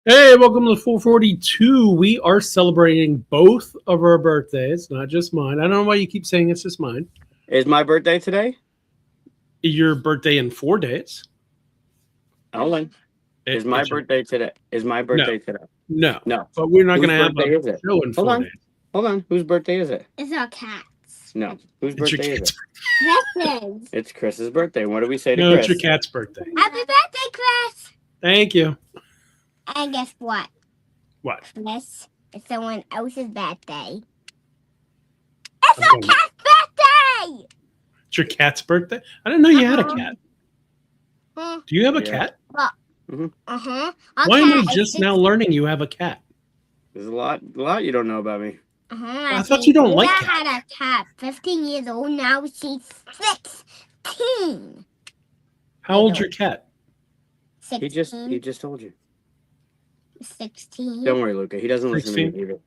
Hey, welcome to 442. We are celebrating both of our birthdays, not just mine. I don't know why you keep saying it's just mine. Is my birthday today? Your birthday in 4 days. Hold on. Is my It's your birthday today? Is my no, birthday today? no. No. But we're not going Whose to have a birthday is it? show in Hold 4 on. days. Hold on. Whose birthday is it? It's our cats. No. Whose It's your birthday is cat's. it? Chris's. It's Chris's birthday. What do we say to No, it's Chris? your cat's birthday. Happy birthday, Chris! Thank you. And guess what? What? Chris, it's someone else's birthday. It's I'm our going- cat's birthday! It's your cat's birthday. I didn't know you had a cat. Uh Do you have a Yeah. cat? huh. Why am I just now learning you have a cat? There's a lot you don't know about me. I thought you don't like cats. cats. Had a cat, 15 years old. Now she's 16. How old's your cat? 16. He just told you. 16. Don't worry, Luca. He doesn't listen to 16? me either.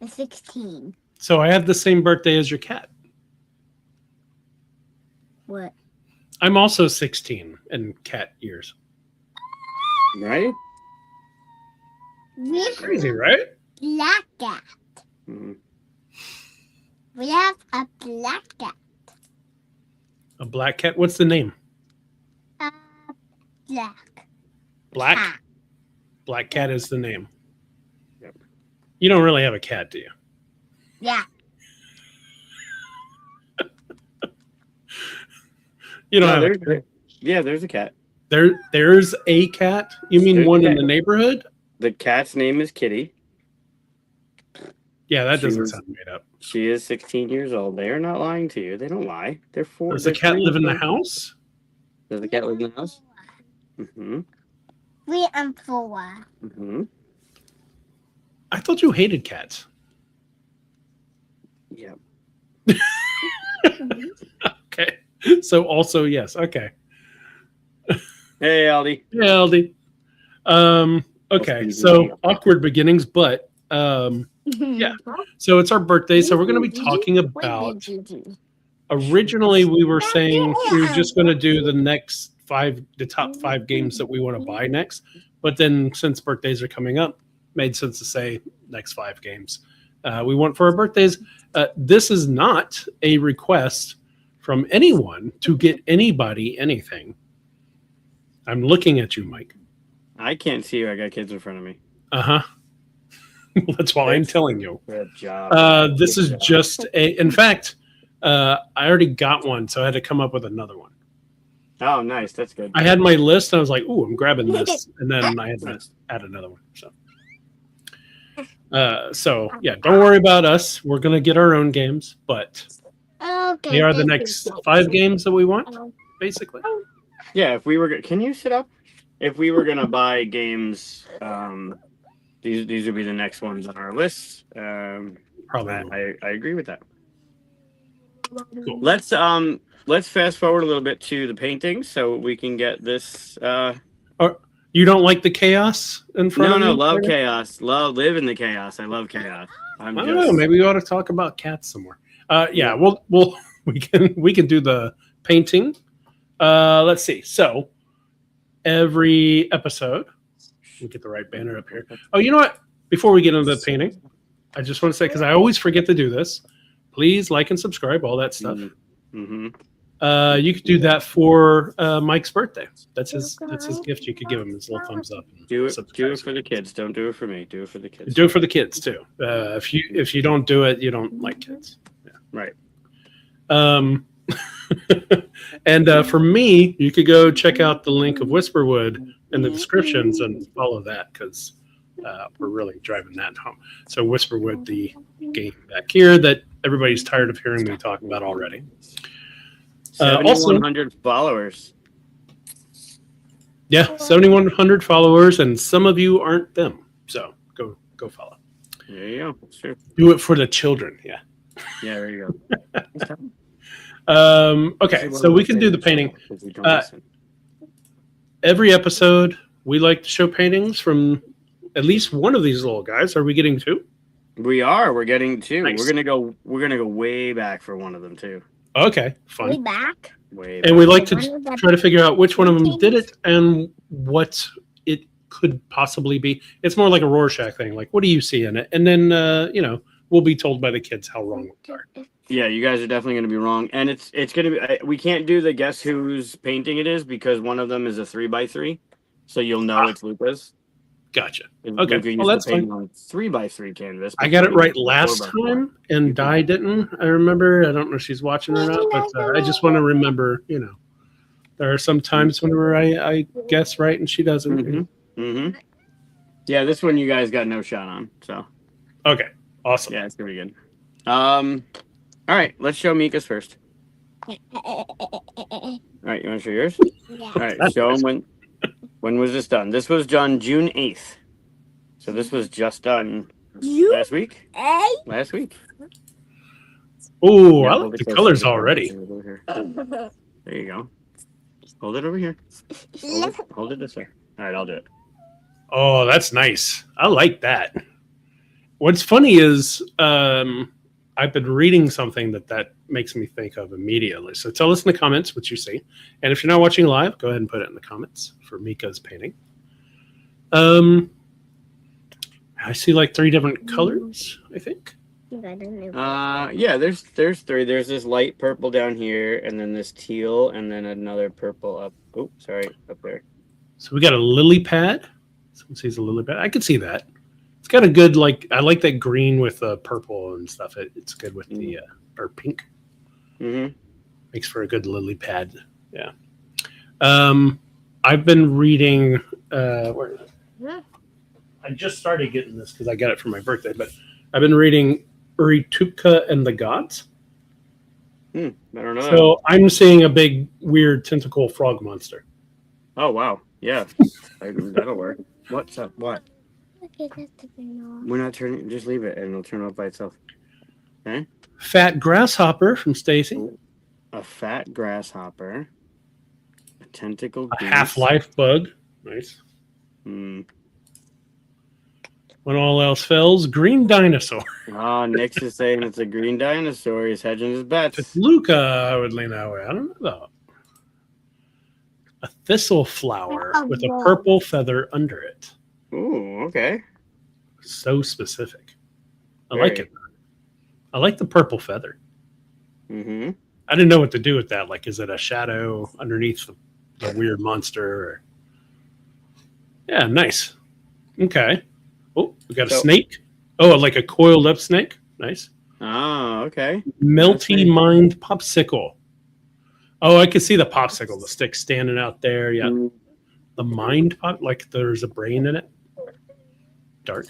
16. So I have the same birthday as your cat. What? I'm also 16 in cat years. Right? We Crazy, right? black cat. Mhm. We have a black cat. A black cat. What's the name? Black Black? cat. Black cat is the name. Yep. You don't really have a cat, do you? Yeah. You don't No, have a cat. there's a cat. There's a cat? You mean There's one a in cat. the neighborhood? The cat's name is Kitty. Yeah, that She doesn't was- sound made up. She is 16 years old. They are not lying to you. They don't lie. They're four. Does the they're cat 3 live in the and 4. house? Does the cat live in the house? Mm-hmm. 3 and 4. Mm-hmm. I thought you hated cats. Yep. Okay. So also yes. Okay. Hey, Aldi. Yeah, Aldi. Okay. So awkward beginnings, but yeah. So it's our birthday, so we're going to be talking about. Originally, we were saying we were just going to do the top 5 games that we want to buy next. But then, since birthdays are coming up, made sense to say next 5 games we want for our birthdays. This is not a request from anyone to get anybody anything. I'm looking at you, Mike. I can't see you. I got kids in front of me. Uh-huh. That's why I'm telling you. Good job. This Good is job. just in fact, I already got one, so I had to come up with another one. Oh, nice. That's good. I had my list, and I was like, "Ooh, I'm grabbing this," and then I had to add another one. So yeah, don't worry about us. We're gonna get our own games, but Okay. they are the next 5 games that we want, basically. Yeah, if we were, can you sit up? If we were gonna buy games, these would be the next ones on our list. Probably. I agree with that. Cool. Let's fast forward a little bit to the paintings so we can get this. You don't like the chaos in front of you? Love chaos. Live in the chaos. I love chaos. I don't know. Maybe we ought to talk about cats some more. Yeah, we can do the painting. Let's see. So every episode, we get the right banner up here. Oh, you know what? Before we get into the painting, I just want to say, because I always forget to do this, please like and subscribe, all that stuff. Mm-hmm. You could do that for Mike's birthday. That's his gift. You could give him his little thumbs up. And Do it subscribe. for the kids. Don't do it for me. Do it for the kids. Do it for the kids too. If you don't do it, you don't like kids. Yeah. Right. And for me, you could go check out the link of Whisperwood in the descriptions and follow that because we're really driving that home. So Whisperwood, the game back here that everybody's tired of hearing me talk about already. Also, 7,100 followers. Yeah, 7,100 followers, and some of you aren't them. So go follow. There you go. Sure. Do it for the children. Yeah. Yeah, there you go. Okay, so we can do the painting. Every episode, we like to show paintings from at least one of these little guys. Are we getting 2? We are. We're getting 2. Nice. We're gonna go way back for one of them too. Okay, We fun. back. Way And we back. like to try to figure out which one of them did it and what it could possibly be. It's more like a Rorschach thing. Like, what do you see in it? And then we'll be told by the kids how wrong we are. Yeah, you guys are definitely going to be wrong, and it's going to be. We can't do the guess whose painting it is because one of them is a 3x3, so you'll know it's Luca's. Gotcha. And Okay, Luca used well, that's to paint fine. on 3x3 canvas. I got it before he right did last 4x4. time, and Di didn't. I remember. I don't know if she's watching or not, but I just want to remember. There are some times whenever I guess right and she doesn't. Mm-hmm. Mm-hmm. Yeah, this one you guys got no shot on. So Okay, awesome. yeah, it's gonna be good. All right, let's show Mika's first. All right, you want to show yours? All right, That's show nice. them when was this done? This was done June 8th. So this was just done last week. Last week. Oh, Yeah, I hold like it the closer, colors hold it already. closer, hold it here. There you go. Hold it over here. Hold it this way. All right, I'll do it. Oh, that's nice. I like that. What's funny is I've been reading something that makes me think of immediately. So tell us in the comments what you see. And if you're not watching live, go ahead and put it in the comments for Mika's painting. I see like 3 different colors, I think. Yeah, there's 3. There's this light purple down here, and then this teal, and then another purple up. Oh, sorry, up there. So we got a lily pad. Someone sees a lily pad. I can see that. It's got a good, I like that green with purple and stuff. It's good with the, or pink. Mm-hmm. Makes for a good lily pad. Yeah. I've been reading, where is it? I just started getting this because I got it for my birthday, but I've been reading Uritukka and the Gods. I don't know. So I'm seeing a big, weird tentacle frog monster. Oh, wow. Yeah, that'll work. What's up? What? We're not turning. Just leave it, and it'll turn off by itself. Okay. Fat grasshopper from Stacy. A fat grasshopper. A tentacle. A half-life bug. Nice. Hmm. When all else fails, green dinosaur. Oh, Nick's is saying it's a green dinosaur. He's hedging his If bets. it's Luca, I would lean that way. I don't know though. A thistle flower with a purple feather under it. Ooh, okay. So specific. I like Very. it. I like the purple feather. Mm-hmm. I didn't know what to do with that. Like, is it a shadow underneath the weird monster? Or... Yeah, nice. Okay. Oh, we got a snake. Oh, like a coiled up snake. Nice. Oh, okay. Melty Mind Popsicle. Oh, I can see the popsicle, the stick standing out there. Yeah. The mind pop, like there's a brain in it. Dark.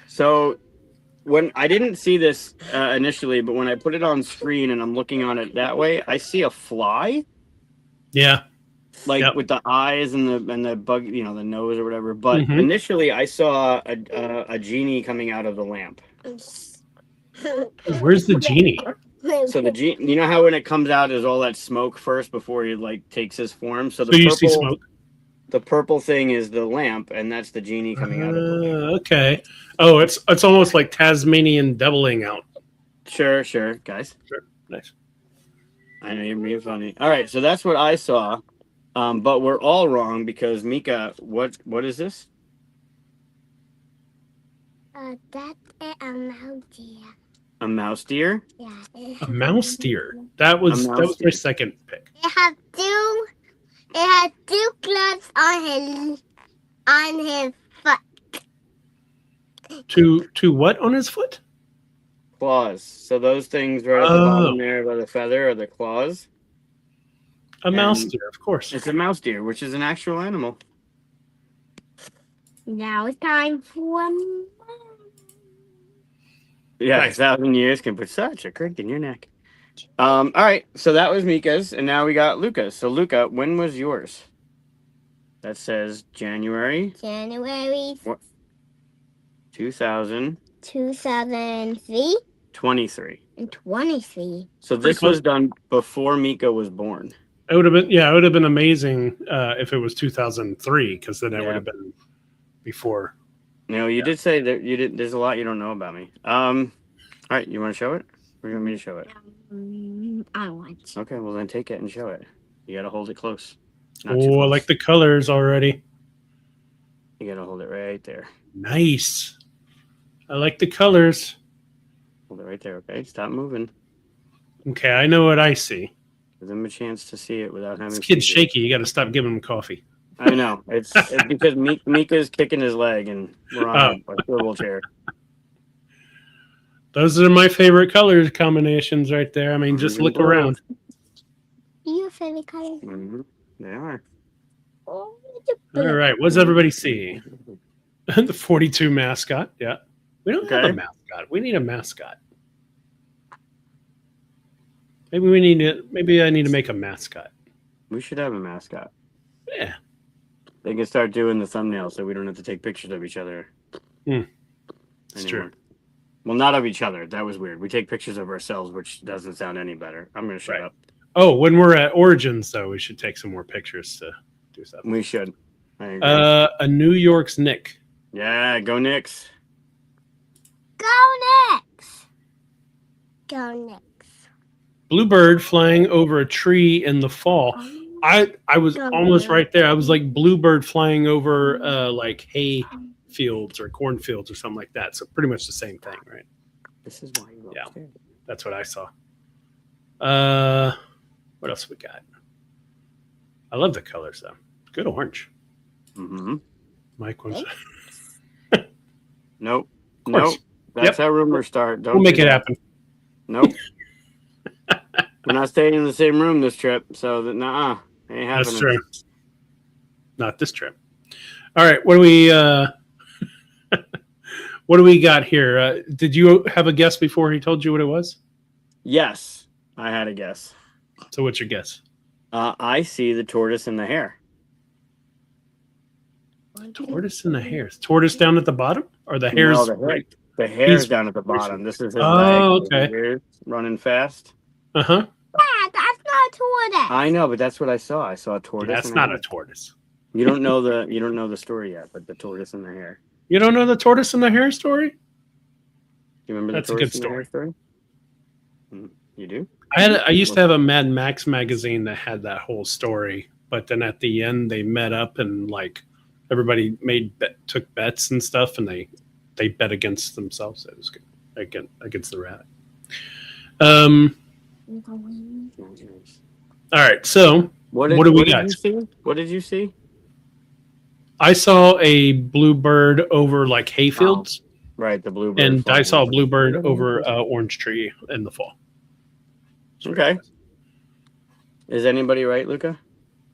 So when I didn't see this initially, but when I put it on screen and I'm looking on it that way, I see a fly. Yeah. Like with the eyes and the bug, the nose or whatever. But initially, I saw a genie coming out of the lamp. Where's the genie? So the genie, you know how when it comes out, is all that smoke first before he takes his form. So the you see smoke. The purple thing is the lamp, and that's the genie coming out of the lamp. Okay. Oh, it's almost like Tasmanian doubling out. Sure, guys. Sure. Nice. I know you're being funny. All right, so that's what I saw. But we're all wrong because Mika, what is this? That's a mouse deer. A mouse deer? Yeah. A mouse deer. That was my second pick. It has two claws on his foot. To what on his foot? Claws. So those things right at the bottom there by the feather are the claws. A mouse deer, of course. It's a mouse deer, which is an actual animal. Now it's time for... Yeah, Nice. 1,000 years can put such a crick in your neck. All right, so that was Mika's, and now we got Luca's. So Luca, when was yours? That says January 2000. 2003 23. and 23. So this was done before Mika was born. It would have been amazing if it was 2003, because then it would have been before. No, you did say that you did. There's a lot you don't know about me. All right, you want to show it? Or you want me to show it? I want to. Okay, well then take it and show it. You got to hold it close. Not too Oh, I close. like the colors already. You gotta hold it right there. Nice. I like the colors. Hold it right there. Okay, stop moving. Okay, I know what I see. Give them a chance to see it without having. This kid's seizures. shaky. You got to stop giving him coffee. I know. It's because Mika's kicking his leg and we're on a swivel chair. Those are my favorite color combinations right there. I mean, just look around. Your favorite color? Mhm. They are. Oh, All right, what does everybody see? The 42 mascot. Yeah. We don't have Okay. a mascot. We need a mascot. Maybe I need to make a mascot. We should have a mascot. Yeah. They can start doing the thumbnail so we don't have to take pictures of each other. It's anymore. true. Well, not of each other. That was weird. We take pictures of ourselves, which doesn't sound any better. I'm going to shut Right. up. Oh, when we're at Origins, though, we should take some more pictures to do something. We should. I agree. A New York's Nick. Yeah, go Knicks. Go next. Go next. Bluebird flying over a tree in the fall. I was almost right there. I was like bluebird flying over like hay fields or cornfields or something like that. So pretty much the same thing, right? This is why you're Yeah. upstairs. That's what I saw. What else we got? I love the colors though. Good orange. Mm-hmm. Mike wants. Nope. Of course. Nope. That's how rumors start. Don't We'll make do it that. happen. Nope. We're not staying in the same room this trip, so that ain't happening. That's true. Not this trip. All right. What do we? What do we got here? Did you have a guess before he told you what it was? Yes, I had a guess. So what's your guess? I see the tortoise and the hare. Tortoise and the hares. Tortoise down at the bottom, or the hares? the hare. Right. The hare's He's- down at the bottom. This is his Oh, leg. okay. Here's running fast. Uh huh. Dad, that's not a tortoise. I know, but that's what I saw. I saw a tortoise. That's and not hare. a tortoise. You don't know the story yet, but the tortoise and the hare. You don't know the tortoise and the hare story? You remember That's the a tortoise good and the hare story? You do? I used to have a Mad Max magazine that had that whole story, but then at the end they met up and like everybody took bets and stuff, and they bet against themselves. It was good against the rabbit. All right, so What do we did got? you see? What did you see? I saw a bluebird over like hayfields, Right, the bluebird. and I flying saw a over. bluebird over orange tree in the fall. Okay. Is anybody right, Luca?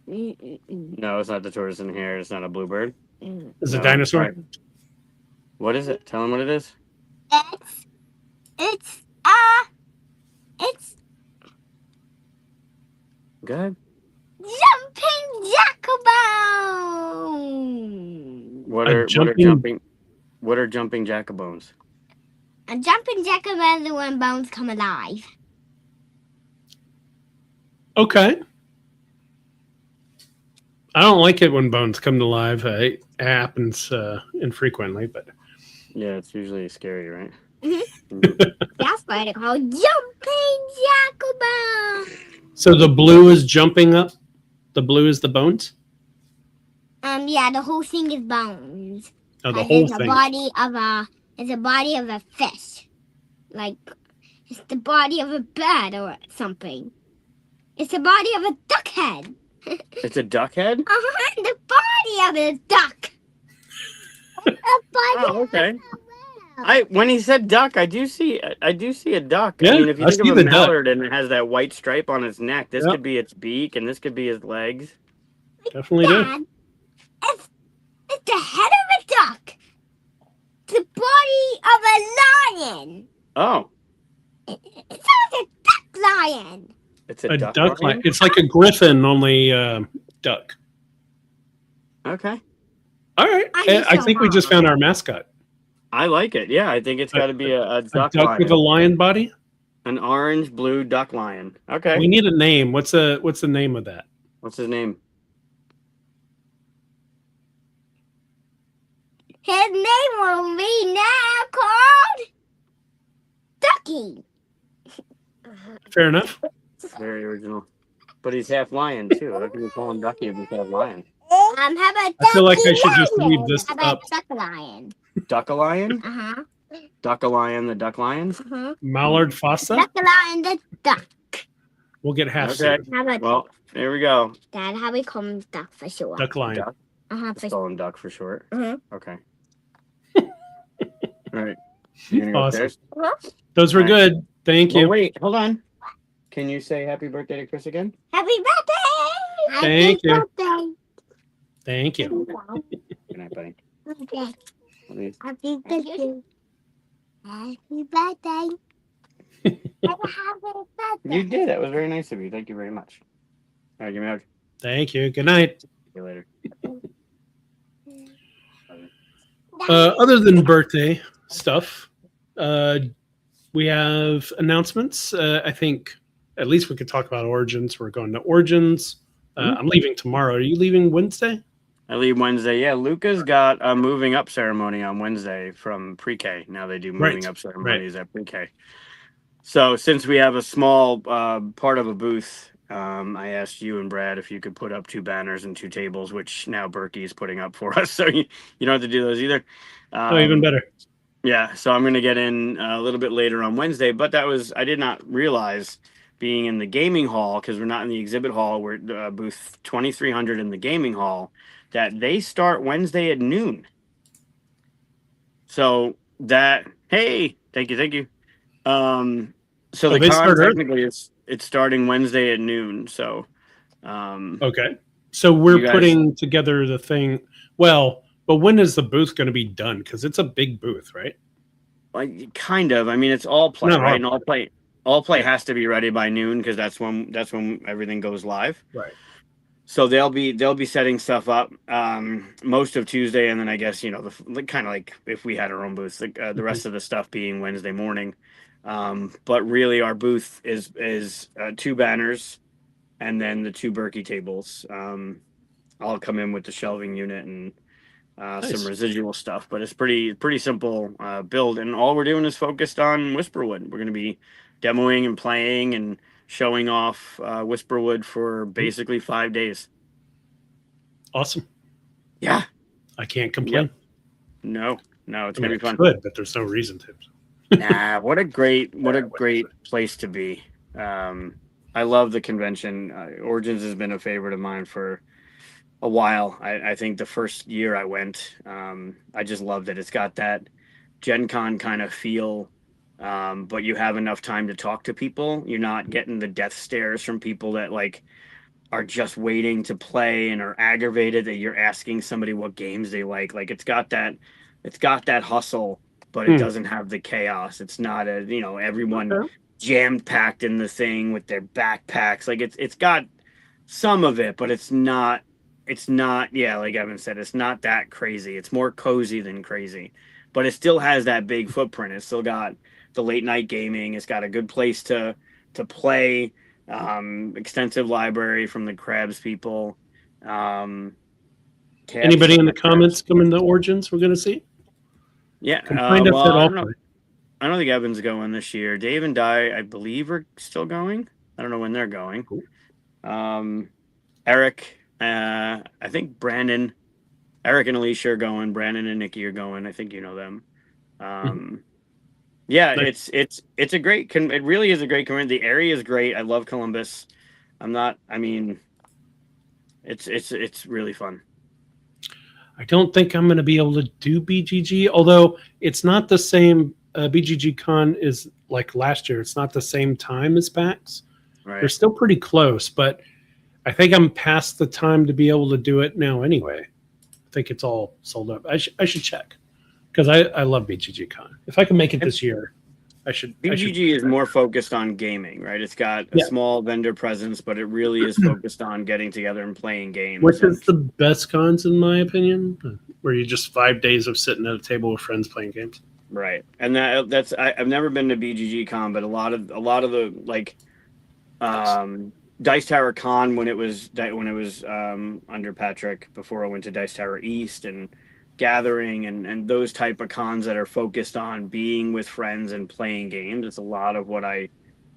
Mm-mm. No, it's not the tortoise and the hare. It's not a bluebird. Is it No, a dinosaur? right. What is it? Tell him what it is. It's Go ahead. jumping jackabones. What A are jumping- jumping jackabones? A jumping jackabones is when bones come alive. Okay. I don't like it when bones come to life. It happens infrequently, but Yeah, it's usually scary, right? That's why they call jumping jackabones. so the blue is jumping up. The blue is the bones. Yeah, the whole thing is bones. Oh, the And whole it's thing. it's a body of a fish. Like it's the body of a bird or something. It's the body of a duck head. It's a duck head? The body of a duck. A body Oh, okay. When he said duck, I do see a duck. Yeah, I mean, if you I think see of the a duck. mallard and it has that white stripe on its neck, this Yep. could be its beak and this could be his legs. Definitely do. Dad, it's the head of a duck. The body of a lion. Oh, It's not a duck lion. it's a, A duck, duck lion? like it's like a griffin, only duck. Okay. All right. I think we just found our mascot. I like it. Yeah, I think it's got to be a A duck, duck lion. with a lion body. An orange blue duck lion. Okay. We need a name. What's the name of that? What's his name? His name will be now called Ducky. Fair enough. Very original. But he's half lion too. How can you call him Ducky if he's half lion? How about I feel like I Ducky should just leave Lion? this How about up. Duck Lion? Duck-a-lion? Uh-huh. Duck-a-lion, the duck lion? Uh-huh. Mallard Fossa. Duck Lion the duck. We'll get half Okay. suit. How about Well, there we go. Dad? How we call him Duck for sure? Duck lion. Duck. Uh-huh. Let's call him Duck for short. Mhm. Okay. All right. You gonna go Awesome. upstairs? Those were Nice. good. Thank Well, you. wait, hold on. Can you say happy birthday to Chris again? Happy birthday! Thank you. Birthday. Thank you. Good night, buddy. Okay. Let me- Happy birthday. Happy birthday. Happy birthday. You did. That was very nice of you. Thank you very much. All right, give me a hug. Thank you. Good night. See you later. Other than birthday stuff, we have announcements. I think at least we could talk about Origins. We're going to Origins. I'm leaving tomorrow. Are you leaving Wednesday? I leave Wednesday. Yeah, Luca's got a moving up ceremony on Wednesday from pre-K. Now they do moving Right, up ceremonies at pre-K. So since we have a small part of a booth, I asked you and Brad if you could put up 2 banners and 2 tables, which now Berkey is putting up for us. So you don't have to do those either. Oh, even better. Yeah, so I'm going to get in a little bit later on Wednesday, but I did not realize being in the gaming hall, because we're not in the exhibit hall, we're booth 2300 in the gaming hall, that they start Wednesday at noon. So that, hey, thank you. So Oh, the they con start early. technically it's starting Wednesday at noon. So, Okay. So You we're guys- putting together the thing. Well, but when is the booth going to be done? Because it's a big booth, right? like kind of, I mean, it's all play, No, right? And all play Yeah. has to be ready by noon because that's when everything goes live. Right. So they'll be setting stuff up most of Tuesday, and then I guess kind of like if we had our own booth, the rest of the stuff being Wednesday morning. But really, our booth is 2 banners, and then the 2 Berkey tables. I'll come in with the shelving unit and Nice. some residual stuff, but it's pretty simple build, and all we're doing is focused on Whisperwood. We're going to be demoing and playing and showing off Whisperwood for basically 5 days. Awesome. Yeah. I can't complain. No, it's I mean, gonna I be fun. could, but there's no reason to. Nah, what a great place to be. I love the convention. Origins has been a favorite of mine for a while. I think the first year I went, I just loved it. It's got that Gen Con kind of feel, but you have enough time to talk to people. You're not getting the death stares from people that like are just waiting to play and are aggravated that you're asking somebody what games they like. Like it's got that hustle, but it doesn't have the chaos. It's not everyone Okay. jammed packed in the thing with their backpacks. Like it's got some of it, but it's not, yeah, like Evan said, it's not that crazy. It's more cozy than crazy, but it still has that big footprint. It's still got the late night gaming. It's got a good place to play, extensive library from the Crabs people. Anybody in the comments coming to Origins we're going to see? Yeah. Can find us well, at I all. don't know. I don't think Evan's going this year. Dave and Di, I believe, are still going. I don't know when they're going. Cool. Eric, I think Brandon, Eric and Alicia are going. Brandon and Nikki are going. I think you know them. Yeah, Nice. it's a great. It really is a great community. The area is great. I love Columbus. It's really fun. I don't think I'm going to be able to do BGG, although it's not the same. BGG Con is like last year. It's not the same time as PAX. They're Right. still pretty close, but I think I'm past the time to be able to do it now anyway. I think it's all sold up. I should check because I love BGG Con. If I can make it this year, I should. BGG is more focused on gaming, right? It's got a Yeah. small vendor presence, but it really is focused on getting together and playing games. Which And- is the best cons in my opinion, where you just 5 days of sitting at a table with friends playing games. Right, and I've never been to BGG Con, but a lot of the like Dice Tower Con when it was under Patrick before I went to Dice Tower East and Gathering and those type of cons that are focused on being with friends and playing games. It's a lot of what I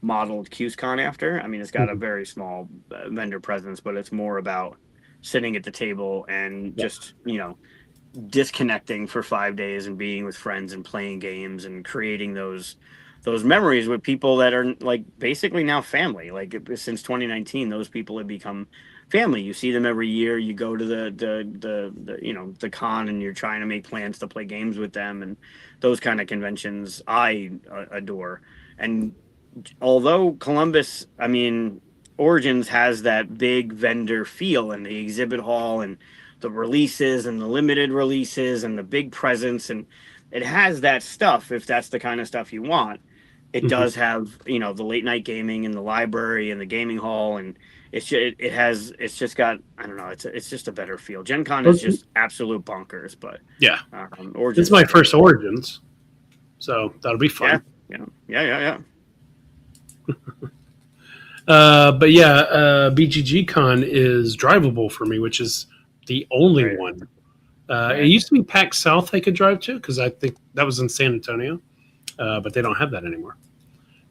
modeled QSCon after. I mean, it's got a very small vendor presence, but it's more about sitting at the table and just, disconnecting for 5 days and being with friends and playing games and creating those memories with people that are like basically now family. Like since 2019, those people have become family. You see them every year. You go to the con and you're trying to make plans to play games with them, and those kind of conventions I adore. And although Columbus, I mean, Origins has that big vendor feel and the exhibit hall and the releases and the limited releases and the big presence, and it has that stuff if that's the kind of stuff you want. It does have, the late night gaming and the library and the gaming hall, and it's just got, I don't know, it's just a better feel. Gen Con is just absolute bonkers, but yeah, Origins it's my first Origins, so that'll be fun. Yeah. But yeah, BGG Con is drivable for me, which is the only one. It used to be PAX South I could drive to because I think that was in San Antonio, but they don't have that anymore.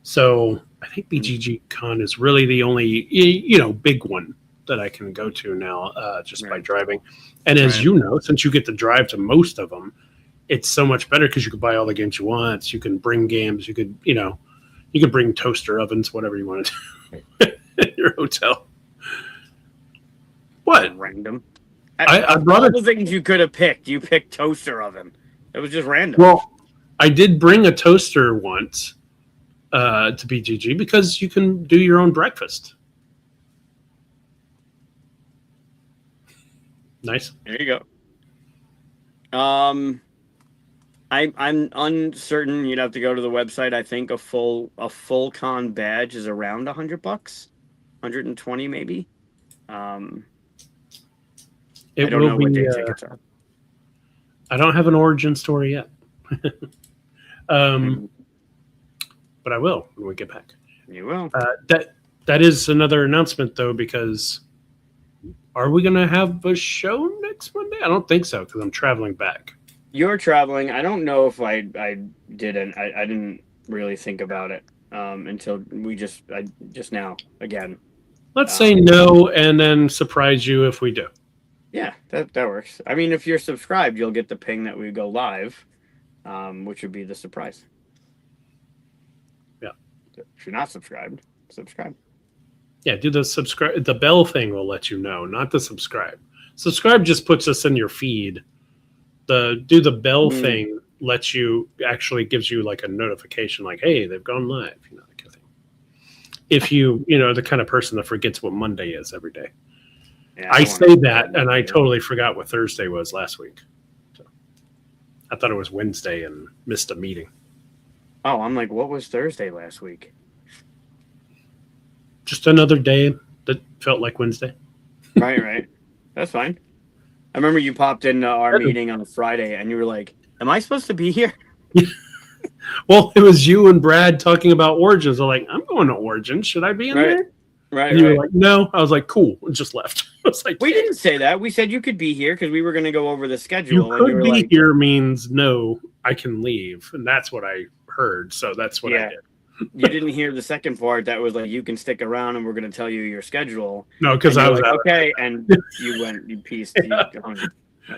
So I think BGG Con is really the only big one that I can go to now just by driving. And as you know, since you get to drive to most of them, it's so much better because you can buy all the games you want. You can bring games. You could you can bring toaster ovens, whatever you want to do in your hotel. What? Random. I brought all the things you could have picked. You picked toaster oven. It was just random. Well, I did bring a toaster once to BGG because you can do your own breakfast. Nice. There you go. I'm uncertain. You'd have to go to the website. I think a full con badge is around $100, 120 maybe. I don't know what day tickets are. I don't have an origin story yet. But I will when we get back. You will. That is another announcement though, because are we going to have a show next Monday? I don't think so because I'm traveling back. You're traveling. I don't know if I didn't. I didn't really think about it until just now again. Let's say no and then surprise you if we do. Yeah, that works. I mean, if you're subscribed, you'll get the ping that we go live, which would be the surprise. Yeah. If you're not subscribed, subscribe. Yeah, do the subscribe. The bell thing will let you know, not the subscribe. Subscribe just puts us in your feed. Do the bell thing lets you actually gives you like a notification, like, hey, they've gone live. That kind of thing. If you the kind of person that forgets what Monday is every day. Yeah, I say that, and I totally forgot what Thursday was last week. So I thought it was Wednesday and missed a meeting. Oh, I'm like, what was Thursday last week? Just another day that felt like Wednesday. Right. That's fine. I remember you popped into our meeting on a Friday, and you were like, am I supposed to be here? Well, it was you and Brad talking about Origins. I'm like, I'm going to Origins. Should I be in there? Right. And you were like, no. I was like, cool. And just left. I was like, we didn't say that. We said you could be here because we were going to go over the schedule. You could be here means no, I can leave. And that's what I heard. So that's what I did. You didn't hear the second part that was like, you can stick around and we're going to tell you your schedule. No, because I was like, okay. And you went, you pieced.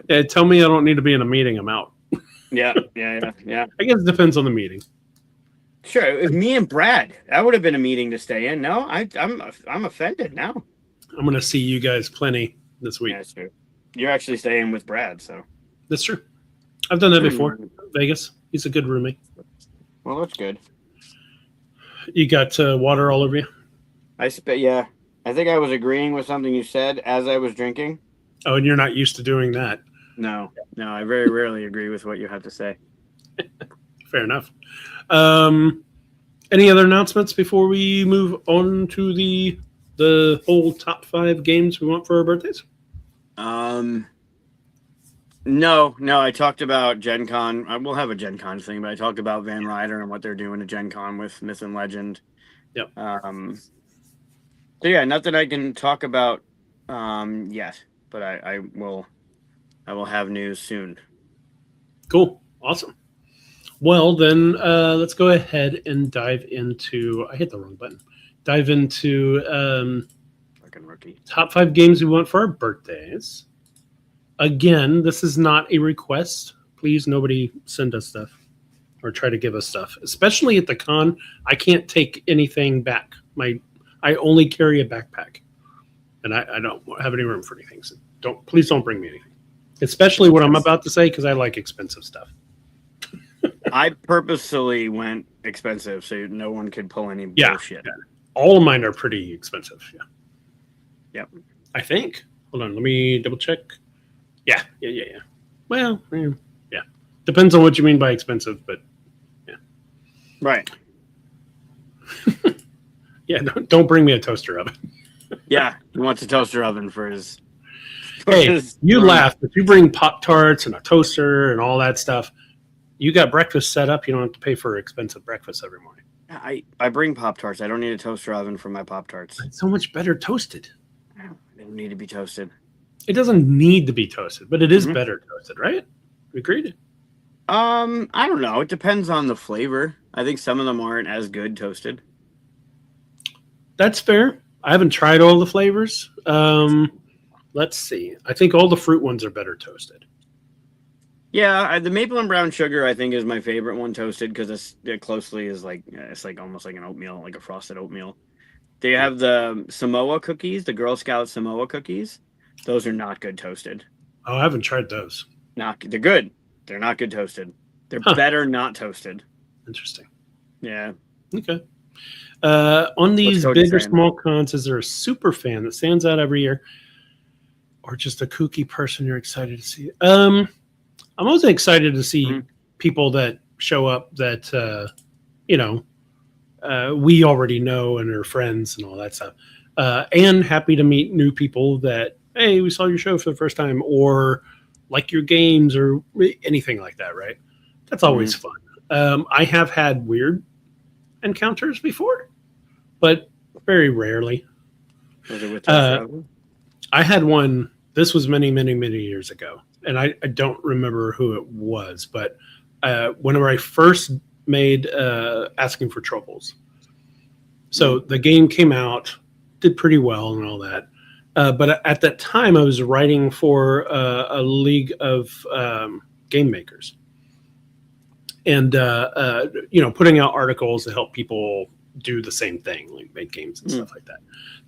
Yeah, tell me I don't need to be in a meeting. I'm out. Yeah. I guess it depends on the meeting. Sure. If me and Brad, that would have been a meeting to stay in. No, I'm offended now. I'm going to see you guys plenty this week. Yeah, that's true. You're actually staying with Brad, so. That's true. I've done that before. Vegas. He's a good roommate. Well, that's good. You got water all over you? Yeah. I think I was agreeing with something you said as I was drinking. Oh, and you're not used to doing that. No, I very rarely agree with what you have to say. Fair enough. Any other announcements before we move on to the whole top 5 games we want for our birthdays? No. I talked about Gen Con. We'll have a Gen Con thing, but I talked about Van Ryder and what they're doing at Gen Con with Myth and Legend. Yep. So yeah, nothing I can talk about yet, but I will have news soon. Cool. Awesome. Well, then let's go ahead and dive into. I hit the wrong button. Dive into Fucking rookie. top 5 games we want for our birthdays. Again, this is not a request. Please, nobody send us stuff or try to give us stuff. Especially at the con, I can't take anything back. I only carry a backpack, and I don't have any room for anything. So please don't bring me anything. Especially what I'm about to say, because I like expensive stuff. I purposely went expensive so no one could pull any Yeah. bullshit. All of mine are pretty expensive. Yeah. Yep. I think. Hold on. Let me double check. Yeah. Well, yeah. Depends on what you mean by expensive, but Right. yeah, don't bring me a toaster oven. Yeah. He wants a toaster oven for his. Hey, you laugh, but you bring Pop-Tarts and a toaster and all that stuff. You got breakfast set up. You don't have to pay for expensive breakfast every morning. I bring Pop-Tarts. I don't need a toaster oven for my Pop-Tarts. It's so much better toasted. They don't need to be toasted. It doesn't need to be toasted, but it is Mhm. better toasted, right? Agreed. I don't know. It depends on the flavor. I think some of them aren't as good toasted. That's fair. I haven't tried all the flavors. Let's see. I think all the fruit ones are better toasted. Yeah, the maple and brown sugar I think is my favorite one toasted because it closely is like it's like almost like an oatmeal, like a frosted oatmeal. They have the Samoa cookies, the Girl Scout Samoa cookies. Those are not good toasted. Oh, I haven't tried those. They're good. They're not good toasted. They're better not toasted. Interesting. Yeah. Okay. On these Cody big or saying? small cons, is there a super fan that stands out every year, or just a kooky person you're excited to see? I'm also excited to see Mhm. people that show up that we already know and are friends and all that stuff. And happy to meet new people that, hey, we saw your show for the first time, or like your games, or anything like that. Right? That's always fun. I have had weird encounters before, but very rarely. Was it with toaster oven? I had one. This was many, many, many years ago, and I don't remember who it was. But whenever I first made Asking for Troubles, so the game came out, did pretty well, and all that. But at that time, I was writing for a league of game makers, and putting out articles to help people do the same thing, like make games and stuff like that.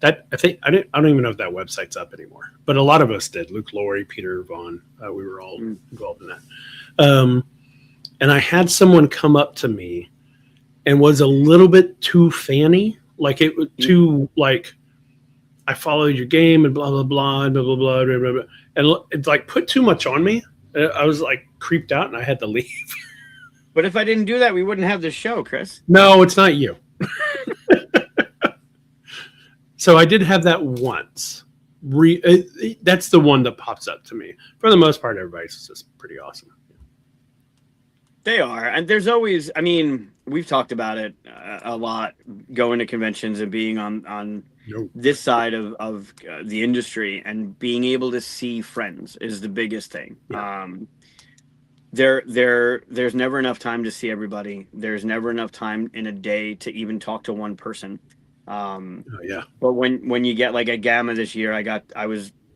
That I don't even know if that website's up anymore, but a lot of us did. Luke Laurie, Peter Vaughn, we were all involved in that. And I had someone come up to me and was a little bit too fanny, like it was too like, I followed your game and blah blah blah and blah blah blah, blah, blah, blah. And it's like put too much on me. I was like creeped out and I had to leave. But if I didn't do that, we wouldn't have this show, Chris. No, it's not you. So I did have that once. That's the one that pops up to me. For the most part, everybody's just pretty awesome. They are. And there's always, I mean, we've talked about it a lot, going to conventions and being on this side of the industry, and being able to see friends is the biggest thing. Yeah. There's never enough time to see everybody. There's never enough time in a day to even talk to one person. Yeah. But when you get like a Gamma this year,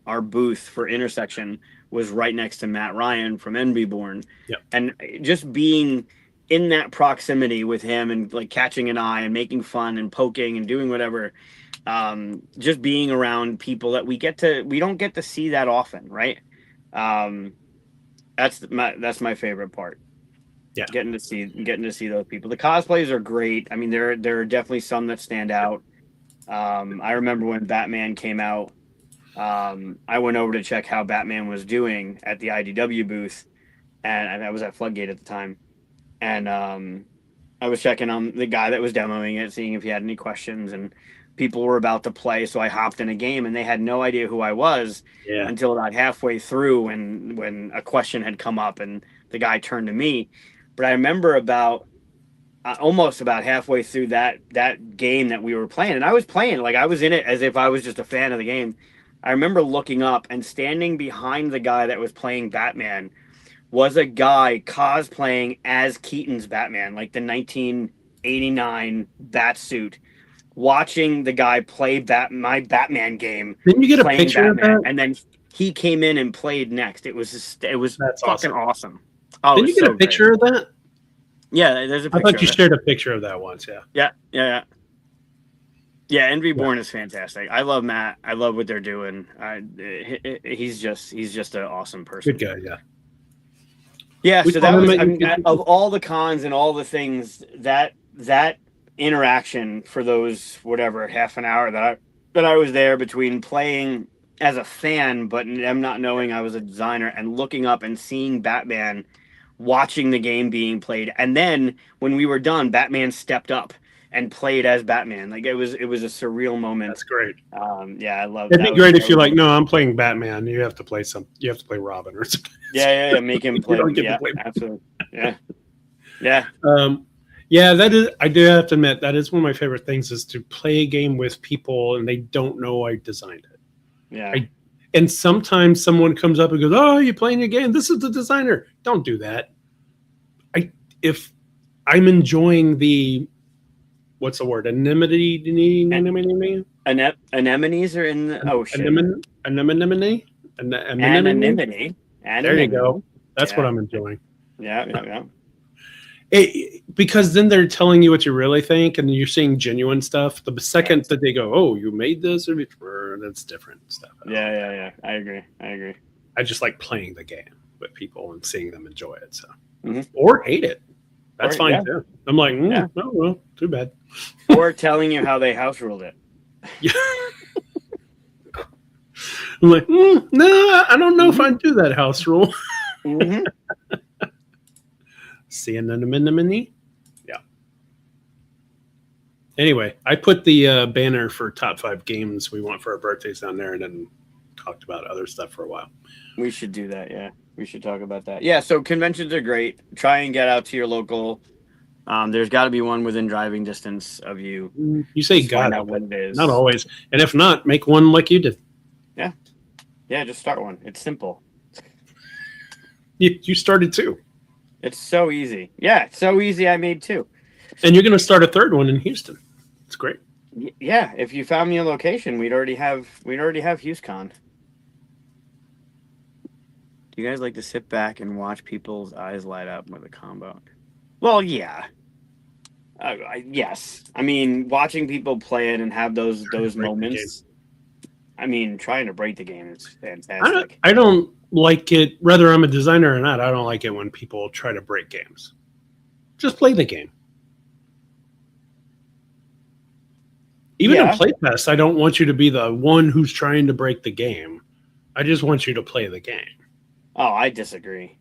our booth for Intersection was right next to Matt Ryan from NB Born. Yep. And just being in that proximity with him and like catching an eye and making fun and poking and doing whatever, just being around people that we don't get to see that often, right? That's my favorite part. Yeah. Getting to see those people. The cosplays are great. I mean, there are definitely some that stand out. I remember when Batman came out, I went over to check how Batman was doing at the IDW booth, and I was at Floodgate at the time, and I was checking on the guy that was demoing it, seeing if he had any questions, and people were about to play, so I hopped in a game, and they had no idea who I was until about halfway through, when a question had come up, and the guy turned to me. But I remember almost about halfway through that game that we were playing, and I was playing like I was in it as if I was just a fan of the game. I remember looking up and standing behind the guy that was playing Batman was a guy cosplaying as Keaton's Batman, like the 1989 Batsuit, watching the guy play my Batman game. Didn't you get a playing picture of Batman, that? and then he came in and played next. It was That's fucking awesome. Oh, Didn't you get so a picture of that? Yeah, there's a I picture. thought you shared a picture of that once. Yeah. Yeah, Envy Born is fantastic. I love Matt. I love what they're doing. He's just an awesome person. Good guy. Yeah. Yeah, We so call that was, him I mean, of all the cons and all the things, that interaction for those whatever half an hour that I was there, between playing as a fan but them not knowing I was a designer, and looking up and seeing Batman, watching the game being played, and then when we were done, Batman stepped up and played as Batman. Like it was a surreal moment. That's great. Yeah, I love. It'd be great if you're like, no, I'm playing Batman. You have to play Robin or something. Yeah. Make him play. don't get to Yeah, play. absolutely. Yeah. Yeah, that is. I do have to admit that is one of my favorite things, is to play a game with people and they don't know I designed it. Yeah. And sometimes someone comes up and goes, "Oh, you're playing a game. This is the designer." Don't do that. If I'm enjoying the, what's the word? Anemone? Anemones are in the ocean. Anemone. Anonymity. There you go. That's Yeah. what I'm enjoying. Yeah. Because then they're telling you what you really think, and you're seeing genuine stuff. The second that they go, "Oh, you made this," that's different stuff. Yeah. I agree. I just like playing the game with people and seeing them enjoy it. So, Mhm. or hate it. That's Or- fine yeah. too. I'm like, Yeah. oh well, too bad. Or telling you how they house ruled it. I'm like, no, I don't know if I'd do that house rule. Mm-hmm. See an anemone? Yeah. Anyway, I put the banner for top 5 games we want for our birthdays down there, and then talked about other stuff for a while. We should do that. Yeah, we should talk about that. Yeah, so conventions are great. Try and get out to your local. There's got to be one within driving distance of you. You say Just find got out what it is. not always, and if not, make one like you did. Yeah, just start one. It's simple. You started 2, It's so easy. Yeah, it's so easy. I made 2. and you're going to start a 3rd one in Houston. It's great. Yeah, if you found me a location, we'd already have HughesCon. Do you guys like to sit back and watch people's eyes light up with a combo? Well, yeah. Yes. I mean, watching people play it and have those moments. I mean, trying to break the game is fantastic. I don't like it, whether I'm a designer or not. I don't like it when people try to break games. Just play the game. Even in playtest, I don't want you to be the one who's trying to break the game. I just want you to play the game. Oh, I disagree.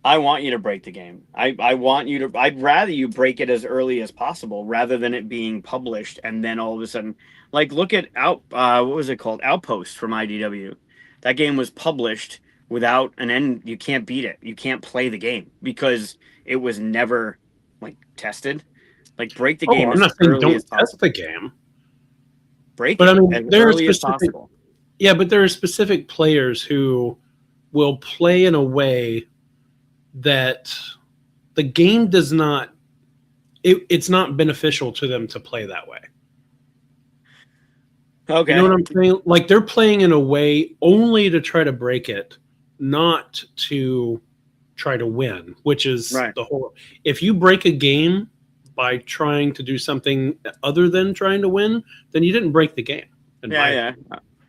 I want you to break the game. I want you to. I'd rather you break it as early as possible rather than it being published and then all of a sudden, like, look at what was it called? Outpost from IDW. That game was published without an end. You can't beat it. You can't play the game because it was never like tested. Like, break the game I'm as not saying early don't as test possible. the game. Break But it I mean, as there are early as specific- possible. Yeah, but there are specific players who will play in a way that the game does not. It's not beneficial to them to play that way. Okay. You know what I'm saying? Like, they're playing in a way only to try to break it, not to try to win, which is Right. the whole. If you break a game by trying to do something other than trying to win, then you didn't break the game. in my Yeah.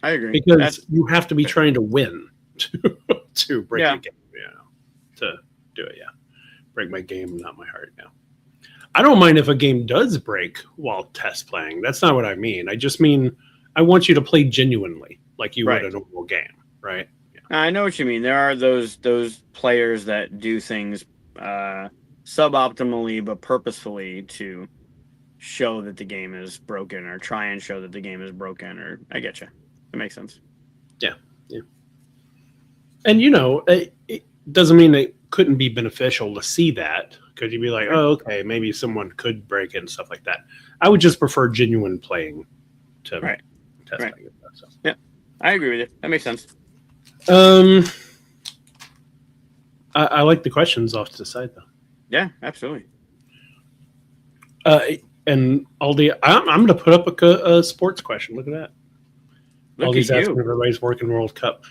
I agree. because you have to be trying to win to break Yeah. the game, to do it. Yeah, break my game, not my heart. Yeah, I don't mind if a game does break while test playing. That's not what I mean. I just mean I want you to play genuinely, like you Right. would a normal game, right? I know what you mean. There are those players that do things suboptimally but purposefully to show that the game is broken, or try and show that the game is broken. Or I get you. It makes sense. And it doesn't mean it couldn't be beneficial to see that, because you'd be like, oh, okay, maybe someone could break it and stuff like that. I would just prefer genuine playing to Right. test Right. playing. So. I agree with you. That makes sense. I like the questions off to the side though. Yeah, absolutely. And Aldi, I'm going to put up a sports question. Look at that. Look Aldi's at asking if you. everybody's working World Cup.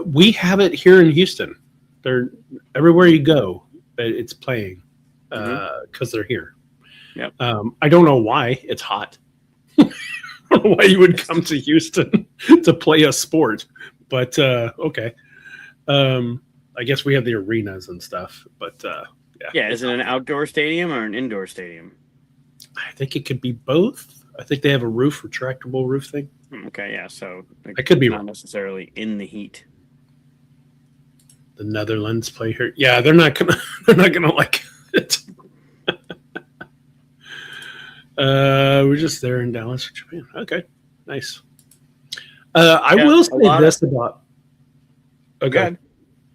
We have it here in Houston. They're everywhere you go, it's playing because they're here. Yep. I don't know why it's hot. I don't know why you would come to Houston to play a sport, but okay. I guess we have the arenas and stuff, but Yeah, is it an outdoor stadium or an indoor stadium? I think it could be both. I think they have a roof, retractable roof thing. Okay, yeah, so I could be not wrong. necessarily in the heat. The Netherlands play here. Yeah, they're not gonna like it. We're just there in Dallas, Japan. Okay, nice. I will say this about. Okay.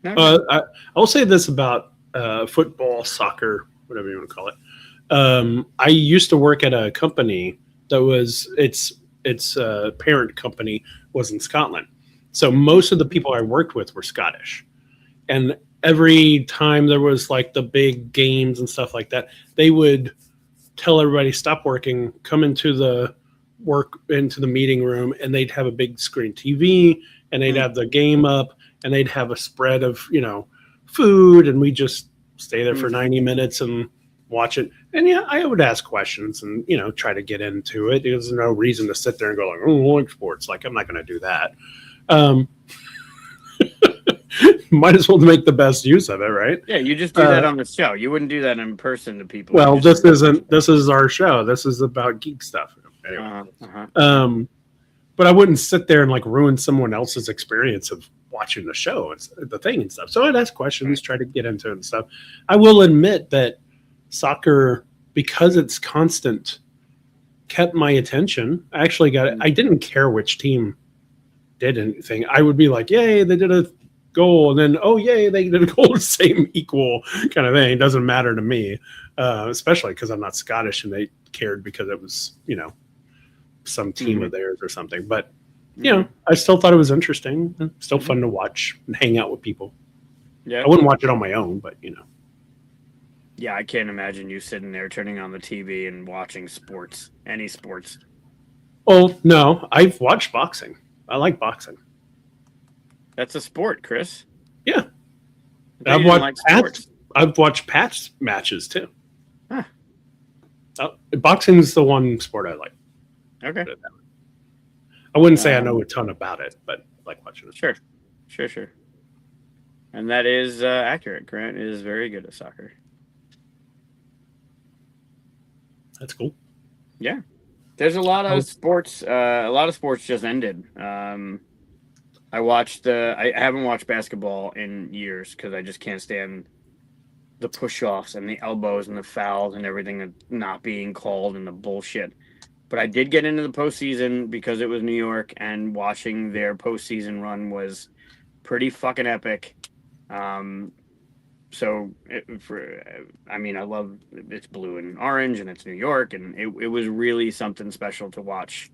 No, I will say this about football, soccer, whatever you want to call it. I used to work at a company that was its parent company was in Scotland, so most of the people I worked with were Scottish, and every time there was like the big games and stuff like that, they would tell everybody stop working, come into the meeting room, and they'd have a big screen TV, and they'd have the game up, and they'd have a spread of food, and we just stay there for 90 minutes and watch it. And yeah, I would ask questions and try to get into it. There's no reason to sit there and go like, oh, I like sports. Like, I'm not going to do that. Might as well make the best use of it, right? Yeah, you just do that on the show. You wouldn't do that in person to people. Well, this is our show. This is about geek stuff. Anyway. But I wouldn't sit there and like ruin someone else's experience of watching the show and the thing and stuff. So I'd ask questions, try to get into it and stuff. I will admit that soccer, because it's constant, kept my attention. I actually I didn't care which team did anything. I would be like, yay, they did a goal, and then oh yay, they did a goal, same equal kind of thing. It doesn't matter to me, especially because I'm not Scottish and they cared because it was some team of theirs or something. But I still thought it was interesting, still fun to watch and hang out with people. Yeah, I wouldn't watch it on my own, but Yeah, I can't imagine you sitting there turning on the TV and watching sports, any sports. Oh no, I've watched boxing. I like boxing. That's a sport, Chris. Yeah. I've watched Pat's matches too. Huh. Boxing is the one sport I like. Okay. I wouldn't say I know a ton about it, but I like watching it. Sure. And that is accurate. Grant is very good at soccer. That's cool. Yeah. There's a lot of sports. A lot of sports just ended. I haven't watched basketball in years because I just can't stand the push-offs and the elbows and the fouls and everything not being called and the bullshit. But I did get into the postseason because it was New York, and watching their postseason run was pretty fucking epic. I love it's blue and orange and it's New York, and it was really something special to watch.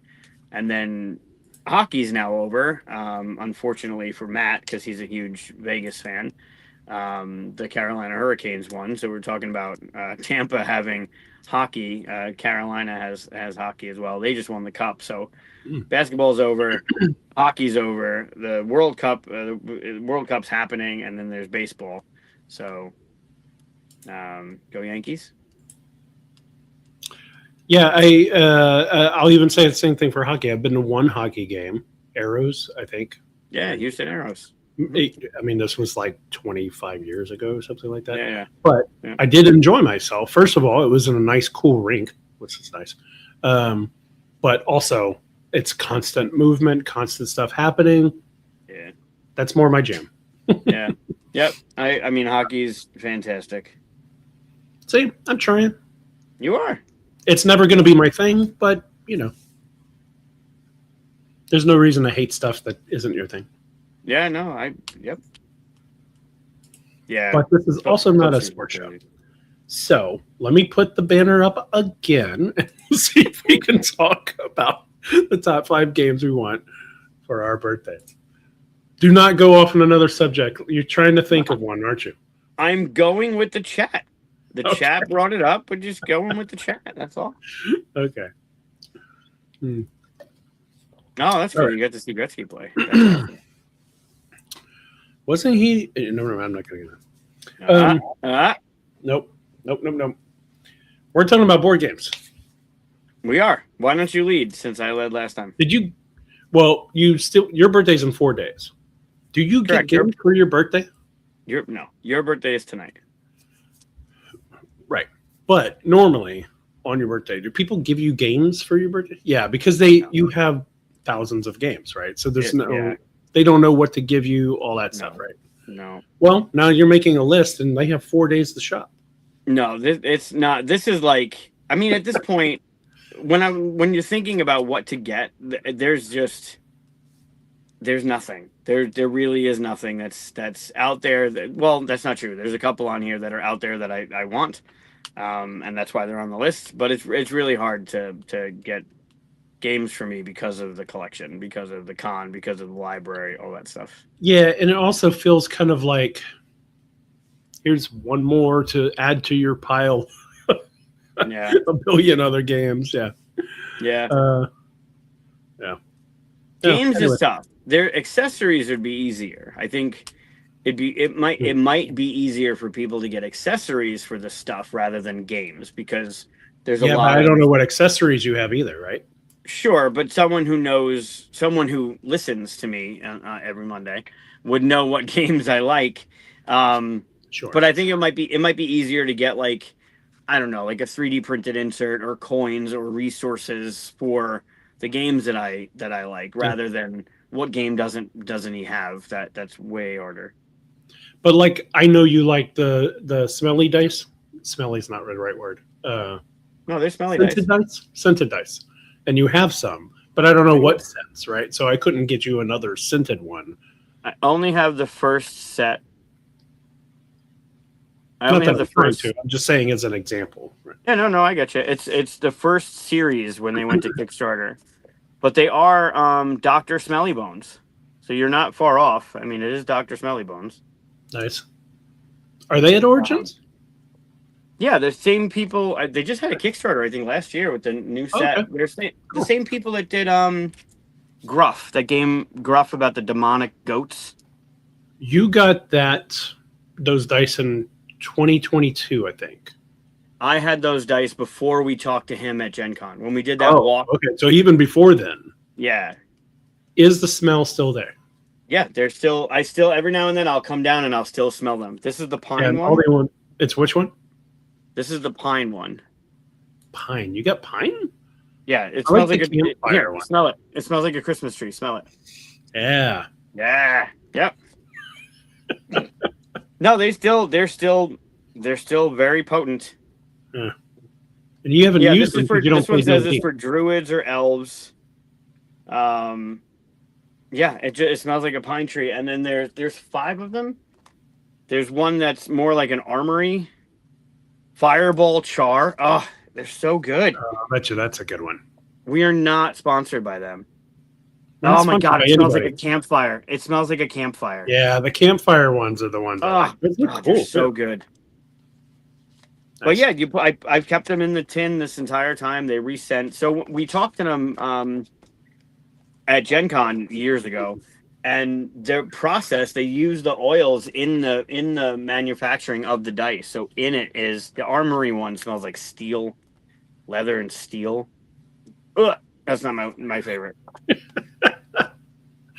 And then hockey's now over, unfortunately for Matt, because he's a huge Vegas fan. The Carolina Hurricanes won, so we're talking about Tampa having hockey. Carolina has hockey as well. They just won the cup, so basketball's over, hockey's over. The World Cup's happening, and then there's baseball. So, go Yankees. Yeah, I'll even say the same thing for hockey. I've been to one hockey game, Arrows, I think. Yeah, Houston Aeros. I mean, this was like 25 years ago or something like that. Yeah. But I did enjoy myself. First of all, it was in a nice, cool rink, which is nice. But also, it's constant movement, constant stuff happening. Yeah. That's more my jam. Yeah. Yep. I mean, hockey's fantastic. See, I'm trying. You are. It's never going to be my thing, but, there's no reason to hate stuff that isn't your thing. Yeah, no, yep. Yeah. But this is also not a sports show. So let me put the banner up again and see if we can talk about the top 5 games we want for our birthday. Do not go off on another subject. You're trying to think of one, aren't you? I'm going with the chat. The Okay. chat brought it up. We're just going with the chat. That's all. Okay. Oh, that's All cool. right. You got to see Gretzky play. That's awesome. Wasn't he? No, I'm not going to. Nope. We're talking about board games. We are. Why don't you lead since I led last time? Did you? Well, your birthday's in 4 days. Do you get Correct. games for your birthday? Your birthday is tonight. Right. But normally on your birthday, do people give you games for your birthday? Yeah, because you have thousands of games, right? So there's they don't know what to give you, all that stuff, right? No. Well, now you're making a list and they have 4 days to shop. No, it's not. This is like, I mean, at this point, when you're thinking about what to get, there's nothing. There really is nothing that's out there. Well, that's not true. There's a couple on here that are out there that I want, and that's why they're on the list. But it's really hard to get games for me because of the collection, because of the con, because of the library, all that stuff. Yeah, and it also feels kind of like here's one more to add to your pile. Yeah, a billion other games. Yeah. yeah. Yeah. Games Anyway. is tough. Their accessories would be easier. I think it might be easier for people to get accessories for the stuff rather than games, because there's a Yeah, lot. but I don't know what accessories you have either, right? Sure, but someone who listens to me every Monday would know what games I like. Sure. But I think it might be easier to get, like, I don't know, like a 3D printed insert or coins or resources for the games that I like, rather than what game doesn't he have. That's way harder. But like, I know you like the smelly dice. Smelly's not the right word. No, they're smelly dice. Scented dice. And you have some, but I don't know what scents, right? So I couldn't get you another scented one. I only have the first set. I Not only that have the I'm trying first. to. I'm just saying as an example. Right? Yeah, no, I get you. It's the first series when they went to Kickstarter, but they are Dr. Smelly Bones, so you're not far off. I mean, it is Dr. Smelly Bones. Nice. Are they at Origins? Yeah, the same people. They just had a Kickstarter, I think, last year with the new set. Okay. They're the same people that did Gruff, that game Gruff about the demonic goats. You got those dice in 2022, I think. I had those dice before we talked to him at Gen Con when we did that walk. Okay, so even before then. Yeah. Is the smell still there? Yeah, they're still. I still every now and then I'll come down and I'll still smell them. This is the pine And one. all they want. It's which one? This is the pine one. Pine. You got pine? Yeah, it I smells like like the a campfire here, one. smell it. It smells like a Christmas tree. Smell it. Yeah. Yeah. Yep. No, they're still very potent. And you haven't Yeah, used this them is for because you don't this one play says D&D. it's for druids or elves. Yeah, it smells like a pine tree, and then there's 5 of them. There's one that's more like an armory. Fireball Char. Oh, they're so good. I bet you that's a good one. We are not sponsored by them. Not Oh my sponsored god, by it smells like anybody. a campfire. It smells like a campfire. Yeah, the campfire ones are the ones. I like. Those look They're cool, so too. good. But Nice. yeah, I've kept them in the tin this entire time. They resent. So we talked to them at Gen Con years ago, and their process, they use the oils in the manufacturing of the dice. So in it is the armory one smells like steel, leather and steel. Ugh, that's not my favorite.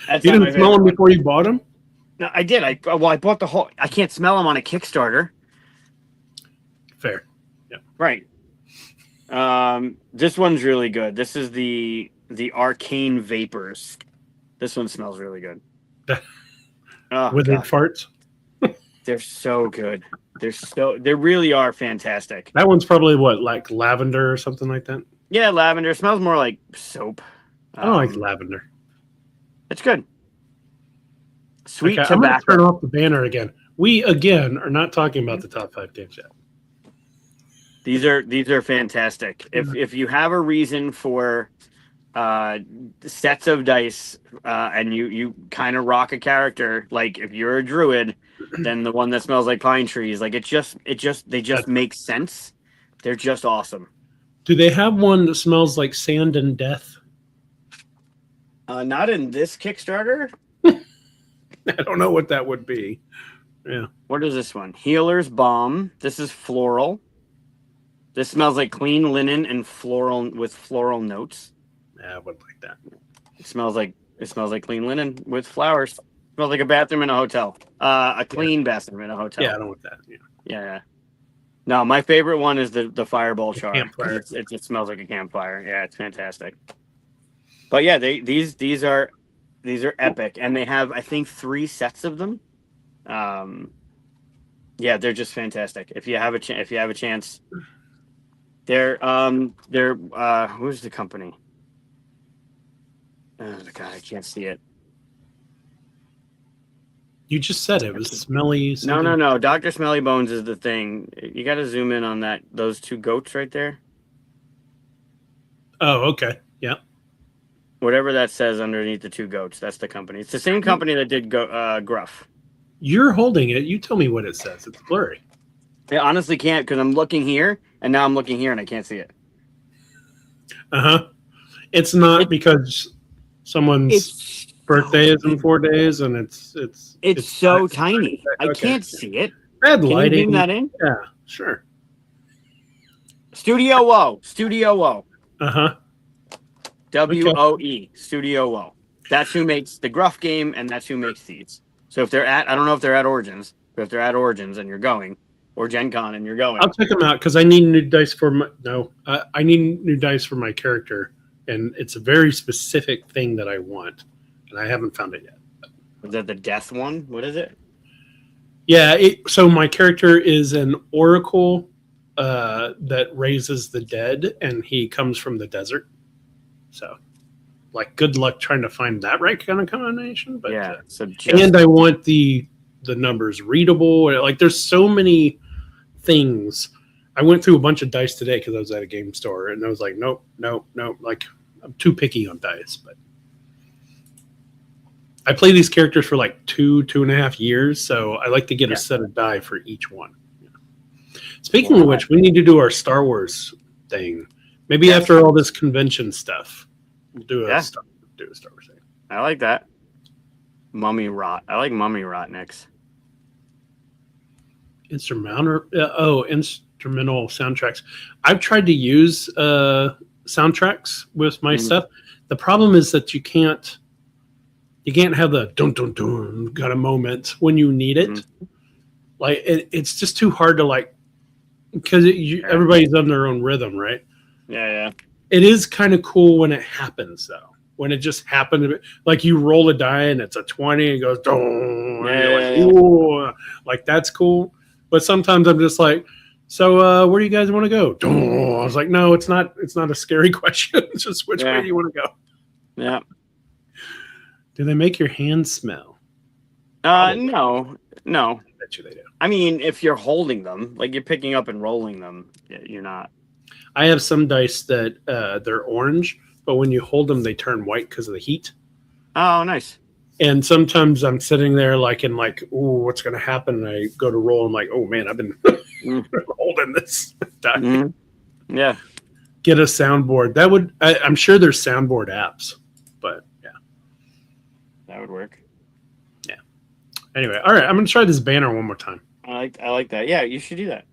That's You not my didn't smell favorite them one. before you bought them? No, I did. I bought the whole. I can't smell them on a Kickstarter. Fair. Right. This one's really good. This is the Arcane Vapors. This one smells really good. Oh, With their God. farts? They're so good. They really are fantastic. That one's probably what, like lavender or something like that? Yeah, lavender smells more like soap. I don't like lavender. It's good. Sweet Okay, I'm going to tobacco. turn off the banner again. We, again, are not talking about the top 5 games yet. These are fantastic. If you have a reason for sets of dice, and you kind of rock a character. Like if you're a druid, then the one that smells like pine trees. Like they just make sense. They're just awesome. Do they have one that smells like sand and death? Not in this Kickstarter. I don't know what that would be. Yeah. What is this one? Healer's Balm. This is floral. This smells like clean linen and floral with floral notes. Yeah, I would like that. It smells like clean linen with flowers. It smells like a bathroom in a hotel. A clean bathroom in a hotel. Yeah, I don't want that. Yeah. Yeah. No, my favorite one is the fireball char. Campfire. It smells like a campfire. Yeah, it's fantastic. But yeah, these are epic, and they have I think 3 sets of them. Yeah, they're just fantastic. If you have a chance, they're who's the company? Oh God, I can't see it. You just said it was smelly. No. Dr. Smelly Bones is the thing. You got to zoom in on those 2 goats right there. Oh, okay. Yeah. Whatever that says underneath the 2 goats, that's the company. It's the same company that did Gruff. You're holding it. You tell me what it says. It's blurry. I honestly can't because I'm looking here, and now I'm looking here, and I can't see it. It's not because someone's birthday is in 4 days, and it's so tiny. I can't see it. Bad Can lighting. you zoom that in? Yeah, sure. Studio Woe. Uh-huh. WOE. Studio Woe. That's who makes the Gruff game, and that's who makes these. So if I don't know if they're at Origins, but if they're at Origins and you're going, or Gen Con and you're going. I'll check them out because I need new dice for I need new dice for my character, and it's a very specific thing that I want, and I haven't found it yet. Is that the Death one? What is it? Yeah, so my character is an oracle that raises the dead, and he comes from the desert. So, like, good luck trying to find that right kind of combination. But yeah, and I want the numbers readable. Like, there's so many things. I went through a bunch of dice today because I was at a game store, and I was like, nope. Like, I'm too picky on dice, but I play these characters for like 2.5 years, so I like to get a set of die for each one. Yeah. Speaking of which, we need to do our Star Wars thing. Maybe after all this convention stuff, we'll do a Star Wars thing. I like that. Mummy Rot. I like Mummy Rot next. Instrumental soundtracks. I've tried to use soundtracks with my stuff. The problem is that you can't have the dun dun dun kind of moment when you need it. Like it's just too hard to like because everybody's on their own rhythm, right? Yeah. It is kind of cool when it happens though. When it just happened, like you roll a die and it's a 20 and it goes dong. Like, like that's cool. But sometimes I'm just like, so where do you guys want to go? Dong. I was like, no, it's not a scary question. It's just which way do you want to go? Yeah. Do they make your hands smell? No. I bet you they do. I mean, if you're holding them, like you're picking up and rolling them, you're not. I have some dice that they're orange, but when you hold them, they turn white because of the heat. Oh, nice. And sometimes I'm sitting there ooh, what's going to happen? And I go to roll. I'm like, oh man, I've been holding this die. Yeah. Get a soundboard. I'm sure there's soundboard apps, but yeah. That would work. Yeah. Anyway, all right. I'm going to try this banner one more time. I like that. Yeah, you should do that.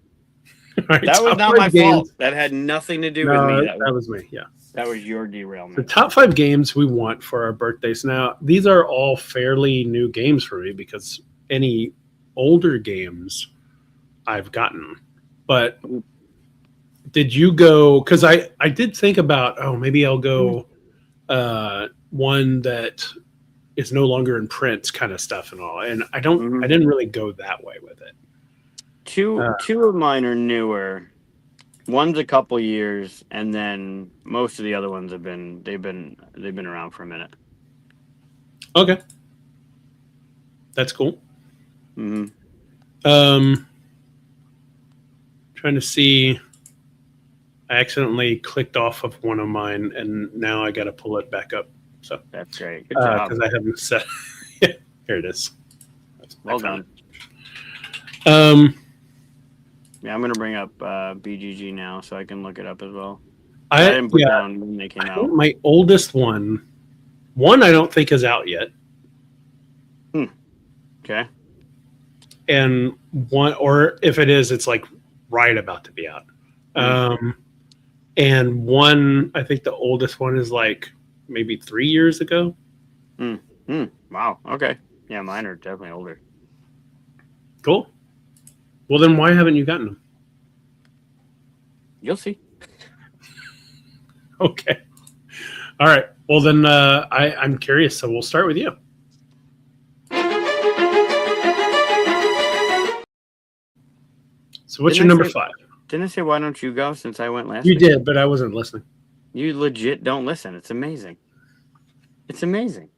Right, that was not my fault. That had nothing to do with me. That was me. Yeah. That was your derailment. The top 5 games we want for our birthdays. Now, these are all fairly new games for me because any older games I've gotten. But did you go? Because I did think about, maybe I'll go one that is no longer in print kind of stuff and all. And I didn't really go that way with it. Two of mine are newer. One's a couple years, and then most of the other ones they've been around for a minute. Okay, that's cool. Mm-hmm. Trying to see. I accidentally clicked off of one of mine, and now I got to pull it back up. So That's great. Good job. because I haven't set. Yeah, here it is. Well done. Yeah, I'm gonna bring up BGG now so I can look it up as well. I didn't put down when they came out. My oldest one I don't think is out yet. Okay. And one, or if it is, it's like right about to be out. And one, I think the oldest one is like maybe 3 years ago. Wow. Okay. Yeah, mine are definitely older. Cool. Well, then why haven't you gotten them? You'll see. Okay. All right. Well, then I'm curious, so we'll start with you. So what's your number 5? Didn't I say why don't you go since I went last You week? did, but I wasn't listening. You legit don't listen. It's amazing. It's amazing.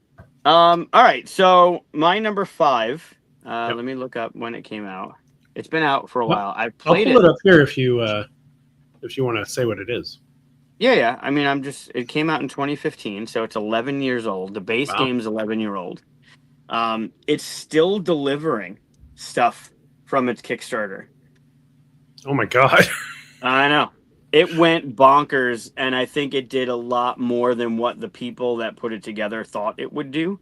All right. So my number 5. Let me look up when it came out. It's been out for a while. I played I'll pull it up here if you want to say what it is. Yeah. I mean, it came out in 2015, so it's 11 years old. The base game's 11-year-old. It's still delivering stuff from its Kickstarter. Oh my God. I know. It went bonkers, and I think it did a lot more than what the people that put it together thought it would do.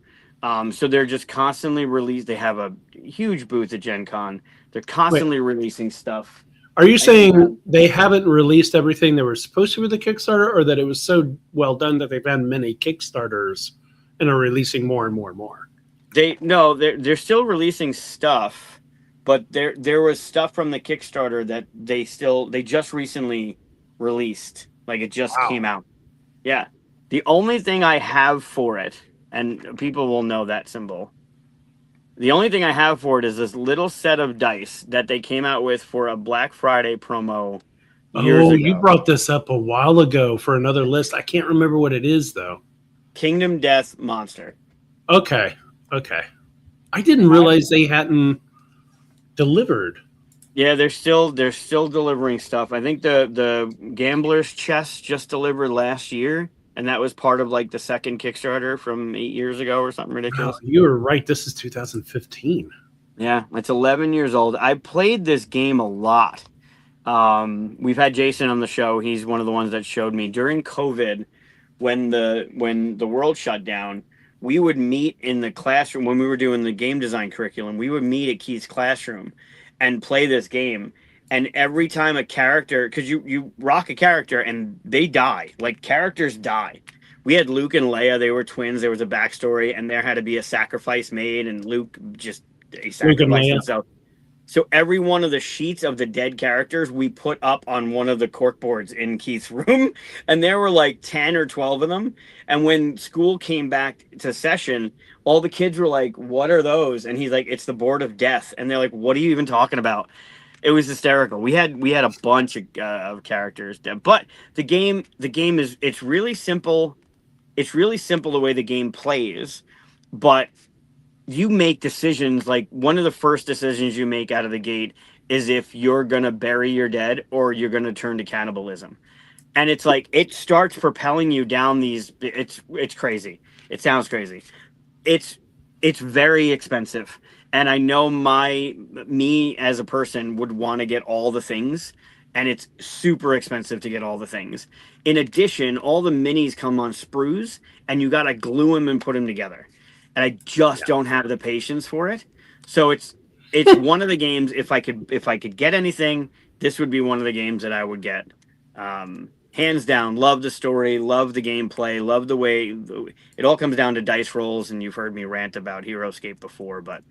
So they're just constantly They have a huge booth at Gen Con. They're constantly releasing stuff. Are you saying they haven't released everything they were supposed to with the Kickstarter, or that it was so well done that they've had many Kickstarters and are releasing more and more and more? They're still releasing stuff. But there was stuff from the Kickstarter that they just recently released. Like it just came out. Yeah. The only thing I have for it, and people will know that symbol. The only thing I have for it is this little set of dice that they came out with for a Black Friday promo years ago. You brought this up a while ago for another list. I can't remember what it is though. Kingdom Death Monster. Okay. I didn't realize they hadn't delivered. Yeah, they're still delivering stuff. I think the Gambler's Chest just delivered last year, and that was part of like the second Kickstarter from 8 years ago or something ridiculous. Wow, you were right. This is 2015. Yeah, it's 11 years old. I played this game a lot. We've had Jason on the show. He's one of the ones that showed me during COVID when the world shut down. We would meet in the classroom when we were doing the game design curriculum. We would meet at Keith's classroom and play this game. And every time a character, because you rock a character and they die, like characters die. We had Luke and Leia. They were twins. There was a backstory, and there had to be a sacrifice made, and Luke just sacrificed himself. So every one of the sheets of the dead characters we put up on one of the corkboards in Keith's room, and there were like 10 or 12 of them. And when school came back to session, all the kids were like, "What are those?" And he's like, "It's the board of death." And they're like, "What are you even talking about?" It was hysterical. We had a bunch of characters, but the game is it's really simple. It's really simple the way the game plays, but you make decisions. Like one of the first decisions you make out of the gate is if you're going to bury your dead or you're going to turn to cannibalism. And it's like, it starts propelling you down these, it's crazy. It sounds crazy. It's very expensive. And I know me as a person would want to get all the things, and it's super expensive to get all the things. In addition, all the minis come on sprues, and you got to glue them and put them together. And I just don't have the patience for it. So it's one of the games. If I could get anything, this would be one of the games that I would get. Hands down, love the story, love the gameplay, love the way it all comes down to dice rolls. And you've heard me rant about HeroScape before, but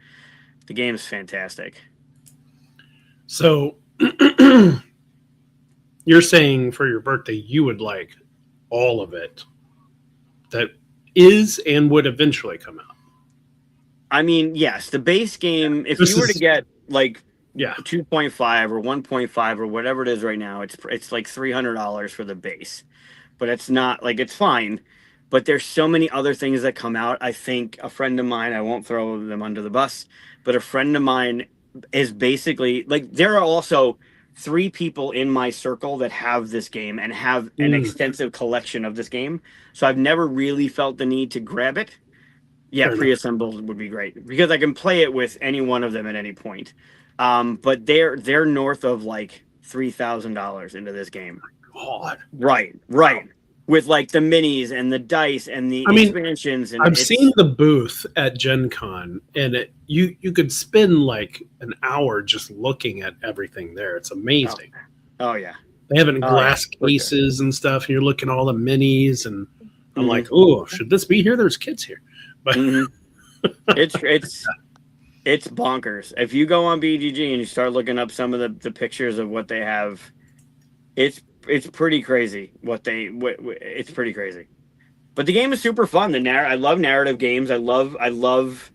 the game is fantastic. So you're saying for your birthday you would like all of it that is and would eventually come out. I mean, yes, the base game, if you were to get like 2.5 or 1.5 or whatever it is right now, it's like $300 for the base. But it's not like, it's fine. But there's so many other things that come out. I think a friend of mine, I won't throw them under the bus, but a friend of mine is basically like, there are also 3 people in my circle that have this game and have an extensive collection of this game. So I've never really felt the need to grab it. Yeah, pre-assembled would be great because I can play it with any one of them at any point. But they're north of like $3,000 into this game. God. Right. With like the minis and the dice and the expansions. And I've seen the booth at Gen Con, and you could spend like an hour just looking at everything there. It's amazing. Oh yeah. They have it in glass cases and stuff, and you're looking at all the minis, and I'm like, oh, should this be here? There's kids here. But it's bonkers. If you go on BGG and you start looking up some of the pictures of what they have, it's pretty crazy. It's pretty crazy. But the game is super fun. I love narrative games. I love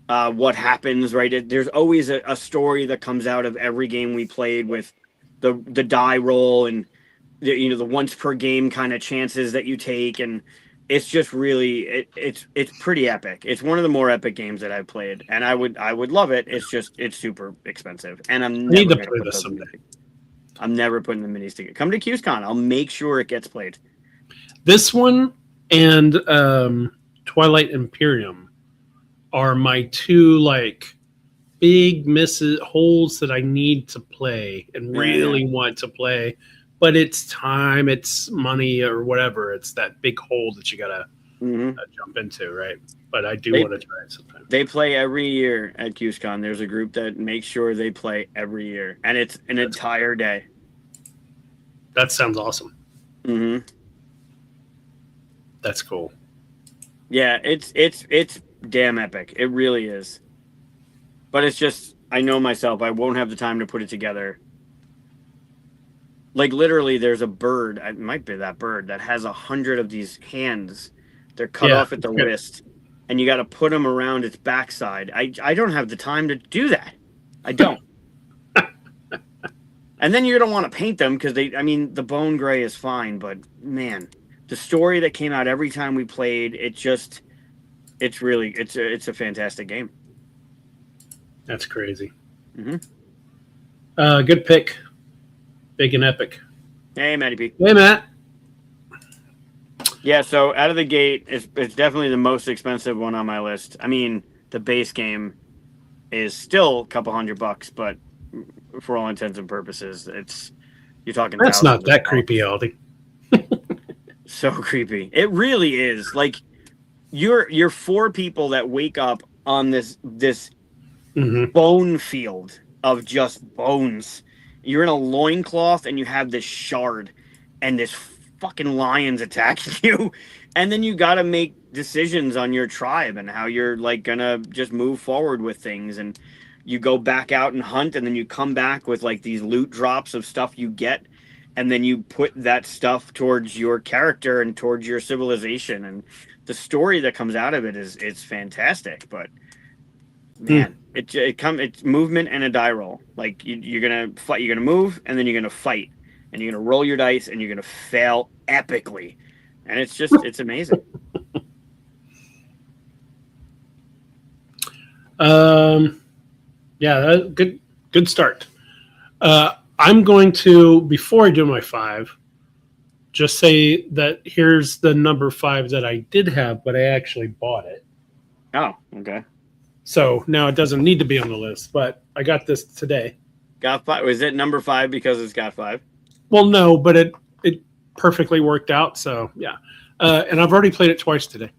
what happens. Right, there's always a story that comes out of every game we played with the die roll and the once per game kind of chances that you take, and it's just really it's pretty epic. It's one of the more epic games that I've played, and I would love it. It's super expensive, and I need to play this someday. I'm never putting the minis together. Come to QSCon. I'll make sure it gets played. This one and Twilight Imperium are my 2 like big holes that I need to play and really want to play. But it's time, it's money, or whatever. It's that big hole that you gotta jump into, right? But I do want to try it sometime. They play every year at QSCon. There's a group that makes sure they play every year, and it's an entire day. That sounds awesome. That's cool. Yeah, it's damn epic. It really is. But it's just, I know myself, I won't have the time to put it together. Like literally, there's a bird. It might be that bird that has 100 of these hands. They're cut off at the wrist, and you got to put them around its backside. I don't have the time to do that. I don't. And then you don't want to paint them because the bone gray is fine, but man, the story that came out every time we played, it's a fantastic game. That's crazy. Good pick. Big and epic. Hey, Matty P. Hey, Matt. Yeah, so out of the gate, it's definitely the most expensive one on my list. I mean, the base game is still a couple $100, but for all intents and purposes, you're talking. That's not that creepy, Aldi. So creepy. It really is. Like you're 4 people that wake up on this bone field of just bones. You're in a loincloth and you have this shard and this fucking lion's attacking you. And then you got to make decisions on your tribe and how you're like going to just move forward with things. And you go back out and hunt, and then you come back with like these loot drops of stuff you get. And then you put that stuff towards your character and towards your civilization. And the story that comes out of it it's fantastic. But man, it's movement and a die roll. Like you're gonna fight, you're gonna move, and then you're gonna fight, and you're gonna roll your dice, and you're gonna fail epically, and it's amazing. Yeah, good start. I'm going to, before I do my 5, just say that here's the number 5 that I did have, but I actually bought it. Oh, okay. So now it doesn't need to be on the list, but I got this today. Got 5? Was it number 5 because it's got 5? Well, no, but it perfectly worked out. So yeah, and I've already played it twice today.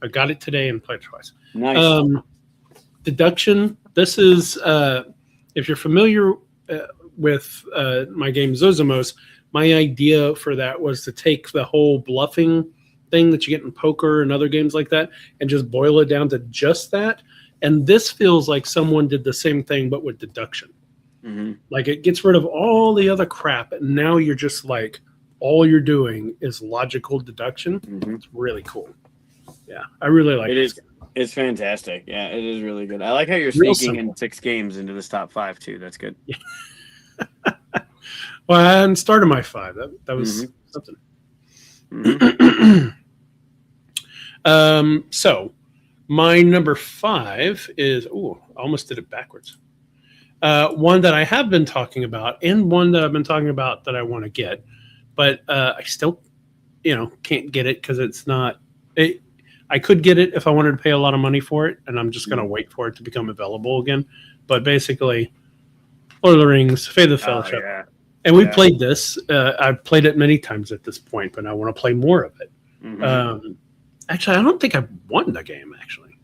I got it today and played it twice. Nice. Deduction. This is if you're familiar with my game Zosimos, my idea for that was to take the whole bluffing thing that you get in poker and other games like that and just boil it down to just that. And this feels like someone did the same thing, but with deduction. Like it gets rid of all the other crap. And now you're just like, all you're doing is logical deduction. It's really cool. Yeah, I really like it. It's fantastic. Yeah, it is really good. I like how you're sneaking in 6 games into this top 5 too. That's good. Yeah. Well, I hadn't started my 5. That was something. So my number 5 is, I almost did it backwards. One that I have been talking about, and one that I've been talking about that I want to get, but I still, can't get it because it's not. I could get it if I wanted to pay a lot of money for it, and I'm just going to wait for it to become available again. But basically, Lord of the Rings, Fate of the Fellowship. Yeah. And we played this. I've played it many times at this point, but I want to play more of it. Mm-hmm. Actually, I don't think I've won the game, actually.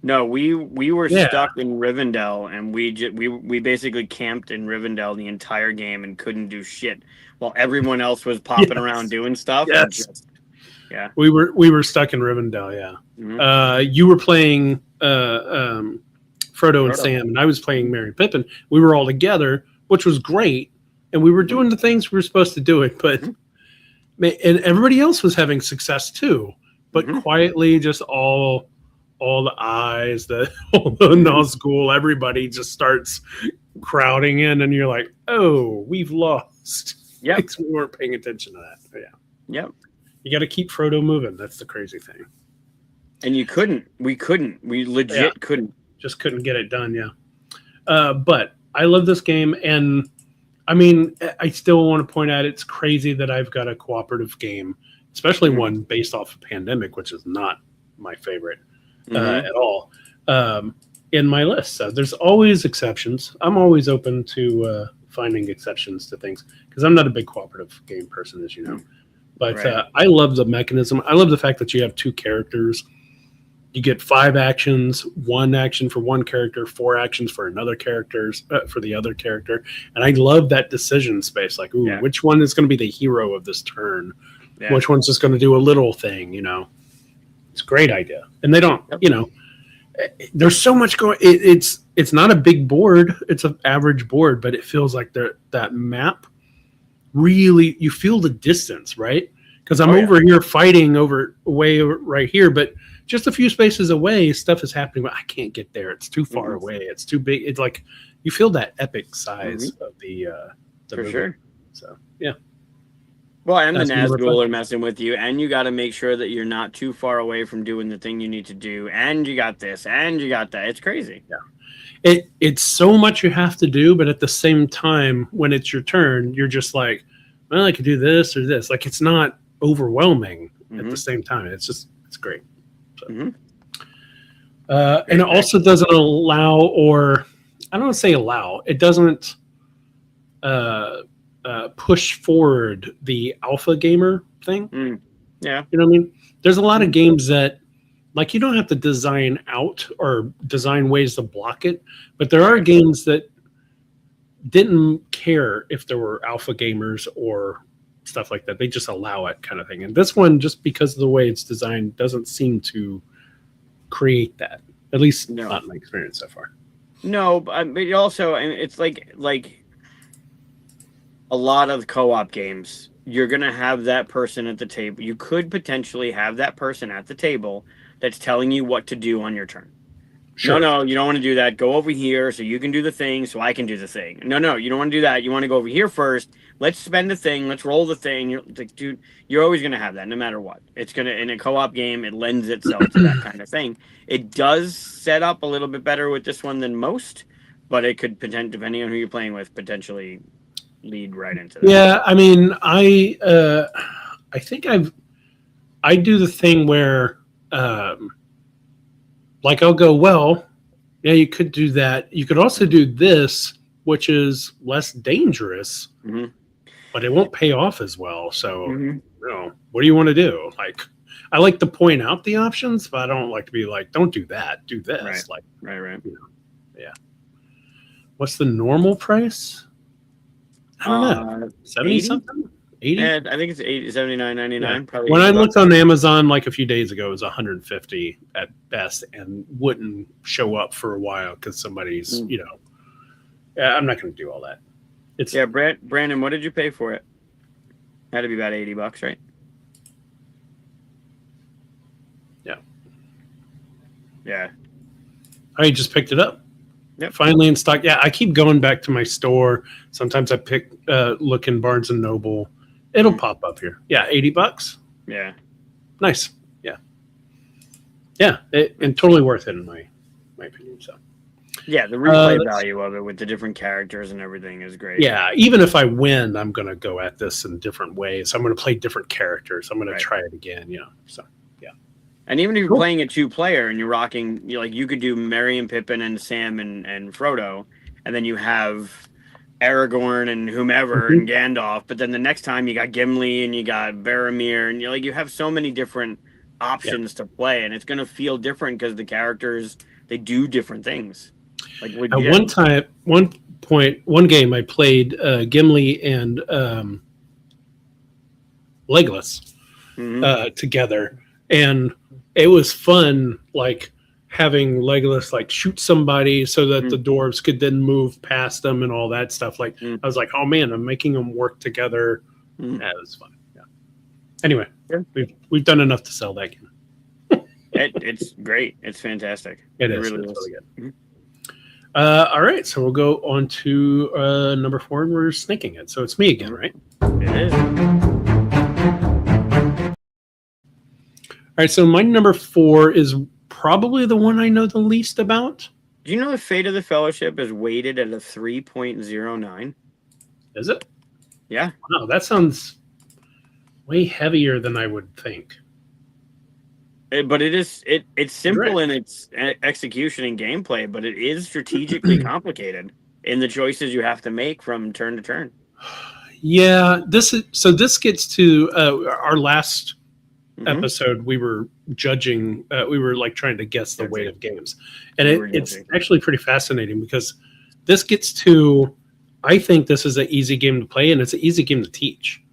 No, we were stuck in Rivendell, and we basically camped in Rivendell the entire game and couldn't do shit while everyone else was popping around doing stuff. Yes. Yeah. We were stuck in Rivendell, yeah. Mm-hmm. You were playing Frodo and Sam, and I was playing Merry and Pippin. We were all together, which was great, and we were doing the things we were supposed to do it, but and everybody else was having success too, but quietly just all the eyes, all the Nazgul, everybody just starts crowding in, and you're like, oh, we've lost. Yeah. We weren't paying attention to that. But yeah. Yep. You got to keep Frodo moving. That's the crazy thing. And you couldn't. We couldn't. We legit couldn't. Just couldn't get it done, yeah. But I love this game, and I mean, I still want to point out it's crazy that I've got a cooperative game, especially one based off of Pandemic, which is not my favorite at all, in my list. So there's always exceptions. I'm always open to finding exceptions to things because I'm not a big cooperative game person, as you know. But I love the mechanism. I love the fact that you have two characters. You get 5 actions, 1 action for one character, 4 actions for another for the other character. And I love that decision space. Like, which one is going to be the hero of this turn? Yeah. Which one's just going to do a little thing, It's a great idea. And they don't, there's so much going. It's not a big board. It's an average board, but it feels like that map really, you feel the distance, right? Because I'm over here fighting way right here, but just a few spaces away, stuff is happening, but I can't get there. It's too far away. It's too big. It's like you feel that epic size of the for movie. Sure. So yeah. Well, and the Nazgul are messing with you, and you got to make sure that you're not too far away from doing the thing you need to do, and you got this, and you got that. It's crazy. Yeah. It's so much you have to do, but at the same time, when it's your turn, you're just like, well, I could do this or this. Like, it's not overwhelming at the same time. It's great. So. And it also doesn't allow, or I don't want to say allow, it doesn't push forward the alpha gamer thing. Yeah. You know what I mean? There's a lot of games that, like, you don't have to design out or design ways to block it, but there are games that didn't care if there were alpha gamers or stuff like that. They just allow it, kind of thing. And this one, just because of the way it's designed, doesn't seem to create that. At least not in my experience so far. No, but also, and it's like a lot of co-op games, you're gonna have that person at the table. You could potentially have that person at the table that's telling you what to do on your turn. Sure. No, you don't want to do that. Go over here so you can do the thing so I can do the thing. No, you don't want to do that. You want to go over here first. Let's spend the thing. Let's roll the thing. You're like, dude, you're always going to have that no matter what. It's going to, in a co-op game, it lends itself to that kind of thing. It does set up a little bit better with this one than most, but it could, depending on who you're playing with, potentially lead right into that. Yeah, I mean, I think I do the thing where, like, I'll go, well, yeah, you could do that. You could also do this, which is less dangerous, but it won't pay off as well. So, what do you want to do? Like, I like to point out the options, but I don't like to be like, don't do that, do this. Right. Right. Yeah. What's the normal price? I don't know. 70 something? 80? Yeah, I think it's 79.99. Yeah. Probably. When I looked on Amazon like a few days ago, it was 150 at best, and wouldn't show up for a while because somebody's, I'm not going to do all that. It's Brandon, what did you pay for it? Had to be about $80, right? Yeah. I just picked it up. Yep. Finally in stock. Yeah, I keep going back to my store. Sometimes I look in Barnes and Noble. It'll pop up here. Yeah, $80. Yeah. Nice. Yeah. Yeah, and totally worth it in my opinion. So, Yeah, the replay value of it with the different characters and everything is great. Yeah, even if I win, I'm going to go at this in different ways. I'm going to play different characters. I'm going to try it again. So yeah. And even if you're playing a 2-player and you're rocking, you could do Merry and Pippin and Sam and Frodo, and then you have Aragorn and whomever and Gandalf. But then the next time you got Gimli and you got Boromir, and you have so many different options to play, and it's going to feel different because the characters, they do different things. Like at one game I played Gimli and Legolas together, and it was fun, like having Legolas like shoot somebody so that the dwarves could then move past them and all that stuff. Like I was like, oh man, I'm making them work together. That was fun. Yeah. Anyway, we've done enough to sell that game. It's great. It's fantastic. It is. Really good. All right, so we'll go on to number 4, and we're snaking it. So it's me again, right? It is. All right, so my number 4 is probably the one I know the least about. Do you know the Fate of the Fellowship is weighted at a 3.09? Is it? Yeah. Wow, that sounds way heavier than I would think. But it's simple in its execution and gameplay, but it is strategically complicated in the choices you have to make from turn to turn. Yeah, this gets to our last episode. We were judging. We were like trying to guess the weight of games, and it's actually pretty fascinating because this gets to. I think this is an easy game to play, and it's an easy game to teach,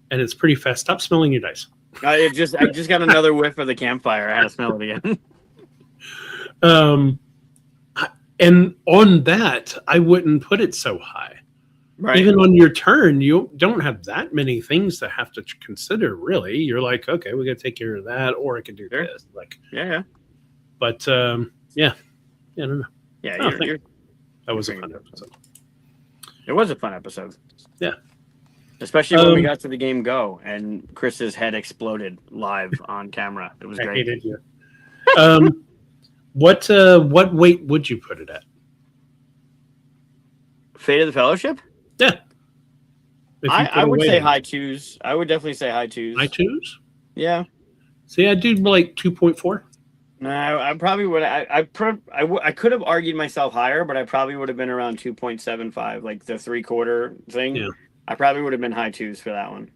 and it's pretty fast. Stop smelling your dice. I just got another whiff of the campfire. I had to smell it again. And on that, I wouldn't put it so high. Right. Even on your turn, you don't have that many things to have to consider. Really, you're like, okay, we got to take care of that, or I can do this. Like, yeah. But I don't know. Yeah, that was a fun episode. It was a fun episode. Yeah. Especially when we got to the game Go and Chris's head exploded live on camera. It was great. I hated you. What weight would you put it at? Fate of the Fellowship? Yeah. I would say high 2s. I would definitely say high 2s. High 2s? Yeah. See, I do like 2.4. No, I probably would. I could have argued myself higher, but I probably would have been around 2.75, like the 3/4 thing. Yeah. I probably would have been high 2s for that one.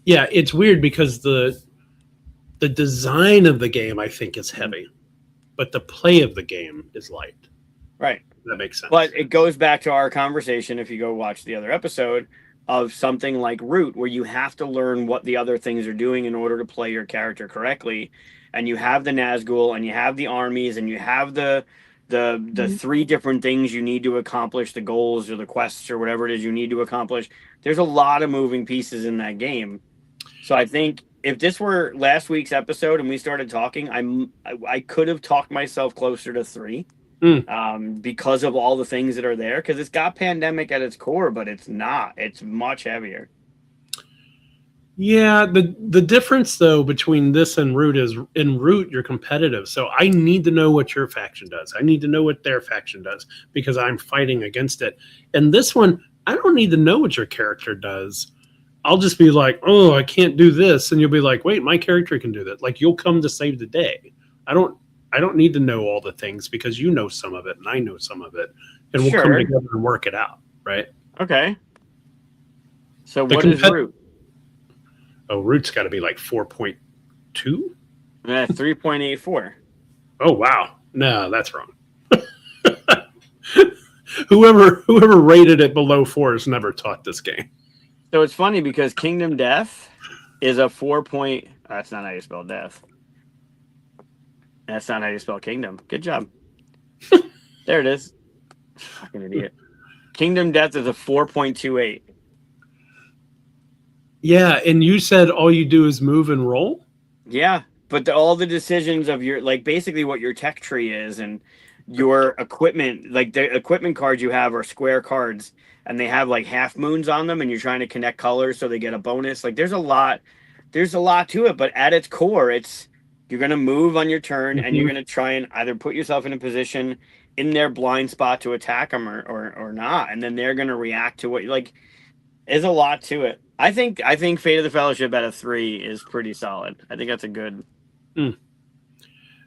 Yeah, it's weird because the design of the game I think is heavy, but the play of the game is light. Right. That makes sense. But it goes back to our conversation, if you go watch the other episode, of something like Root, where you have to learn what the other things are doing in order to play your character correctly. And you have the Nazgul, and you have the armies, and you have the 3 different things you need to accomplish, the goals or the quests or whatever it is you need to accomplish. There's a lot of moving pieces in that game. So I think if this were last week's episode and we started talking, I could have talked myself closer to 3 because of all the things that are there. Because it's got Pandemic at its core, but it's not. It's much heavier. Yeah, the difference though between this and Root is in Root you're competitive, so I need to know what your faction does. I need to know what their faction does because I'm fighting against it. And this one, I don't need to know what your character does. I'll just be like, oh, I can't do this, and you'll be like, wait, my character can do that. Like you'll come to save the day. I don't need to know all the things because you know some of it and I know some of it, and we'll come together and work it out, right? Okay. So what is Root? Oh, Root's got to be like 4.2? Yeah, 3.84. Oh, wow. No, that's wrong. Whoever rated it below 4 has never taught this game. So it's funny because Kingdom Death is a 4. That's not how you spell death. That's not how you spell kingdom. Good job. There it is. Fucking idiot. Kingdom Death is a 4.28. Yeah, and you said all you do is move and roll? Yeah, but all the decisions of your, like basically what your tech tree is and your equipment, like the equipment cards you have are square cards and they have like half moons on them and you're trying to connect colors so they get a bonus. Like there's a lot to it, but at its core, it's You're going to move on your turn, and you're Mhm. going to try and either put yourself in a position in their blind spot to attack them or not, and then they're going to react to what like. There's a lot to it. I think Fate of the Fellowship out of 3 is pretty solid. I think that's a good.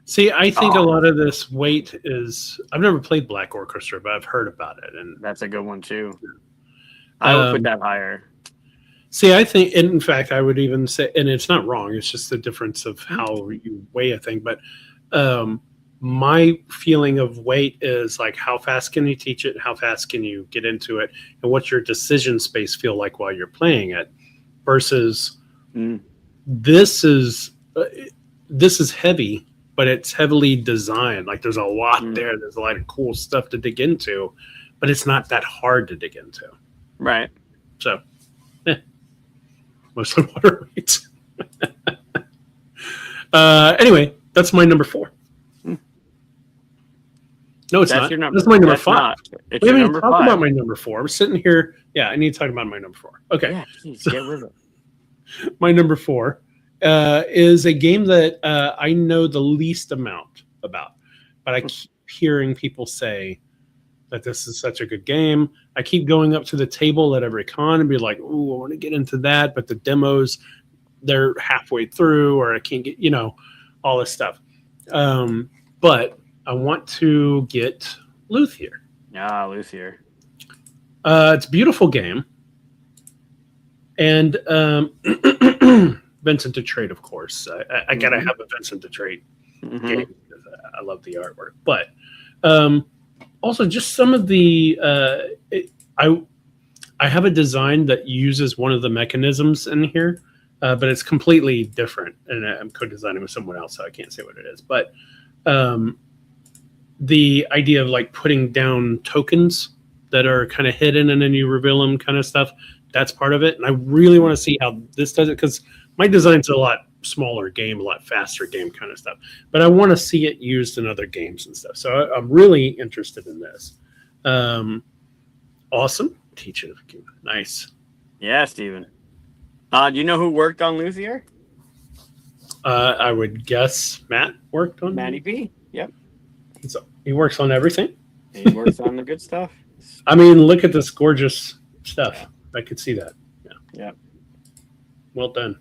See, I think a Oh. lot of this weight is. I've never played Black Orchestra, but I've heard about it, and That's a good one too. I would put Um, that higher. see, I think, and in fact, I would even say, and it's not wrong. It's just the difference of how you weigh a thing. But my feeling of weight is like, how fast can you teach it? How fast can you get into it? And what's your decision space feel like while you're playing it? Versus Mm. this is heavy, but it's heavily designed. Like there's a lot there. There's a lot of cool stuff to dig into, but it's not that hard to dig into. Right. So, mostly water weights. Anyway, that's my number 4. No, it's That's not. your number. That's my number That's 5. not. It's We your haven't even number talked 5. about my number 4. I'm sitting here. Yeah, I need to talk about my number 4. Okay. Yeah, geez, get with it. My number 4 is a game that I know the least amount about, but I keep hearing people say that this is such a good game. I keep going up to the table at every con and be like, "Ooh, I want to get into that," but the demos, they're halfway through, or I can't get, all this stuff. But I want to get Luthier. Yeah, Luthier. It's a beautiful game. And Vincent DeTrade, of course. I gotta have a Vincent DeTrade game because I love the artwork. But also, just some of the I have a design that uses one of the mechanisms in here, but it's completely different, and I'm co-designing with someone else, so I can't say what it is. But the idea of like putting down tokens that are kind of hidden and then you reveal them, kind of stuff. That's part of it, and I really want to see how this does it because my design's a lot smaller game, a lot faster game, kind of stuff. But I want to see it used in other games and stuff. So I'm really interested in this. Awesome, teach it. Nice. Yeah, Steven. Do you know who worked on Luthier? I would guess Matt worked on Matty P. Yep. He works on everything. He works on the good stuff. I mean, look at this gorgeous stuff. I could see that. Yeah. Yeah. Well done.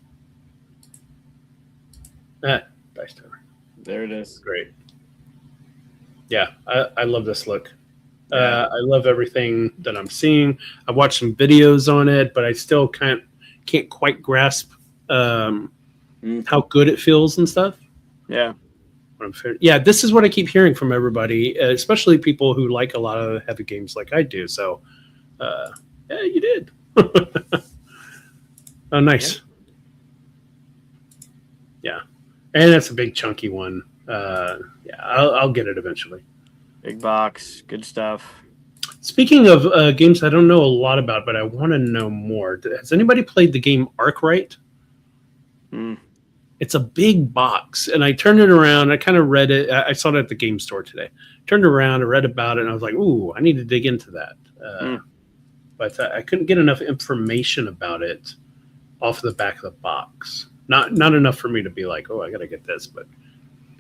Dice Tower. There it is. Great. Yeah, I love this look. Yeah. I love everything that I'm seeing. I watched some videos on it, but I still can't quite grasp how good it feels and stuff. Yeah. Yeah, this is what I keep hearing from everybody, especially people who like a lot of heavy games like I do. So, yeah, you did. Oh, nice. Yeah, and that's a big chunky one. Yeah, I'll get it eventually. Big box, good stuff. Speaking of games I don't know a lot about, but I want to know more. Has anybody played the game Arkwright? It's a big box, and I turned it around. I kind of read it. I saw it at the game store today. Turned around, I read about it, and I was like, "Ooh, I need to dig into that." But I couldn't get enough information about it off the back of the box. Not enough for me to be like, "Oh, I got to get this." But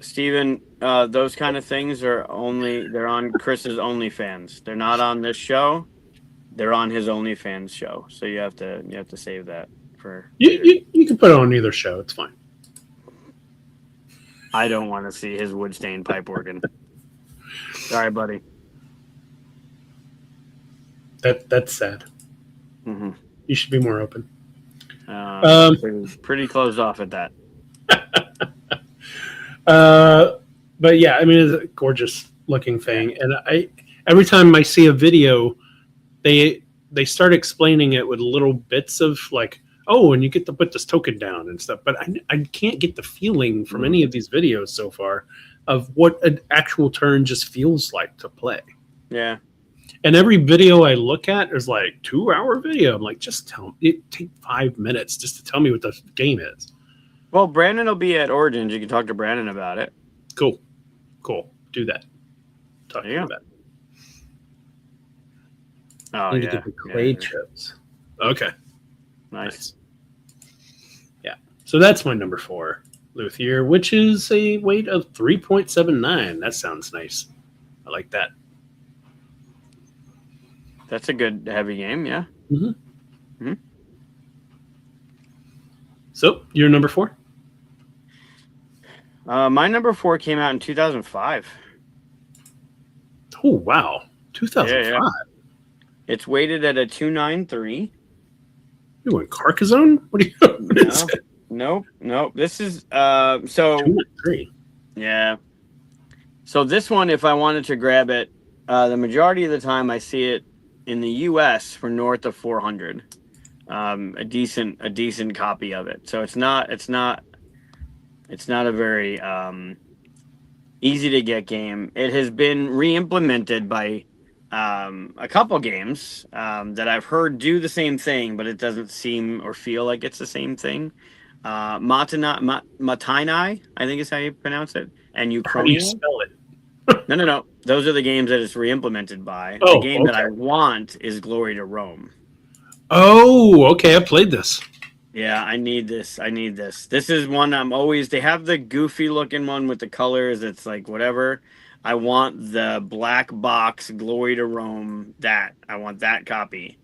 Steven, those kind of things they're on Chris's OnlyFans. They're not on this show. They're on his OnlyFans show. So you have to save that for. You can put it on either show. It's fine. I don't want to see his wood stained pipe organ. Sorry, buddy. That's sad. Mm-hmm. You should be more open. Pretty closed off at that. But yeah, I mean, it's a gorgeous looking thing, and every time I see a video, they start explaining it with little bits of like, oh, and you get to put this token down and stuff. But I can't get the feeling from any of these videos so far of what an actual turn just feels like to play. Yeah. And every video I look at is like 2-hour video. I'm like, just tell me. It take 5 minutes just to tell me what the game is. Well, Brandon will be at Origins. You can talk to Brandon about it. Cool. Do that. Talk to you about it. Oh, Need yeah. to get the clay chips. Okay. Nice. Yeah. So that's my number 4. Luthier, which is a weight of 3.79. That sounds nice. I like that. That's a good heavy game, yeah. So, you're number 4? My number 4 came out in 2005. Oh, wow. 2005. Yeah. It's weighted at a 293. You went Carcassonne? What are you? What is it? Nope. This is 293. Yeah. So this one, if I wanted to grab it, the majority of the time I see it in the U.S. for north of 400. A decent copy of it. So it's not a very easy to get game. It has been re-implemented by a couple games that I've heard do the same thing, but it doesn't seem or feel like it's the same thing. Matainai, I think is how you pronounce it, and How do you Uchronia. spell it? No. Those are the games that it's re-implemented by. Oh, the game that okay. I want is Glory to Rome. Oh, okay. I played this. Yeah, I need this. This is one they have the goofy looking one with the colors. It's like whatever. I want the black box Glory to Rome. I want that copy.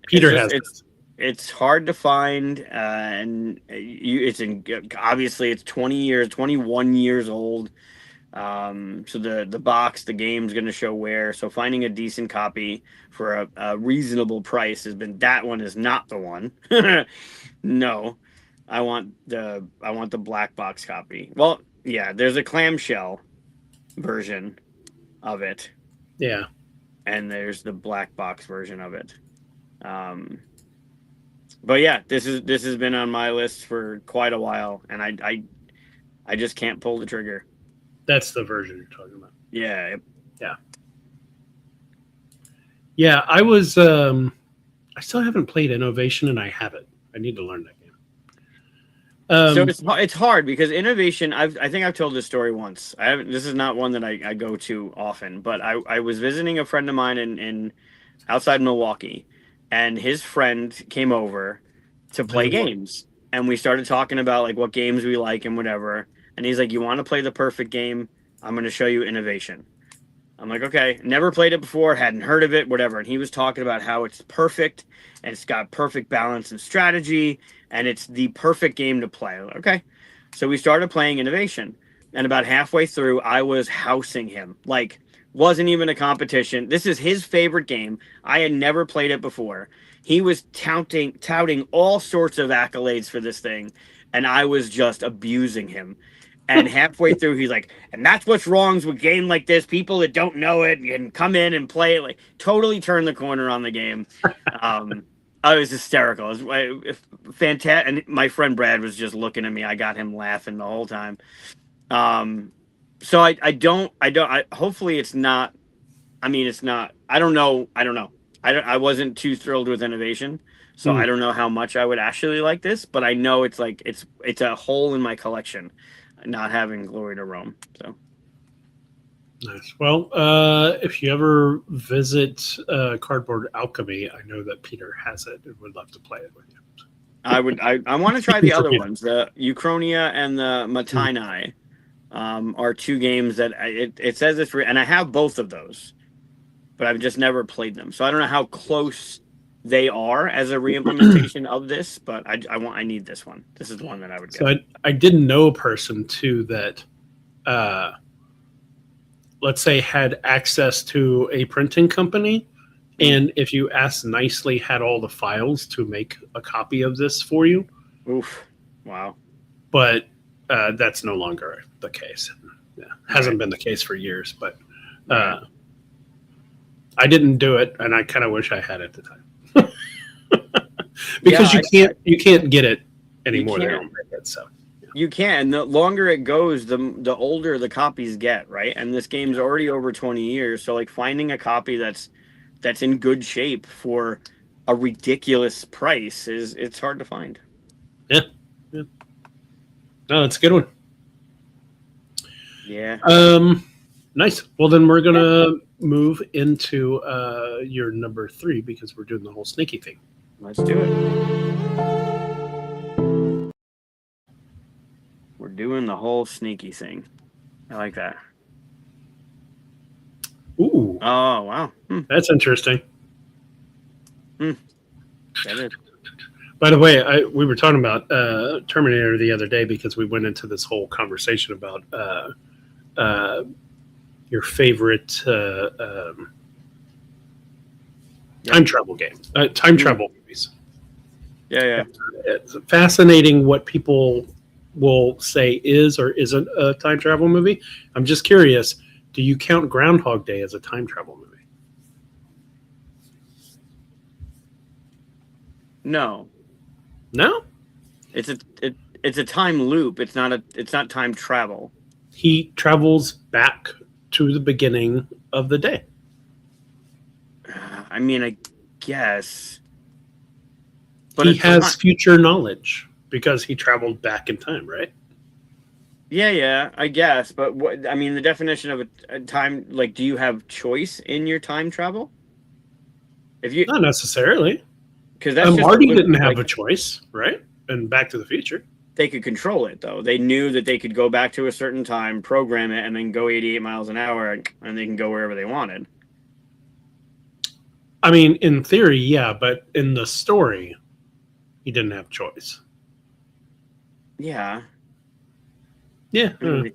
Peter has this. It's hard to find, and obviously it's 21 years old. So the box, the game's going to show where. So finding a decent copy for a reasonable price that one is not the one. No, I want the black box copy. Well, yeah, there's a clamshell version of it. Yeah. And there's the black box version of it. But yeah, this has been on my list for quite a while, and I just can't pull the trigger. That's the version you're talking about. Yeah. Yeah, I was I still haven't played Innovation, and I have it. I need to learn that game. So it's hard because Innovation, I think I've told this story once. This is not one that I go to often, but I was visiting a friend of mine in outside Milwaukee, and his friend came over to play games, and we started talking about like what games we like and whatever. And he's like, "You want to play the perfect game? I'm going to show you Innovation." I'm like, "Okay." Never played it before, hadn't heard of it, whatever. And he was talking about how it's perfect and it's got perfect balance and strategy, and it's the perfect game to play. Okay. So we started playing Innovation, and about halfway through, I was housing him. Like, wasn't even a competition. This is his favorite game. I had never played it before. He was touting all sorts of accolades for this thing, and I was just abusing him. And halfway through, he's like, "And that's what's wrong with a game like this. People that don't know it can come in and play it." Like, totally turned the corner on the game. I was hysterical. It was fantastic. And my friend Brad was just looking at me. I got him laughing the whole time. So hopefully it's not. I mean, it's not. I don't know. I wasn't too thrilled with Innovation, so I don't know how much I would actually like this. But I know it's like it's a hole in my collection, not having Glory to Rome. So nice. Well, if you ever visit Cardboard Alchemy, I know that Peter has it and would love to play it with you. I want to try the other ones. The Uchronia and the Matainai are two games that it says it's and I have both of those, but I've just never played them. So I don't know how close they are as a reimplementation of this, but I need this one. This is the one that I would get. So I didn't know a person too that let's say had access to a printing company, and if you asked nicely, had all the files to make a copy of this for you. Oof. Wow. But that's no longer the case. Yeah. Hasn't been the case for years, but I didn't do it, and I kind of wish I had at the time. Because you can't get it anymore. They don't make it, so you can. The longer it goes, the older the copies get, right? And this game's already over 20 years, so like finding a copy that's in good shape for a ridiculous price it's hard to find. Yeah. No, that's a good one. Yeah. Nice. Well, then we're gonna move into your number 3 because we're doing the whole sneaky thing. Let's do it. doing the whole sneaky thing. I like that. Ooh, Oh, wow. that's interesting. That is. By the way, we were talking about Terminator the other day because we went into this whole conversation about your favorite time travel game, time travel movies. Yeah. It's fascinating what people will say is or isn't a time travel movie. I'm just curious, do you count Groundhog Day as a time travel movie? No. No? It's a time loop. It's not time travel. He travels back to the beginning of the day. I mean, I guess. But He it's has not- future knowledge because he traveled back in time, right? Yeah, I guess. But what I mean, the definition of a time, like, do you have choice in your time travel? If you, Not necessarily. because that's just Marty a- didn't have like, a choice, right? And Back to the Future. they could control it though. They knew that they could go back to a certain time, program it, and then go 88 miles an hour, and they can go wherever they wanted. I mean, in theory, yeah, but in the story, he didn't have choice. Yeah. Yeah, I mean,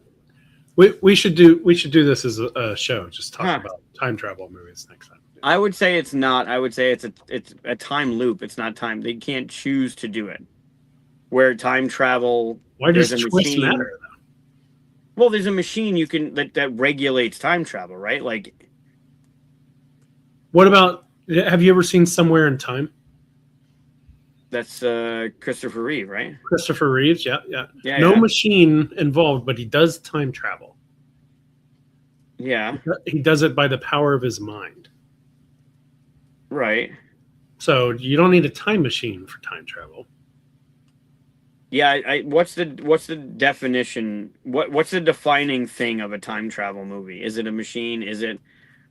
we should do this as a show. Just talk Huh. about time travel movies next time. I would say it's not. I would say it's a time loop. It's not time. They can't choose to do it. Where time travel. Why does there's a choice machine- matter? Well, there's a machine you can that regulates time travel, right? Like, What about? Have you ever seen Somewhere in Time? that's Christopher Reeve, right? Christopher Reeves. Yeah. Yeah. No yeah. machine involved, but he does time travel. Yeah. He does it by the power of his mind. Right. So you don't need a time machine for time travel. Yeah. What's the definition? What's the defining thing of a time travel movie? Is it a machine? Is it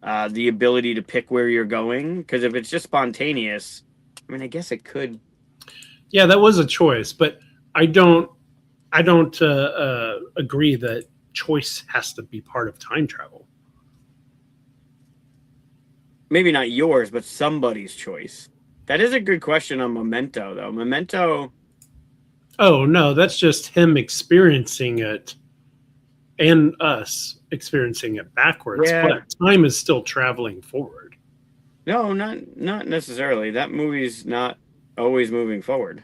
the ability to pick where you're going? Because if it's just spontaneous, I mean, I guess it could. Yeah, that was a choice, but I don't agree that choice has to be part of time travel. Maybe not yours, but somebody's choice. That is a good question on Memento, though. Memento. Oh no, that's just him experiencing it and us experiencing it backwards. Yeah. But time is still traveling forward. No, not necessarily. That movie's not always moving forward.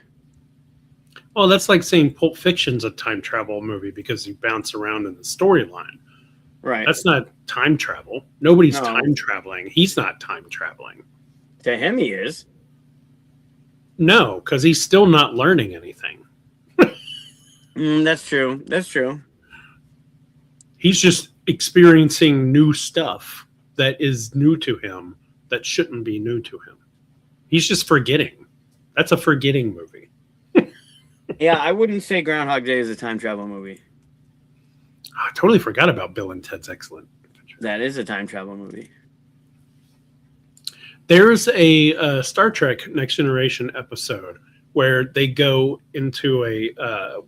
Well, that's like saying Pulp Fiction's a time travel movie because you bounce around in the storyline. Right. That's not time travel. Nobody's No. time traveling. He's not time traveling. To him, he is. No, because he's still not learning anything. That's true. That's true. He's just experiencing new stuff that is new to him that shouldn't be new to him. He's just forgetting. That's a forgetting movie. Yeah, I wouldn't say Groundhog Day is a time travel movie. I totally forgot about Bill and Ted's Excellent Adventure. That is a time travel movie. There's a Star Trek Next Generation episode where they go into a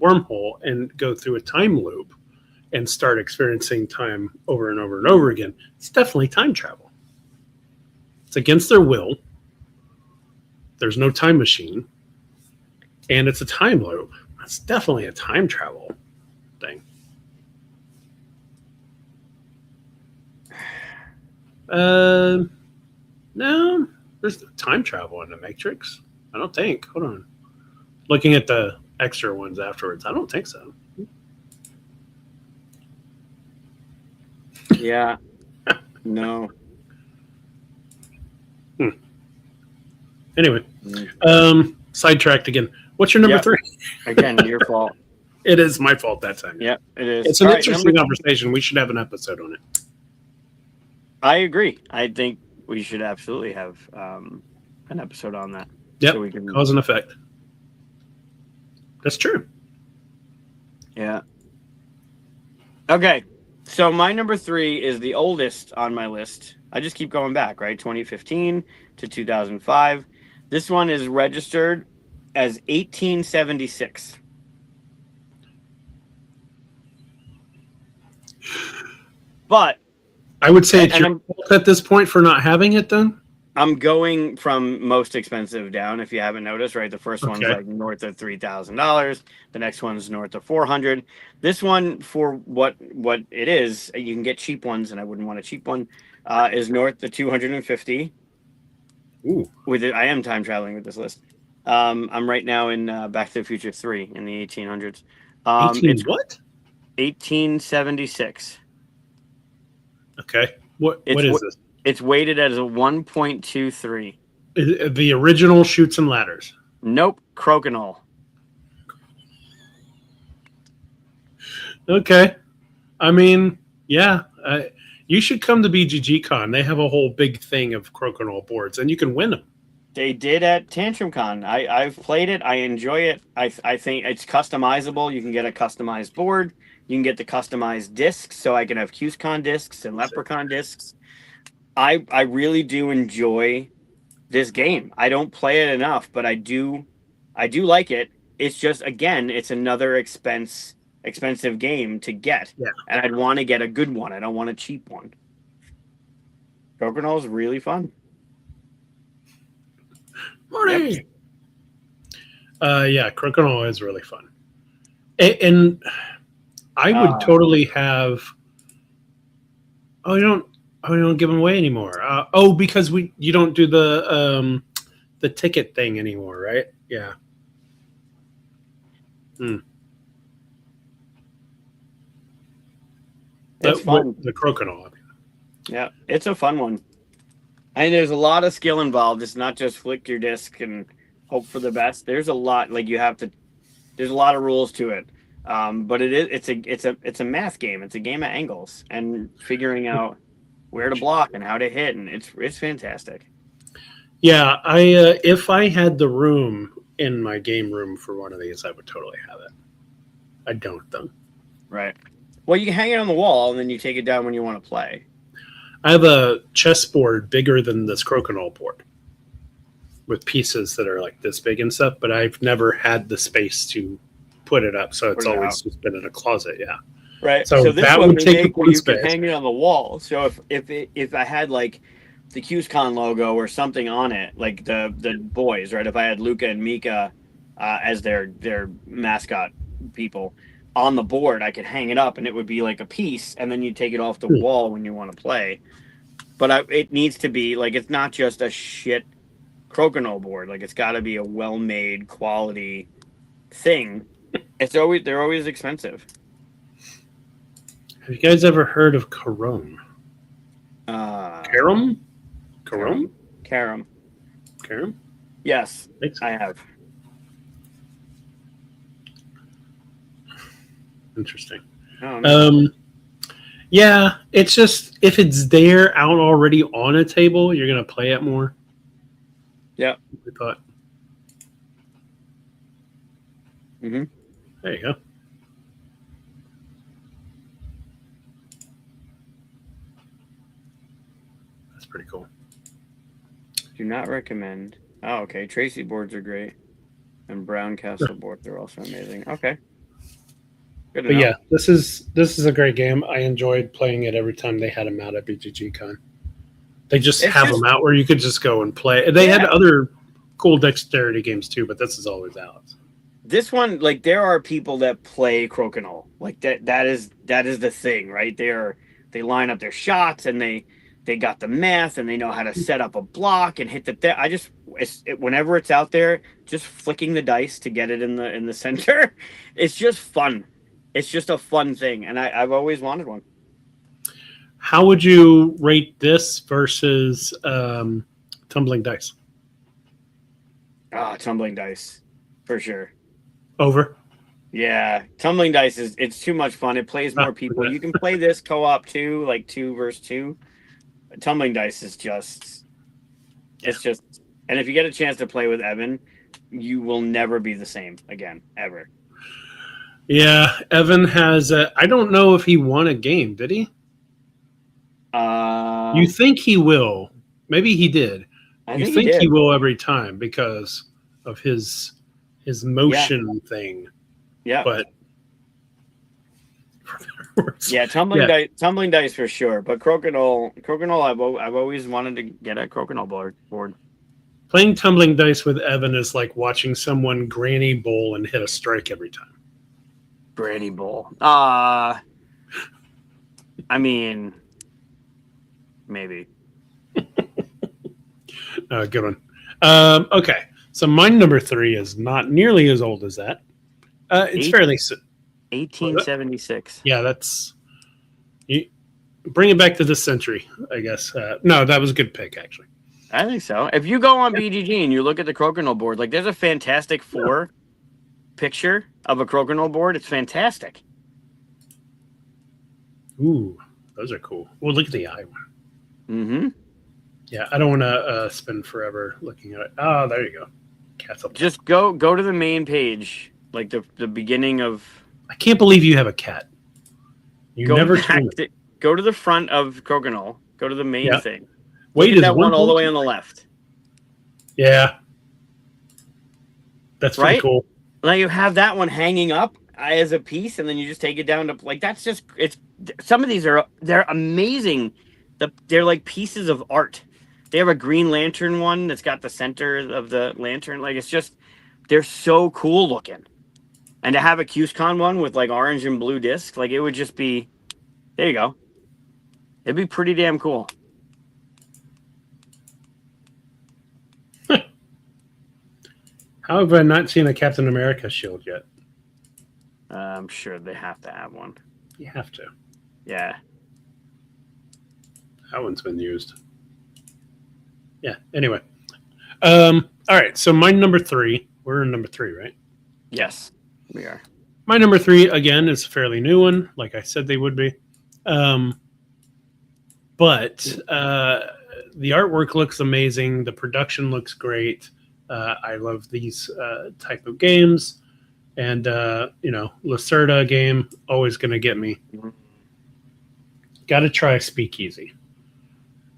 wormhole and go through a time loop and start experiencing time over and over and over again. It's definitely time travel. It's against their will. There's no time machine. And it's a time loop. It's definitely a time travel thing. No, there's no time travel in the Matrix. I don't think. Hold on. Looking at the extra ones afterwards, I don't think so. Yeah. No. Anyway, Mm. sidetracked again. What's your number Yeah. 3? Again, your fault. It is my fault that time. Yep, it is. It's an All right, interesting number- conversation. We should have an episode on it. I agree. I think we should absolutely have an episode on that. Yep. So we can, Cause and effect. That's true. yeah. Okay. So my number 3 is the oldest on my list. I just keep going back, right? 2015 to 2005. This one is registered as 1876. But I would say it's and your fault at this point for not having it then. I'm going from most expensive down. If you haven't noticed, right, the first one's Okay. like north of $3,000. The next one's north of 400. This one, for what it is, you can get cheap ones, and I wouldn't want a cheap one. Is north of 250. Ooh. With it, I am time traveling with this list. I'm right now in Back to the Future 3 in the 1800s. 18 It's what? 1876. Okay. What It's is this? It's weighted as a 1.23. The original Chutes and Ladders. Nope, Crokinole. Okay. I mean, yeah. You should come to BGG Con. They have a whole big thing of Crokinole boards, and you can win them. They did at Tantrum Con. I've played it. I enjoy it. I think it's customizable. You can get a customized board. You can get the customized discs, so I can have QSCon discs and Leprechaun discs. I really do enjoy this game. I don't play it enough, but I do like it. It's just, again, it's another expensive game to get. Yeah. And I'd want to get a good one. I don't want a cheap one. Crokinole is really fun. Marty. Yeah, Crokinole is really fun. And I would totally have. Oh, you don't give them away anymore. Because you don't do the ticket thing anymore, right? Yeah. It's fun. The Crokinole. Yeah, it's a fun one. And there's a lot of skill involved. It's not just flick your disc and hope for the best. There's a lot, like there's a lot of rules to it. But it's a math game. It's a game of angles and figuring out where to block and how to hit, and it's fantastic. Yeah, if I had the room in my game room for one of these, I would totally have it. I don't though. Right. Well, you can hang it on the wall and then you take it down when you want to play. I have a chessboard bigger than this Crokinole board with pieces that are like this big and stuff, but I've never had the space to put it up, so it's always just been in a closet. Yeah. Right. So this that one would they take make up where one you space. can hang it on the wall. So if I had like the QSCon logo or something on it, like the boys, right? If I had Luca and Mika as their mascot people on the board, I could hang it up and it would be like a piece, and then you take it off the wall when you want to play. But it needs to be like, it's not just a shit Crokinole board. Like, it's got to be a well-made quality thing. They're always expensive. Have you guys ever heard of Carom? Carom? Carom. Yes, I have. Interesting. Oh, no. Yeah, it's just if it's there out already on a table, you're gonna play it more. Yeah. We thought. Mm-hmm. There you go. That's pretty cool. Do not recommend. Oh, okay. Tracy boards are great, and Brown Castle boards are also amazing. Okay. Good to But know. yeah, this is a great game. I enjoyed playing it every time they had them out at BGG Con. They just have them out where you could just go and play. They had other cool dexterity games too, but this is always out. This one, like, there are people that play Crokinole. Like that is the thing, right? They line up their shots and they got the math and they know how to set up a block and hit whenever it's out there, just flicking the dice to get it in the center. It's just fun. It's just a fun thing, and I've always wanted one. How would you rate this versus Tumbling Dice? Tumbling Dice, for sure. Over. Yeah, Tumbling Dice it's too much fun. It plays more people. You can play this co-op too, like 2 versus 2. Tumbling Dice is just, and if you get a chance to play with Evan, you will never be the same again, ever. Yeah, Evan has. I don't know if he won a game. Did he? You think he will? Maybe he did. You think he will every time because of his motion thing. Yeah. But afterwards. Yeah, tumbling dice for sure. But crokinole, I've always wanted to get a crokinole board. Playing tumbling dice with Evan is like watching someone granny bowl and hit a strike every time. Granny bowl. I mean, maybe. Good one. Okay, so my number 3 is not nearly as old as that. It's fairly. 1876. Yeah, that's. You bring it back to this century, I guess. No, that was a good pick, actually. I think so. If you go on BGG and you look at the crokinole board, like there's a Fantastic Four picture of a crokinole board. It's fantastic. Ooh, those are cool. Well, look at the eye one. Mm-hmm. Yeah, I don't want to spend forever looking at it. Oh, there you go. Cat's up. Just go to the main page, like the beginning of. I can't believe you have a cat. You never go to the front of crokinole. Go to the main thing. Wait, is that one all the way on the left? Yeah, that's pretty cool. Now you have that one hanging up as a piece, and then you just take it down to like that's just it's. Some of these they're amazing. They're like pieces of art. They have a Green Lantern one that's got the center of the lantern. Like it's just they're so cool looking. And to have a QSCon one with like orange and blue disc, like it would just be. There you go. It'd be pretty damn cool. How have I not seen a Captain America shield yet? I'm sure they have to have one. You have to. Yeah. That one's been used. Yeah. Anyway. All right. So my number 3. We're in number 3, right? Yes, we are. My number 3 again is a fairly new one, like I said they would be. But the artwork looks amazing. The production looks great. I love these type of games, and Lacerda game always going to get me. Got to try Speakeasy.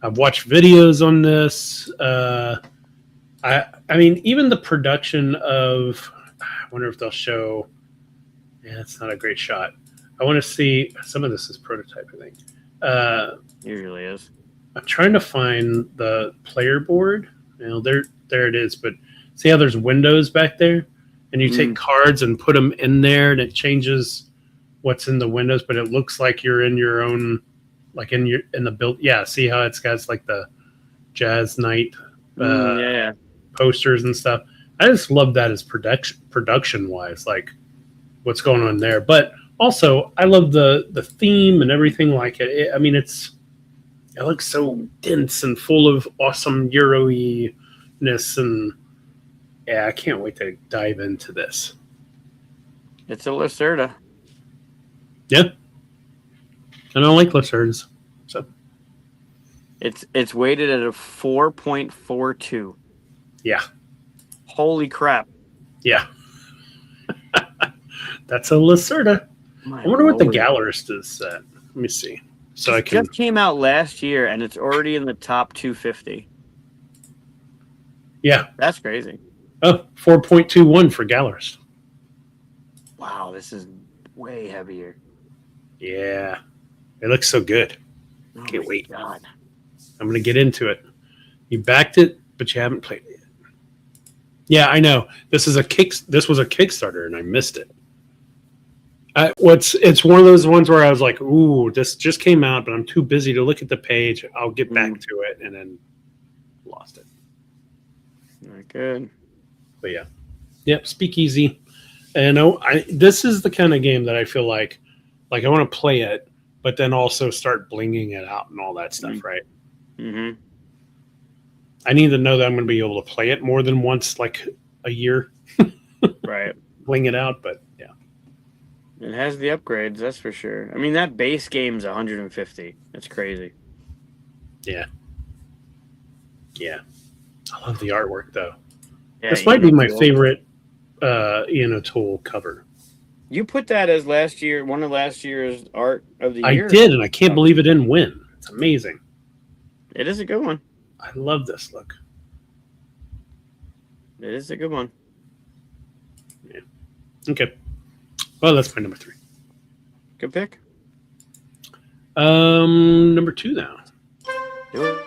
I've watched videos on this. I mean, even the production of. I wonder if they'll show. Yeah, it's not a great shot. I want to see some of this is prototype. I think. Usually is. I'm trying to find the player board. There it is. But see how there's windows back there, and you take cards and put them in there, and it changes what's in the windows. But it looks like you're in your own, like in the build. Yeah, see how it's got like the jazz night posters and stuff. I just love that as production wise, like what's going on there. But also, I love the theme and everything like it. I mean, it looks so dense and full of awesome Euro-y-ness, and yeah, I can't wait to dive into this. It's a Lacerda. Yeah, I don't like Lacerdas, so it's weighted at a 4.42. Yeah. Holy crap! Yeah, that's a Lacerda. I wonder what the Gallerist is set. Let me see. So it just came out last year, and it's already in the top 250. Yeah, that's crazy. Oh, 4.21 for Gallerist. Wow, this is way heavier. Yeah, it looks so good. Oh Can't wait. God. I'm gonna get into it. You backed it, but you haven't played it yet. Yeah, I know. This was a Kickstarter, and I missed it. It's one of those ones where I was like, "Ooh, this just came out, but I'm too busy to look at the page. I'll get back to it," and then lost it. Not good. But yeah, Speakeasy. And this is the kind of game that I feel like I want to play it, but then also start blinging it out and all that stuff, right? Mm-hmm. I need to know that I'm going to be able to play it more than once, like a year. Right. Bling it out, but yeah. It has the upgrades, that's for sure. I mean, that base game's 150. That's crazy. Yeah. Yeah. I love the artwork, though. Yeah, this might be my favorite Ian O'Toole cover. You put that as one of last year's art of the year. I did, and I can't believe it didn't win. It's amazing. It is a good one. I love this look. It is a good one. Yeah. Okay. Well, that's my number 3. Good pick. Number 2 now. Do it.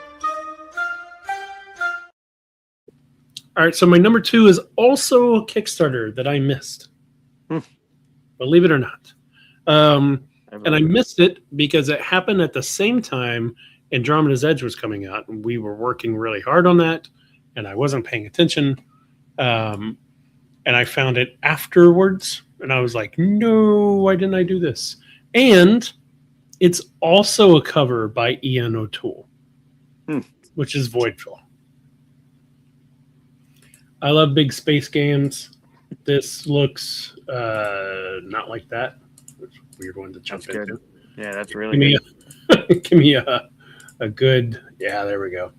All right, so my number 2 is also a Kickstarter that I missed. Believe it or not. And I missed it because it happened at the same time Andromeda's Edge was coming out, and we were working really hard on that, and I wasn't paying attention. And I found it afterwards, and I was like, no, why didn't I do this? And it's also a cover by Ian O'Toole, which is Voidfall. I love big space games. This looks not like that. It's a weird one to jump into. Good. Yeah, that's really good. Give me a good, yeah, there we go.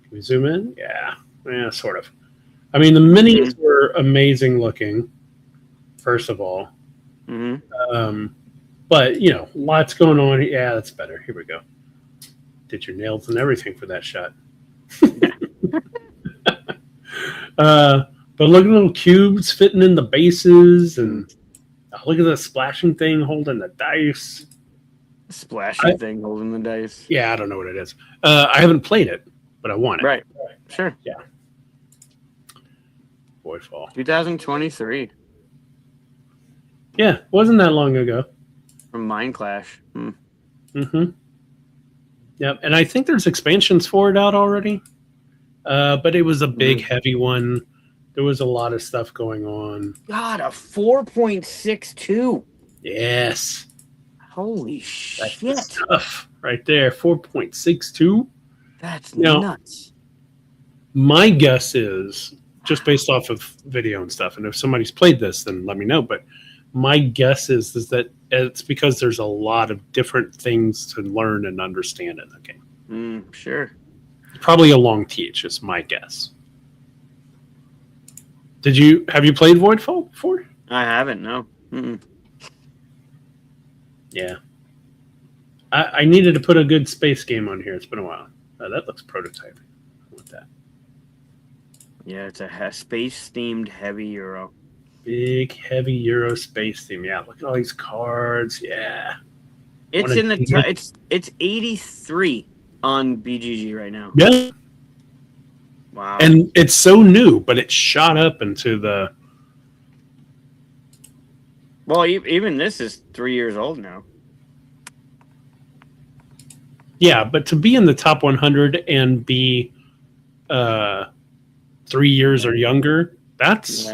Can we zoom in? Yeah, sort of. I mean, the minis were amazing looking, first of all. But, lots going on. Yeah, that's better. Here we go. Did your nails and everything for that shot. But look at the little cubes fitting in the bases, and look at the splashing thing holding the dice. Splashing thing holding the dice. Yeah, I don't know what it is. I haven't played it, but I want it. Right. Sure. Yeah. Voidfall. 2023. Yeah, wasn't that long ago. From Mind Clash. Yep, and I think there's expansions for it out already. But it was a big, heavy one. There was a lot of stuff going on. God, a 4.62. Yes. Holy That's shit. stuff right there. 4.62. That's Now, nuts. My guess is, just based off of video and stuff, and if somebody's played this, then let me know. But my guess is that it's because there's a lot of different things to learn and understand in the game. Sure. Probably a long teach is my guess. Have you played Voidfall before? I haven't, no. Yeah. I needed to put a good space game on here. It's been a while. That looks prototype. I want that. Yeah, it's a space-themed heavy Euro. Big, heavy Euro space theme. Yeah, look at all these cards. Yeah. It's in the it's 83 on BGG right now. Yeah. Wow. And it's so new, but it shot up into the... Well, even this is 3 years old now. Yeah, but to be in the top 100 and be 3 years or younger, that's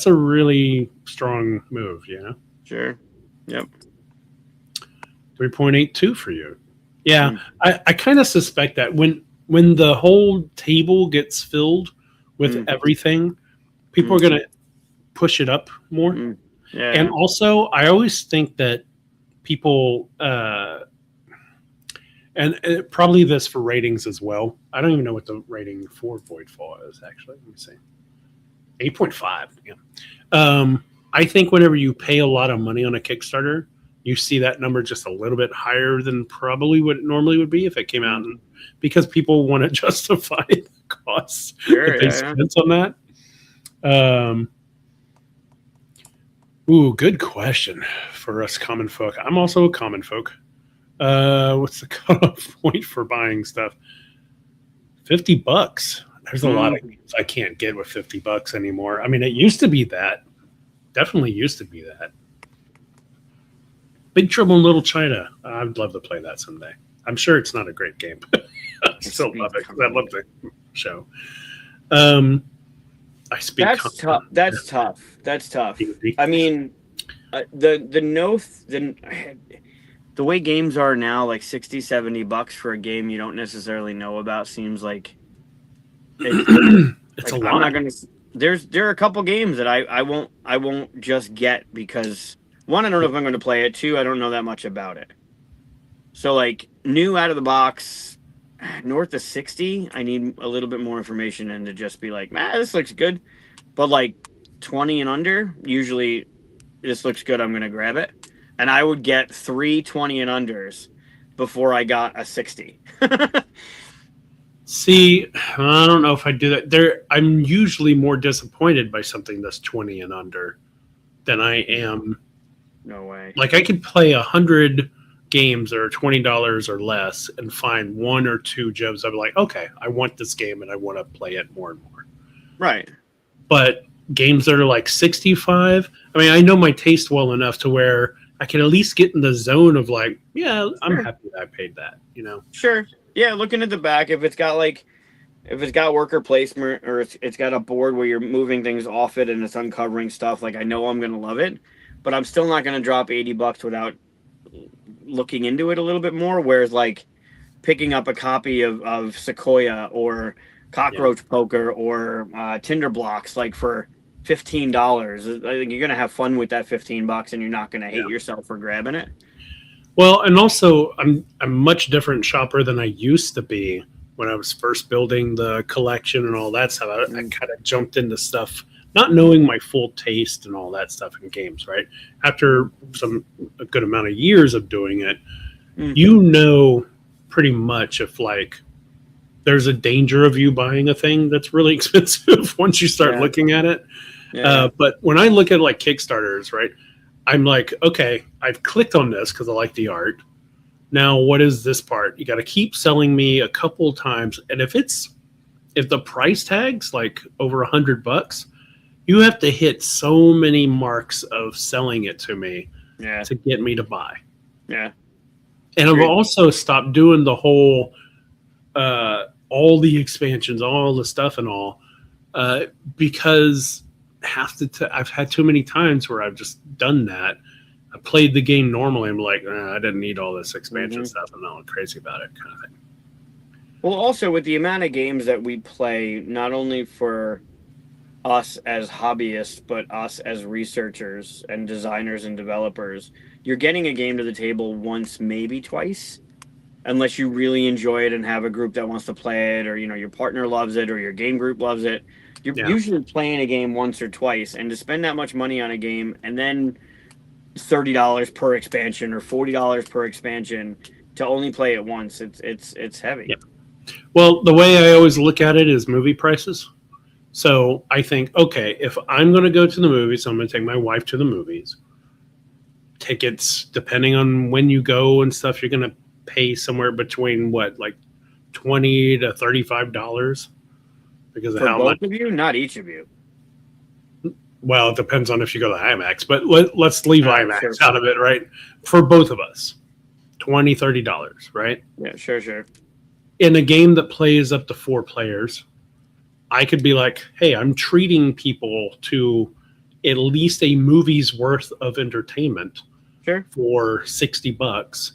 a really strong move, Sure. Yep. 3.82 for you. Yeah, I kind of suspect that when the whole table gets filled with everything, people are going to push it up more. Yeah. And also, I always think that people, and probably this for ratings as well. I don't even know what the rating for Voidfall is, actually. Let me see. 8.5. Yeah. I think whenever you pay a lot of money on a Kickstarter, you see that number just a little bit higher than probably what it normally would be if it came out, because people want to justify the costs that they spent on that. Good question for us common folk. I'm also a common folk. What's the cutoff point for buying stuff? $50. There's a lot of games I can't get with $50 anymore. I mean, it used to be that. Definitely used to be that. Big Trouble in Little China. I'd love to play that someday. I'm sure it's not a great game, but I still love it. I love the show. I speak. That's tough. That's tough. That's tough. I mean, the way games are now, like $60-$70 for a game you don't necessarily know about, seems like it's like, a lot. I'm not gonna. There are a couple games that I won't just get because, one, I don't know if I'm going to play it. Two, I don't know that much about it. So, like, new out of the box, north of 60, I need a little bit more information and to just be like, this looks good. But, like, 20 and under, usually this looks good, I'm going to grab it. And I would get 3 20 and unders before I got a 60. See, I don't know if I do that. I'm usually more disappointed by something that's 20 and under than I am. No way. Like, I could play 100 games that are $20 or less and find one or two gems. I'm like, okay, I want this game and I want to play it more and more. Right. But games that are like 65, I mean, I know my taste well enough to where I can at least get in the zone of like, yeah, I'm happy that I paid that, you know? Sure. Yeah, looking at the back, if it's got worker placement or it's got a board where you're moving things off it and it's uncovering stuff, like I know I'm gonna love it, but I'm still not gonna drop $80 without looking into it a little bit more. Whereas like picking up a copy of Sequoia or Cockroach Poker or Tinder Blocks, like for $15, I think you're gonna have fun with that $15 and you're not gonna hate yourself for grabbing it. Well, and also I'm a much different shopper than I used to be when I was first building the collection and all that stuff. I kind of jumped into stuff not knowing my full taste and all that stuff in games, right? After a good amount of years of doing it, you know pretty much if like there's a danger of you buying a thing that's really expensive once you start looking at it. But when I look at like Kickstarters, right, I'm like, okay, I've clicked on this because I like the art. Now, what is this part? You got to keep selling me a couple times, and if the price tag's like over $100, you have to hit so many marks of selling it to me to get me to buy. Yeah. And I've also stopped doing the whole all the expansions, all the stuff and all, because I've had too many times where I've just done that. I played the game normally. I'm like, I didn't need all this expansion stuff. I'm not crazy about it, kind of thing. Well, also with the amount of games that we play, not only for us as hobbyists, but us as researchers and designers and developers, you're getting a game to the table once, maybe twice, unless you really enjoy it and have a group that wants to play it, or your partner loves it, or your game group loves it. You're usually playing a game once or twice, and to spend that much money on a game and then $30 per expansion or $40 per expansion to only play it once, it's heavy. Yeah. Well, the way I always look at it is movie prices. So I think, okay, if I'm going to go to the movies, I'm going to take my wife to the movies. Tickets, depending on when you go and stuff, you're going to pay somewhere between like $20 to $35 because of For how both much. of you, not each of you. Well, it depends on if you go to IMAX, but let's leave IMAX out of it, right? For both of us, $20, $30, right? Yeah, sure. In a game that plays up to 4 players, I could be like, hey, I'm treating people to at least a movie's worth of entertainment for $60.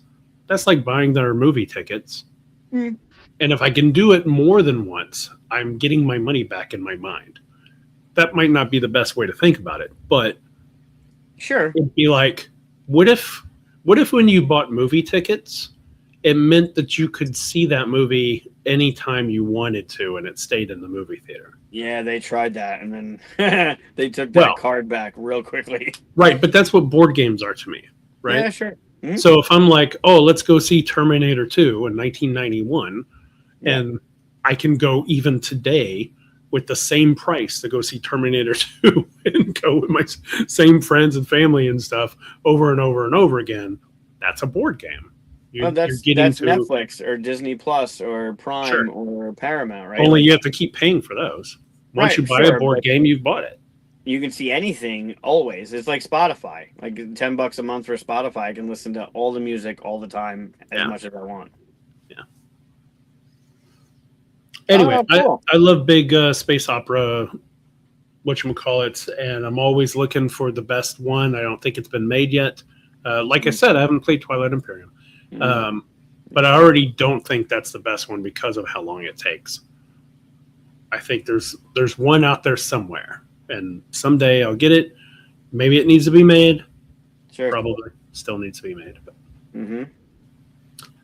That's like buying their movie tickets. And if I can do it more than once, I'm getting my money back in my mind. That might not be the best way to think about it, but it'd be like, what if when you bought movie tickets, it meant that you could see that movie anytime you wanted to, and it stayed in the movie theater. Yeah, they tried that, and then they took that card back real quickly. Right, but that's what board games are to me, right? Yeah, sure. Mm-hmm. So if I'm like, oh, let's go see Terminator 2 in 1991, and I can go even today with the same price to go see Terminator 2 and go with my same friends and family and stuff over and over and over again, that's a board game. That's Netflix or Disney Plus or Prime or Paramount, right? Only you have to keep paying for those. Once you buy a board game, you've bought it. You can see anything always. It's like Spotify. Like $10 a month for Spotify, I can listen to all the music all the time as much as I want. Yeah. Anyway, cool. I love big space opera, whatchamacallits, and I'm always looking for the best one. I don't think it's been made yet. Like I said, I haven't played Twilight Imperium. But I already don't think that's the best one because of how long it takes. I think there's one out there somewhere, and someday I'll get it. Maybe it needs to be made. Sure. Probably still needs to be made. But.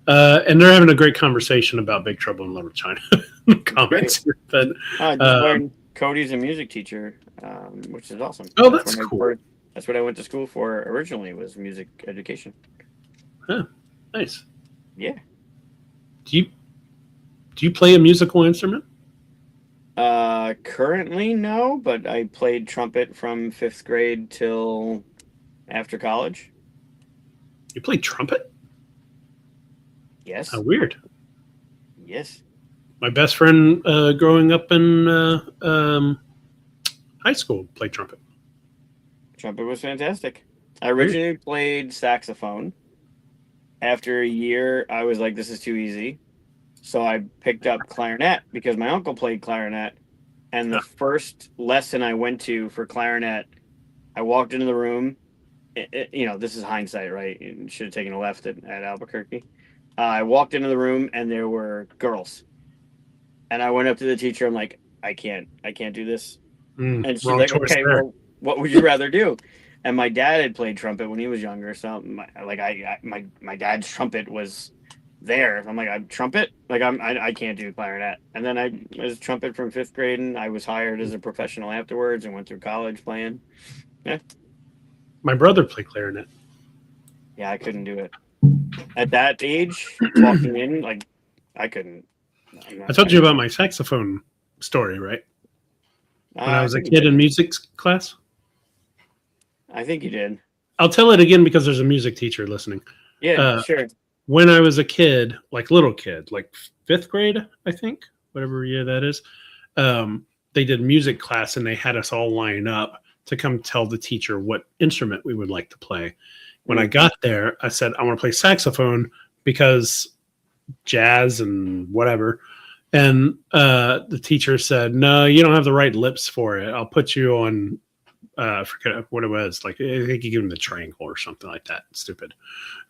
And they're having a great conversation about Big Trouble in Little China. Comments. But, Cody's a music teacher, which is awesome. Oh, that's cool. That's what I went to school for originally, was music education. Huh. Nice. Yeah. Do you play a musical instrument? Currently, no, but I played trumpet from 5th grade till after college. You played trumpet? Yes. weird. Yes. My best friend growing up in high school played trumpet. Trumpet was fantastic. I originally played saxophone. After a year, I was like, this is too easy. So I picked up clarinet because my uncle played clarinet. And the first lesson I went to for clarinet, I walked into the room. This is hindsight, right? You should have taken a left at Albuquerque. I walked into the room and there were girls. And I went up to the teacher. I'm like, I can't do this. And she's Wrong like, choice okay, there. well, what would you rather do? And my dad had played trumpet when he was younger, so my dad's trumpet was there. I'm like, I'm trumpet, like I can't do clarinet. And then I was trumpet from 5th grade, and I was hired as a professional afterwards, and went through college playing. Yeah, My brother played clarinet. yeah, I couldn't do it at that age. Walking in, like, I couldn't. I told you about my saxophone story, right? When I was a kid in music class. I think you did. I'll tell it again because there's a music teacher listening. Yeah, sure. When I was a kid, like little kid, like 5th grade, I think, whatever year that is, they did music class and they had us all line up to come tell the teacher what instrument we would like to play. When I got there, I said, I want to play saxophone because jazz and whatever. And the teacher said, no, you don't have the right lips for it. I'll put you on, I forget what it was. Like, I think you give him the triangle or something like that. Stupid.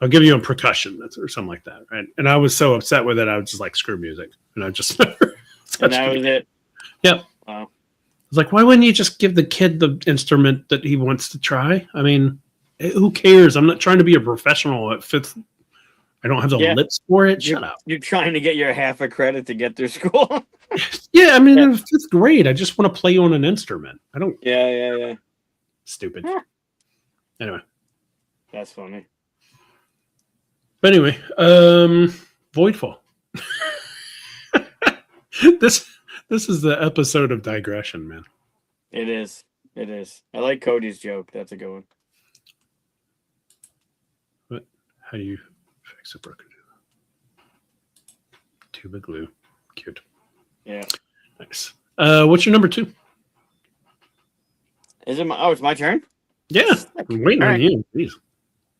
I'll give you a percussion or something like that. Right. And I was so upset with it. I was just like, screw music. And I just. And that was it. Yep. Wow. I was like, why wouldn't you just give the kid the instrument that he wants to try? I mean, who cares? I'm not trying to be a professional at 5th. I don't have the lips for it. Shut up. You're trying to get your half a credit to get through school. Yeah, I mean, in 5th grade, I just want to play on an instrument. I don't. Yeah. Stupid. Anyway. That's funny. But anyway, Voidfall. This is the episode of digression, man. It is. I like Cody's joke. That's a good one. What? How do you fix a broken tuba glue? Cute. Yeah. Nice. What's your number 2? Is it my? Oh, it's my turn. Yeah, I'm waiting on you. Please.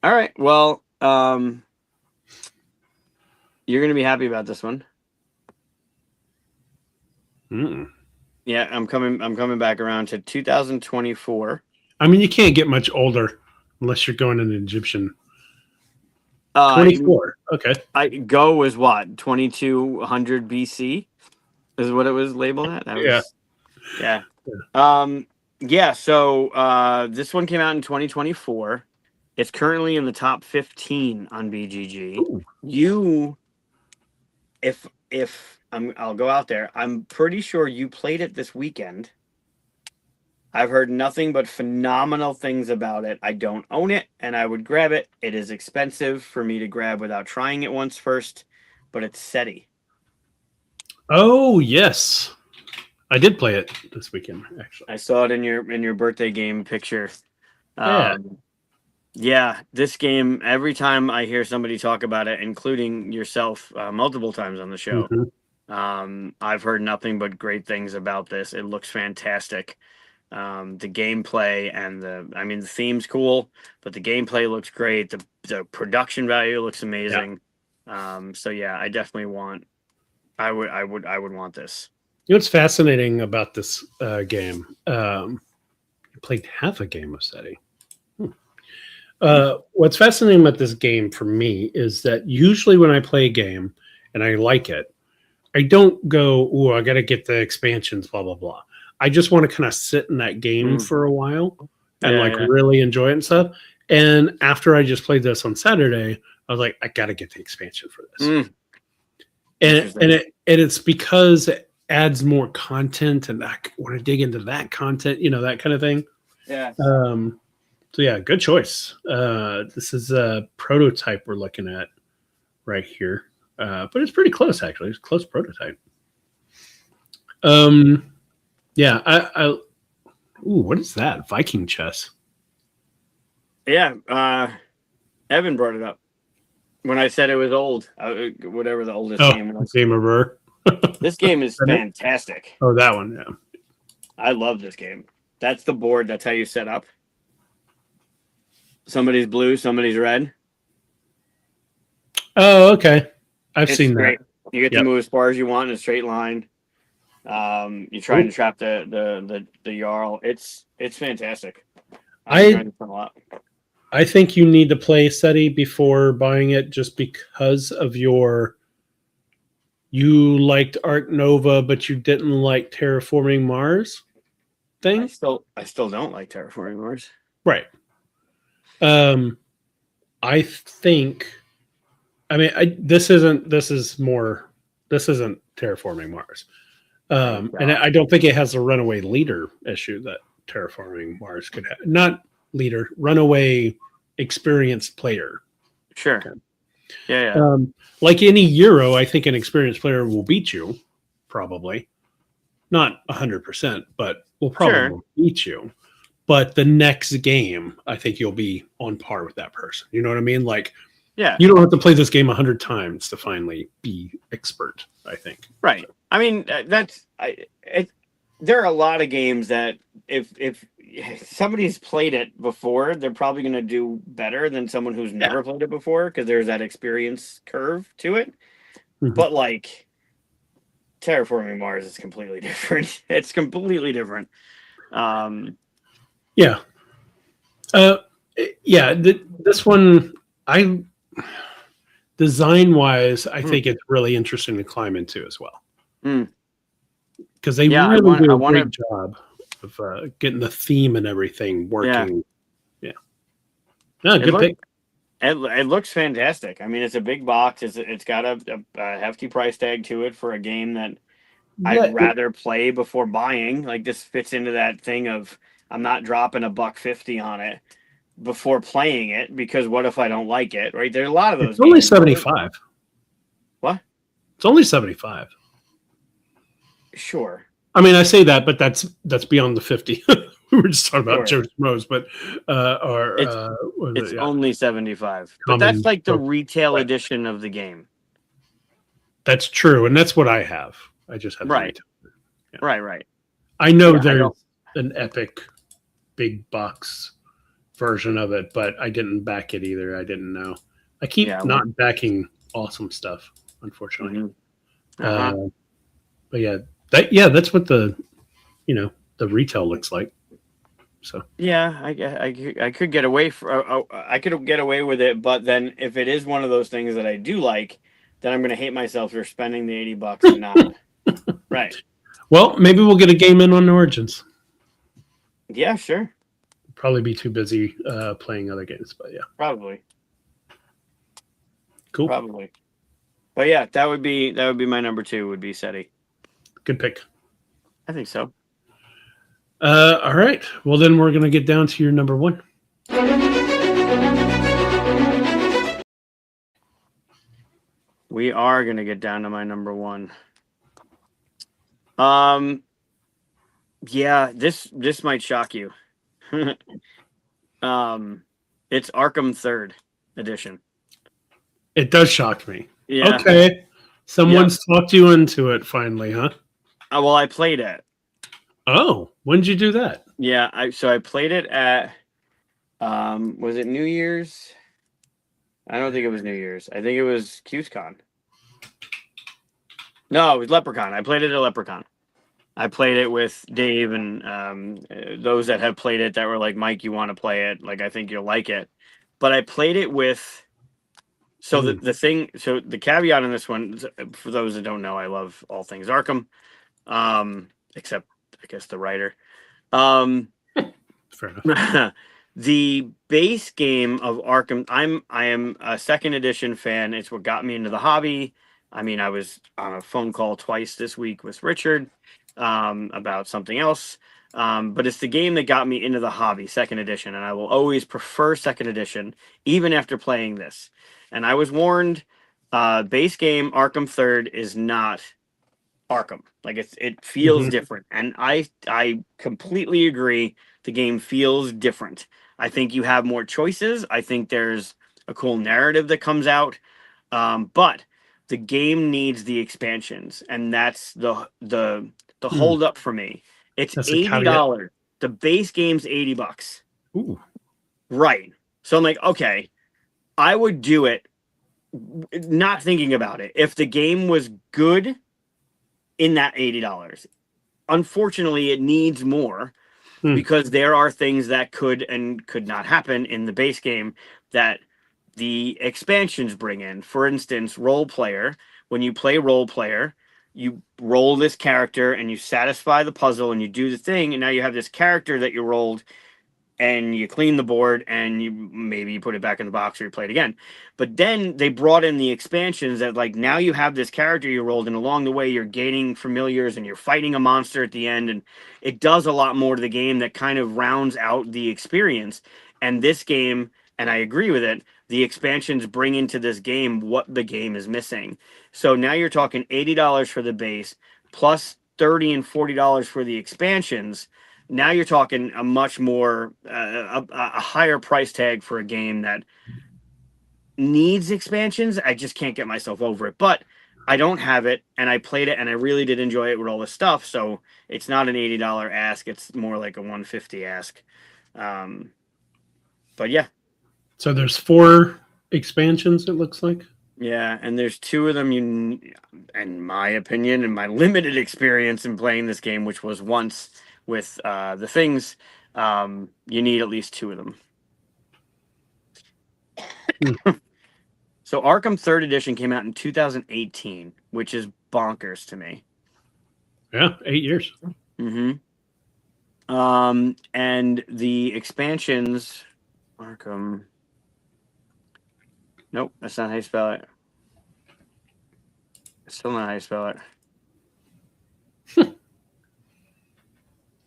All right. Well, you're gonna be happy about this one. Yeah, I'm coming back around to 2024. I mean, you can't get much older unless you're going in Egyptian. 24. Okay. Go was what? 2200 BC is what it was labeled at. Yeah. So this one came out in 2024. It's currently in the top 15 on BGG. Ooh. I'll go out there. I'm pretty sure you played it this weekend. I've heard nothing but phenomenal things about it. I don't own it, and I would grab it. It is expensive for me to grab without trying it once first, but it's SETI. Oh, yes. I did play it this weekend, actually. I saw it in your birthday game picture. Yeah. This game, every time I hear somebody talk about it, including yourself multiple times on the show, I've heard nothing but great things about this. It looks fantastic. The gameplay and the theme's cool, but the gameplay looks great. The production value looks amazing. Yeah. I definitely I would want this. You know what's fascinating about this game? You played half a game of SETI. What's fascinating about this game for me is that usually when I play a game and I like it, I don't go, "Ooh, I got to get the expansions, blah, blah, blah." I just want to kind of sit in that game for a while and really enjoy it and stuff. And after I just played this on Saturday, I was like, I got to get the expansion for this. And it's because it adds more content and I want to dig into that content, that kind of thing. Yeah. So yeah, good choice. This is a prototype we're looking at right here. But it's pretty close, actually. It's a close prototype. Yeah, what is that? Viking chess. Yeah, Evan brought it up. when I said it was old, whatever the oldest Oh, game was. Game Over. This game is fantastic. Oh, that one. Yeah. I love this game. That's the board. That's how you set up. Somebody's blue, somebody's red. Oh, okay. I've It's seen great. that. You get to move as far as you want in a straight line. You're trying to trap the Jarl. It's fantastic. I'm enjoying this one a lot. I think you need to play SETI before buying it, just because of you liked Ark Nova, but you didn't like Terraforming Mars thing. I still don't like Terraforming Mars. Right. I think. I mean, this isn't Terraforming Mars, and I don't think it has a runaway leader issue that Terraforming Mars could have. Not leader, runaway experienced player. Sure. Okay. Yeah. Like any Euro, I think an experienced player will beat you, probably. Not 100%, but will probably beat you. But the next game, I think you'll be on par with that person. You know what I mean? Like, yeah, you don't have to play this game 100 times to finally be expert, I think. Right. I mean, there are a lot of games that if somebody's played it before, they're probably going to do better than someone who's never played it before, because there's that experience curve to it. Mhm. But like Terraforming Mars is completely different. It's completely different. Yeah. This one, design wise, I think it's really interesting to climb into as well. Because they really do a great job of getting the theme and everything working. Yeah. No, good pick. It looks fantastic. I mean, it's a big box. It's got a hefty price tag to it for a game that I'd rather play before buying. Like, this fits into that thing of I'm not dropping $1.50 on it before playing it, because what if I don't like it? Right? There's a lot of those. It's only 75. What? It's only 75. Sure. I mean, I say that, but that's beyond the 50. We were just talking about Joe Schmoes, but it's only 75. But that's like the retail edition of the game. That's true, and that's what I have. I just have right. Right. I know there's an epic big box version of it, but I didn't back it either. I didn't know. I keep not backing awesome stuff, unfortunately. But that's what the retail looks like. So I could get away with it, but then if it is one of those things that I do like, then I'm going to hate myself for spending the $80 and not. Right. Well, maybe we'll get a game in on Origins. Yeah, sure. Probably be too busy playing other games, but yeah. Probably. Cool. Probably. But yeah, that would be my number 2, would be SETI. Good pick. I think so. All right. Well, then we're going to get down to your number 1. We are going to get down to my number 1. Yeah, this might shock you. It's Arkham 3rd edition. It does shock me. Yeah. Okay. Someone's talked you into it finally, huh? Well, I played it. Oh, when did you do that? Yeah, I played it at was it New Year's? I don't think it was New Year's. I think it was QSCon. No, it was Leprechaun. I played it at Leprechaun. I played it with Dave and those that have played it that were like, Mike, you want to play it? Like, I think you'll like it. But I played it with. So the caveat in this one, for those that don't know, I love all things Arkham, except I guess the writer. Fair enough. The base game of Arkham, I am a 2nd edition fan. It's what got me into the hobby. I mean, I was on a phone call twice this week with Richard about something else. But it's the game that got me into the hobby, 2nd edition, and I will always prefer 2nd edition, even after playing this. And I was warned, base game Arkham 3rd is not Arkham. Like, it feels different. And I completely agree. The game feels different. I think you have more choices. I think there's a cool narrative that comes out. But the game needs the expansions, and that's the hold up for me. It's That's a caveat. $80. The base game's $80. Ooh. Right. So I'm like, okay, I would do it not thinking about it. If the game was good in that $80. Unfortunately, it needs more because there are things that could and could not happen in the base game that the expansions bring in. For instance, role player. When you play role player, you roll this character and you satisfy the puzzle and you do the thing, and now you have this character that you rolled, and you clean the board and you put it back in the box or you play it again. But then they brought in the expansions that, like, now you have this character you rolled, and along the way you're gaining familiars and you're fighting a monster at the end, and it does a lot more to the game that kind of rounds out the experience. And this game, and I agree with it, the expansions bring into this game what the game is missing. So now you're talking $80 for the base plus $30 and $40 for the expansions. Now you're talking a much more a higher price tag for a game that needs expansions. I just can't get myself over it. But I don't have it, and I played it, and I really did enjoy it with all this stuff. So it's not an $80 ask; it's more like a $150 ask. But yeah. So there's 4 expansions. It looks like. Yeah, and there's 2 of them. In my opinion, and my limited experience in playing this game, which was once with the things, you need at least 2 of them. So Arkham 3rd Edition came out in 2018, which is bonkers to me. Yeah, 8 years. Mm-hmm. And the expansions, Arkham. Nope, that's not how you spell it. It's still not how you spell it.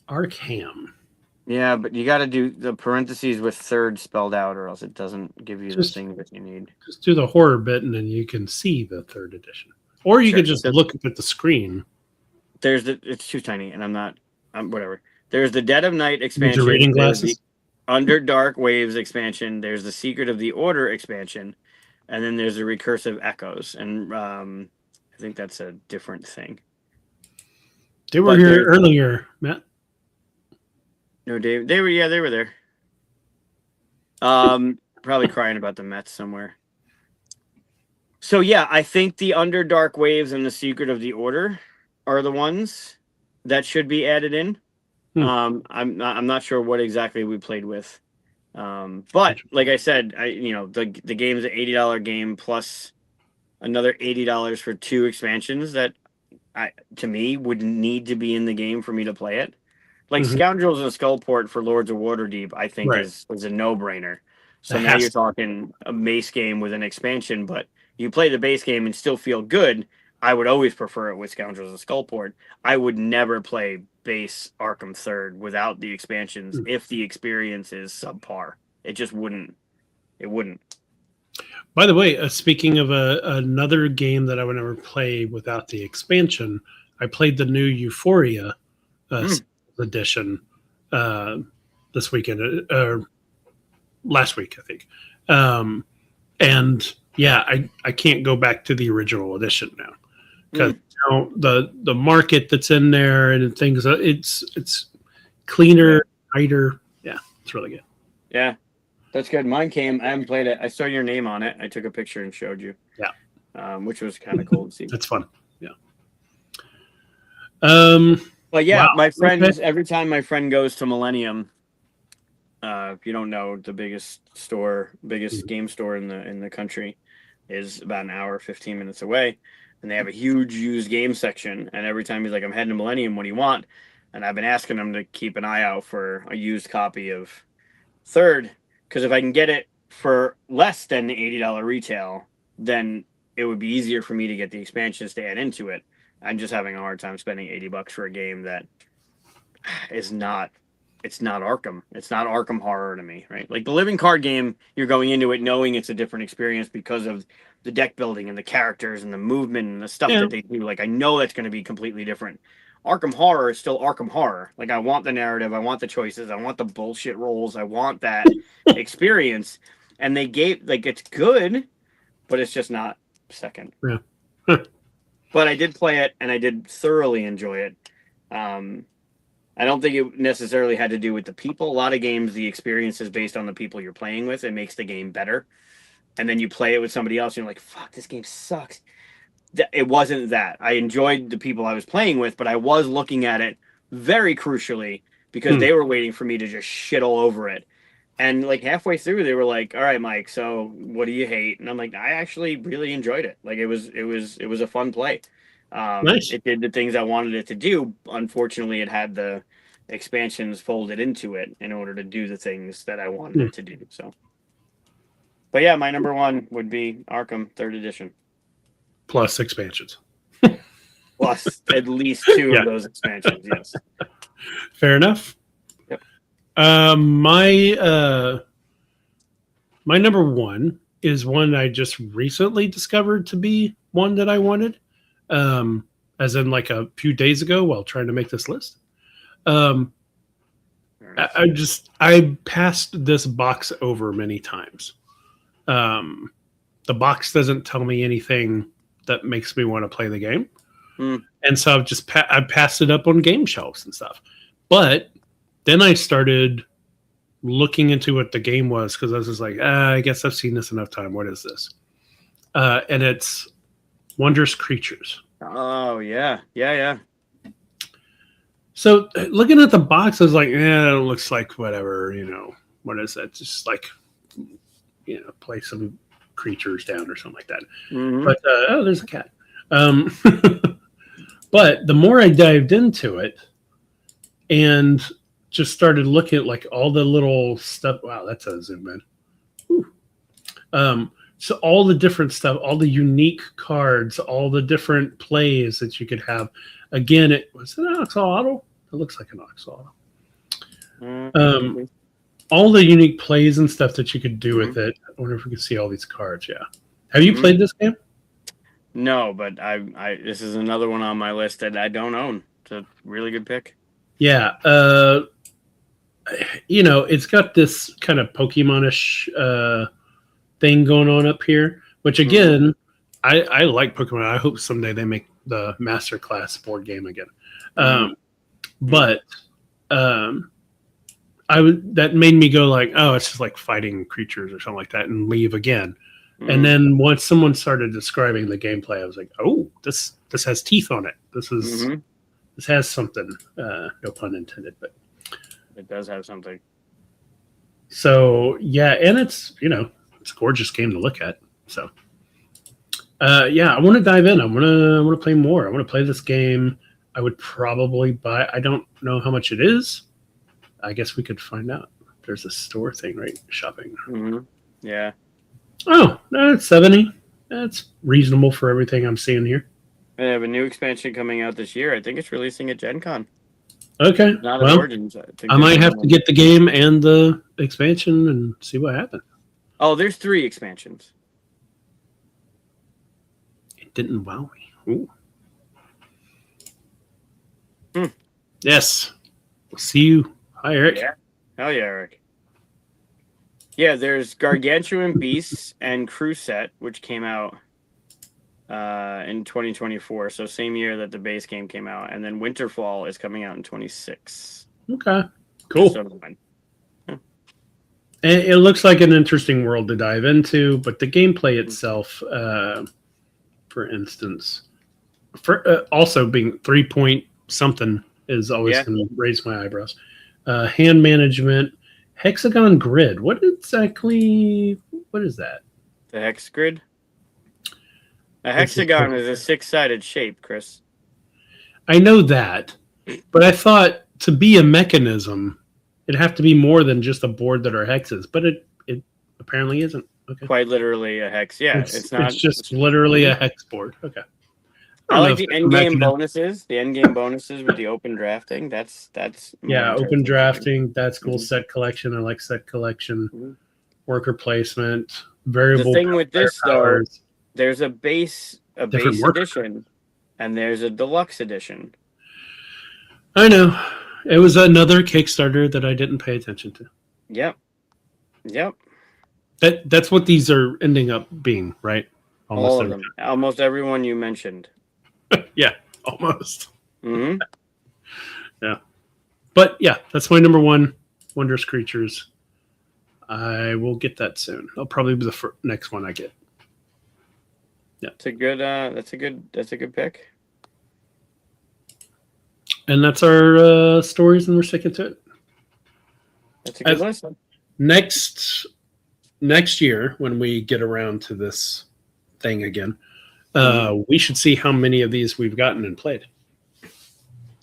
Arkham. Yeah, but you got to do the parentheses with third spelled out, or else it doesn't give you the thing that you need. Just do the horror bit, and then you can see the 3rd edition. Or you could just look up at the screen. It's too tiny, and I'm whatever. There's the Dead of Night expansion. Your reading glasses. Underdark Waves expansion. There's the Secret of the Order expansion, and then there's the Recursive Echoes, and I think that's a different thing. They were here earlier, Matt. No, Dave. They were there. Probably crying about the Mets somewhere. So yeah, I think the Underdark Waves and the Secret of the Order are the ones that should be added in. I'm not sure what exactly we played with. But like I said, the game's an $80 game plus another $80 for 2 expansions that to me would need to be in the game for me to play it. Like Scoundrels and Skullport for Lords of Waterdeep, I think is a no-brainer. So now you're talking a base game with an expansion, but you play the base game and still feel good. I would always prefer it with Scoundrels and Skullport. I would never play base Arkham 3rd without the expansions if the experience is subpar. It just wouldn't. It wouldn't. By the way, speaking of another game that I would never play without the expansion, I played the new Euphoria edition this weekend, last week, I think. And yeah, I can't go back to the original edition now because the market that's in there and things, it's cleaner, tighter. Yeah, it's really good. Yeah, that's good. Mine came. I haven't played it. I saw your name on it. I took a picture and showed you. Yeah, which was kind of cool to see. That's fun. Yeah. But yeah, my friends. Every time my friend goes to Millennium, if you don't know, the biggest game store in the country is about an hour, 15 minutes away, and they have a huge used game section. And every time he's like, "I'm heading to Millennium. What do you want?" And I've been asking him to keep an eye out for a used copy of 3rd, because if I can get it for less than the $80 retail, then it would be easier for me to get the expansions to add into it. I'm just having a hard time spending $80 for a game that is not. It's not Arkham. It's not Arkham Horror to me, right? Like the living card game, you're going into it knowing it's a different experience because of the deck building and the characters and the movement and the stuff that they do. Like I know that's going to be completely different. Arkham Horror is still Arkham Horror. Like I want the narrative, I want the choices, I want the bullshit rolls, I want that experience. And they gave it's good, but it's just not second. Yeah. But I did play it, and I did thoroughly enjoy it. I don't think it necessarily had to do with the people. A lot of games, the experience is based on the people you're playing with. It makes the game better. And then you play it with somebody else, and you're like, fuck, this game sucks. It wasn't that. I enjoyed the people I was playing with, but I was looking at it very crucially because they were waiting for me to just shit all over it. And like halfway through, they were like, all right, Mike, so what do you hate? And I'm like, I actually really enjoyed it. Like it was a fun play. Nice. It did the things I wanted it to do. Unfortunately, it had the expansions folded into it in order to do the things that I wanted it to do. So, but yeah, my number one would be Arkham 3rd Edition. Plus expansions. Plus at least 2 of those expansions, yes. Fair enough. Yep. My number one is one I just recently discovered to be one that I wanted. As in like a few days ago while trying to make this list. I passed this box over many times. The box doesn't tell me anything that makes me want to play the game. And so I've just I passed it up on game shelves and stuff. But then I started looking into what the game was because I was just like, I guess I've seen this enough time. What is this? And it's Wondrous Creatures. Oh, yeah. Yeah. So looking at the box, I was like, it looks like whatever, what is that? Just like, play some creatures down or something like that. Mm-hmm. But, there's a cat. But the more I dived into it and just started looking at like all the little stuff. Wow, that's a zoom in. So all the different stuff, all the unique cards, all the different plays that you could have. Again, it was an axolotl. It looks like an axolotl. All the unique plays and stuff that you could do with it. I wonder if we can see all these cards. Yeah. Have you played this game? No, but I this is another one on my list that I don't own. It's a really good pick. Yeah. It's got this kind of Pokemon-ish thing going on up here, which again, I like Pokemon. I hope someday they make the Masterclass board game again. But that made me go like, oh, it's just like fighting creatures or something like that, and leave again. And then once someone started describing the gameplay, I was like, oh, this has teeth on it. This has something. No pun intended, but it does have something. So yeah, and it's it's a gorgeous game to look at. So I want to dive in. I want to play more. I want to play this game. I would probably buy. I don't know how much it is. I guess we could find out. There's a store thing, right? Shopping. Yeah. Oh, that's 70. That's reasonable for everything I'm seeing here. They have a new expansion coming out this year. I think it's releasing at Gen Con. Okay. Not at Origins. I might have to get the game and the expansion and see what happens. Oh, there's 3 expansions. It didn't wow me. Ooh. Yes. We'll see you. Hi, Eric. Yeah. Hell yeah, Eric. Yeah, there's Gargantuan Beasts and Crusette, which came out in 2024, so same year that the base game came out. And then Winterfall is coming out in 26. Okay, cool. It looks like an interesting world to dive into, but the gameplay itself, for instance, also being 3 point something is always going to raise my eyebrows. Hand management, hexagon grid. What is that? The hex grid? A hexagon is a 6-sided shape, Chris. I know that, but I thought to be a mechanism, it'd have to be more than just a board that are hexes, but it apparently isn't. Okay. Quite literally a hex. Yeah, it's not. It's just literally a hex board. Okay. I like the end game bonuses. The end game bonuses with the open drafting. That's open drafting. That's cool. Set collection. I like set collection. Worker placement. Variable. The thing with this though, there's a base edition, and there's a deluxe edition. I know. It was another Kickstarter that I didn't pay attention to. Yep. That's what these are ending up being, right? All of every them. Almost everyone you mentioned. time. Yeah, almost. Hmm. But yeah, that's my number one. Wondrous Creatures. I will get that soon. That'll probably be the next one I get. It's a good. That's a good pick. And that's our stories, and we're sticking to it. That's a good As- list. Next year, when we get around to this thing again, Mm-hmm. we should see how many of these we've gotten and played.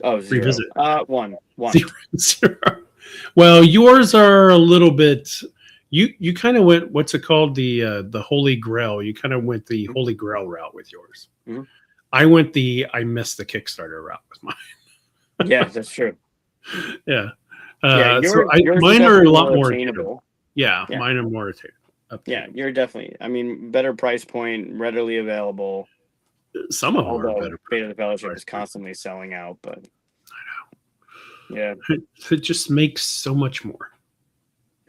Oh, zero. Revisit. One. Zero. Well, yours are a little bit. You kind of went. What's it called? The Holy Grail. You kind of went the Holy Grail route with yours. Mhm. I went I missed the Kickstarter route with mine. Yeah, that's true. Yeah. Yours Mine are a lot definitely more attainable. Yeah, Yeah. mine are more up. Yeah, you're definitely. I mean, better price point, readily available. Some of them are Although better. Fate of the Fellowship price is constantly selling out, but yeah, It just makes so much more.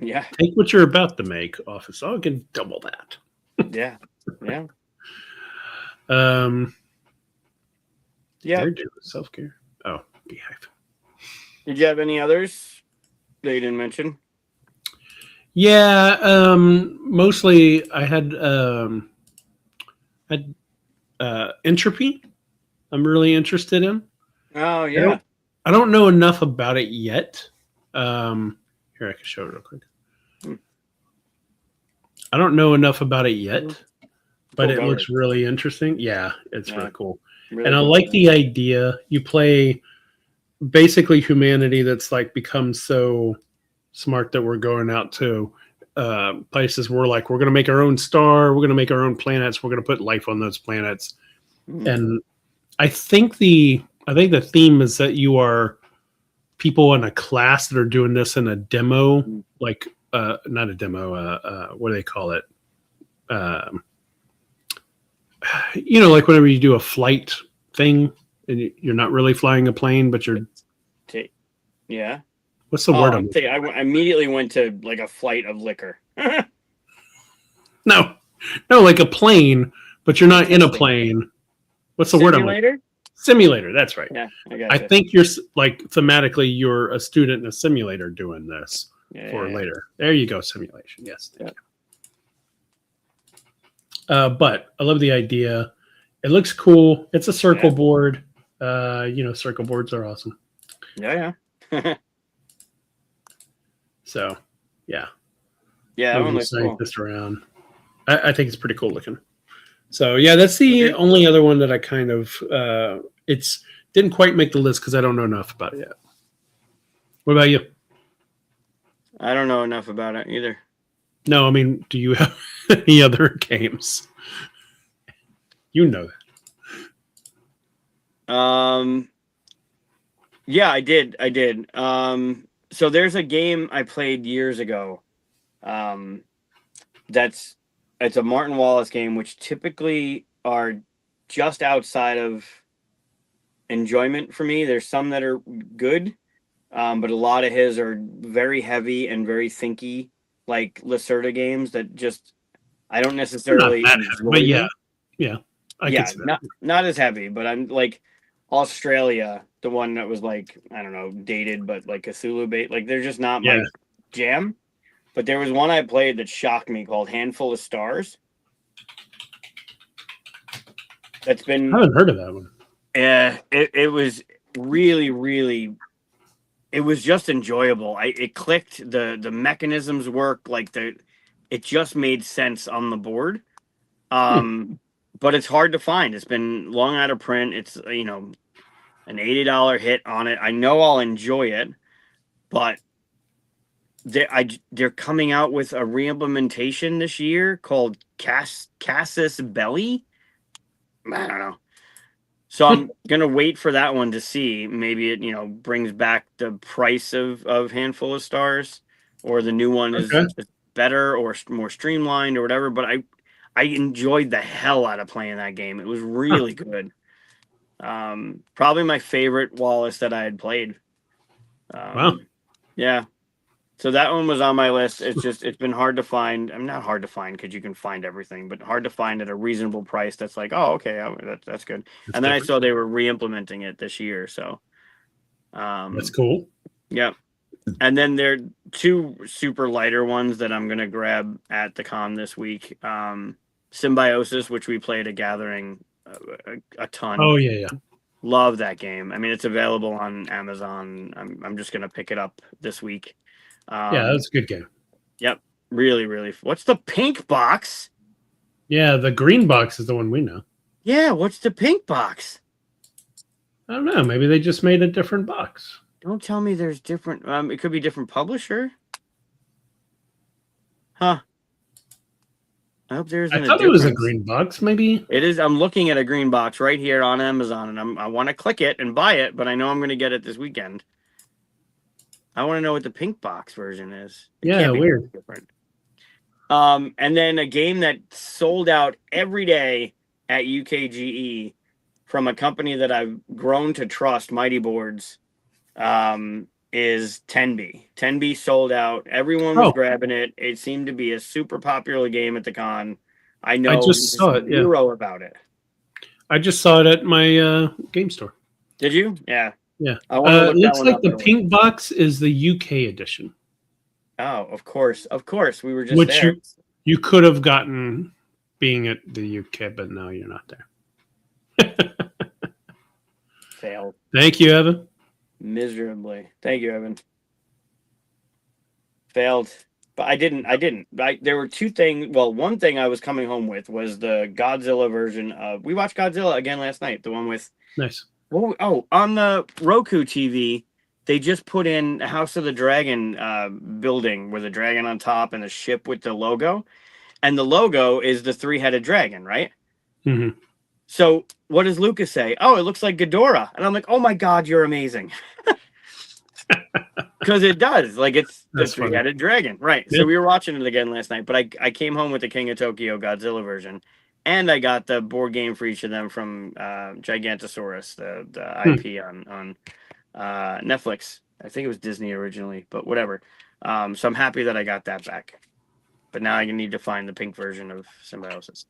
yeah, Take what you're about to make off of, so I can double that. yeah, yeah, Yeah. yeah. Self care. Oh, Beehive. Did you have any others that you didn't mention? Yeah, mostly I had Entropy. I'm really interested in. Oh yeah, I don't know enough about it yet. Here, I can show it real quick. Hmm. I don't know enough about it yet, but Cool it cover. looks really interesting. Yeah, it's Yeah. really cool. Really And I cool. like the idea. You play basically humanity that's like become so smart that we're going out to places where like we're going to make our own star, we're going to make our own planets, we're going to put life on those planets. Mhm. And I think the theme is that you are people in a class that are doing this in a demo, like not a demo, what do they call it? Like whenever you do a flight thing and you're not really flying a plane, but you're Yeah. what's the word? I immediately went to like a flight of liquor. No, like a plane, but you're not in a plane. What's the word? Simulator? Simulator. That's right. Yeah, I got I think you're like thematically, you're a student in a simulator doing this for later. There you go. Simulation. Yes. Thank you. But I love the idea. It looks cool. It's a circle board. Circle boards are awesome. Yeah. So, yeah. Yeah, that one Moving looks cool. this around. I think it's pretty cool looking. So yeah, that's the only other one that I kind of it's didn't quite make the list because I don't know enough about it yet. What about you? I don't know enough about it either. No, I mean, do you have any other games? You know that. Yeah, I did. So there's a game I played years ago. It's a Martin Wallace game, which typically are just outside of enjoyment for me. There's some that are good, but a lot of his are very heavy and very thinky, like Lacerda games that just I don't necessarily Not that heavy, but yeah. I can see that. Not as heavy, but I'm like Australia, the one that was like I don't know, dated, but like Cthulhu bait. Like they're just not my jam. But there was one I played that shocked me called Handful of Stars. That's been I haven't heard of that one. Yeah, it was really, really. It was just enjoyable. It clicked. The mechanisms work. It just made sense on the board. But it's hard to find. It's been long out of print. It's an $80 hit on it. I know I'll enjoy it, but they're coming out with a re-implementation this year called Casus Belli. I don't know. So I'm gonna wait for that one to see. Maybe it brings back the price of Handful of Stars, or the new one is better or more streamlined or whatever. But I enjoyed the hell out of playing that game. It was really good. Probably my favorite Wallace that I had played. Wow. Yeah. So that one was on my list. It's been hard to find. I'm not hard to find because you can find everything, but hard to find at a reasonable price. That's like, oh, okay, that's good. That's And then I different. saw they were re-implementing it this year. So, That's cool. yeah. And then there are 2 super lighter ones that I'm gonna grab at the con this week. Symbiosis, which we played a gathering a ton. Oh yeah. Love that game. I mean, it's available on Amazon. I'm just gonna pick it up this week. Yeah, that's a good game. Yep. Really, really. What's the pink box? Yeah, the green box is the one we know. Yeah, what's the pink box? I don't know. Maybe they just made a different box. Don't tell me there's different. It could be different publisher. Huh. I hope there isn't. I thought it was a green box. Maybe it is. I'm looking at a green box right here on Amazon, and I want to click it and buy it, but I know I'm going to get it this weekend. I want to know what the pink box version is. Yeah, weird. Different. And then a game that sold out every day at UKGE from a company that I've grown to trust, Mighty Boards, is 10B. 10B sold out. Everyone was grabbing it. It seemed to be a super popular game at the con. I know. I just saw it. Zero about it. I just saw it at my game store. Did you? Yeah. Yeah. It looks like the pink box is the UK edition. Oh, of course. Of course. We were just Which there. You could have gotten being at the UK, but no, you're not there. Failed. Thank you, Evan. Miserably. Thank you, Evan. Failed. But I didn't. There were 2 things. Well, one thing I was coming home with was the Godzilla version of. We watched Godzilla again last night. The one with. Nice. Oh, on the Roku TV, they just put in House of the Dragon building with a dragon on top and a ship with the logo. And the logo is the 3-headed dragon, right? Mm-hmm. So what does Lucas say? Oh, it looks like Ghidorah. And I'm like, oh my God, you're amazing. Because it does. Like, it's the 3-headed dragon. Right. Yep. So we were watching it again last night, but I came home with the King of Tokyo Godzilla version. And I got the board game for each of them from Gigantosaurus, the IP on Netflix. I think it was Disney originally, but whatever. So I'm happy that I got that back. But now I need to find the pink version of Symbiosis.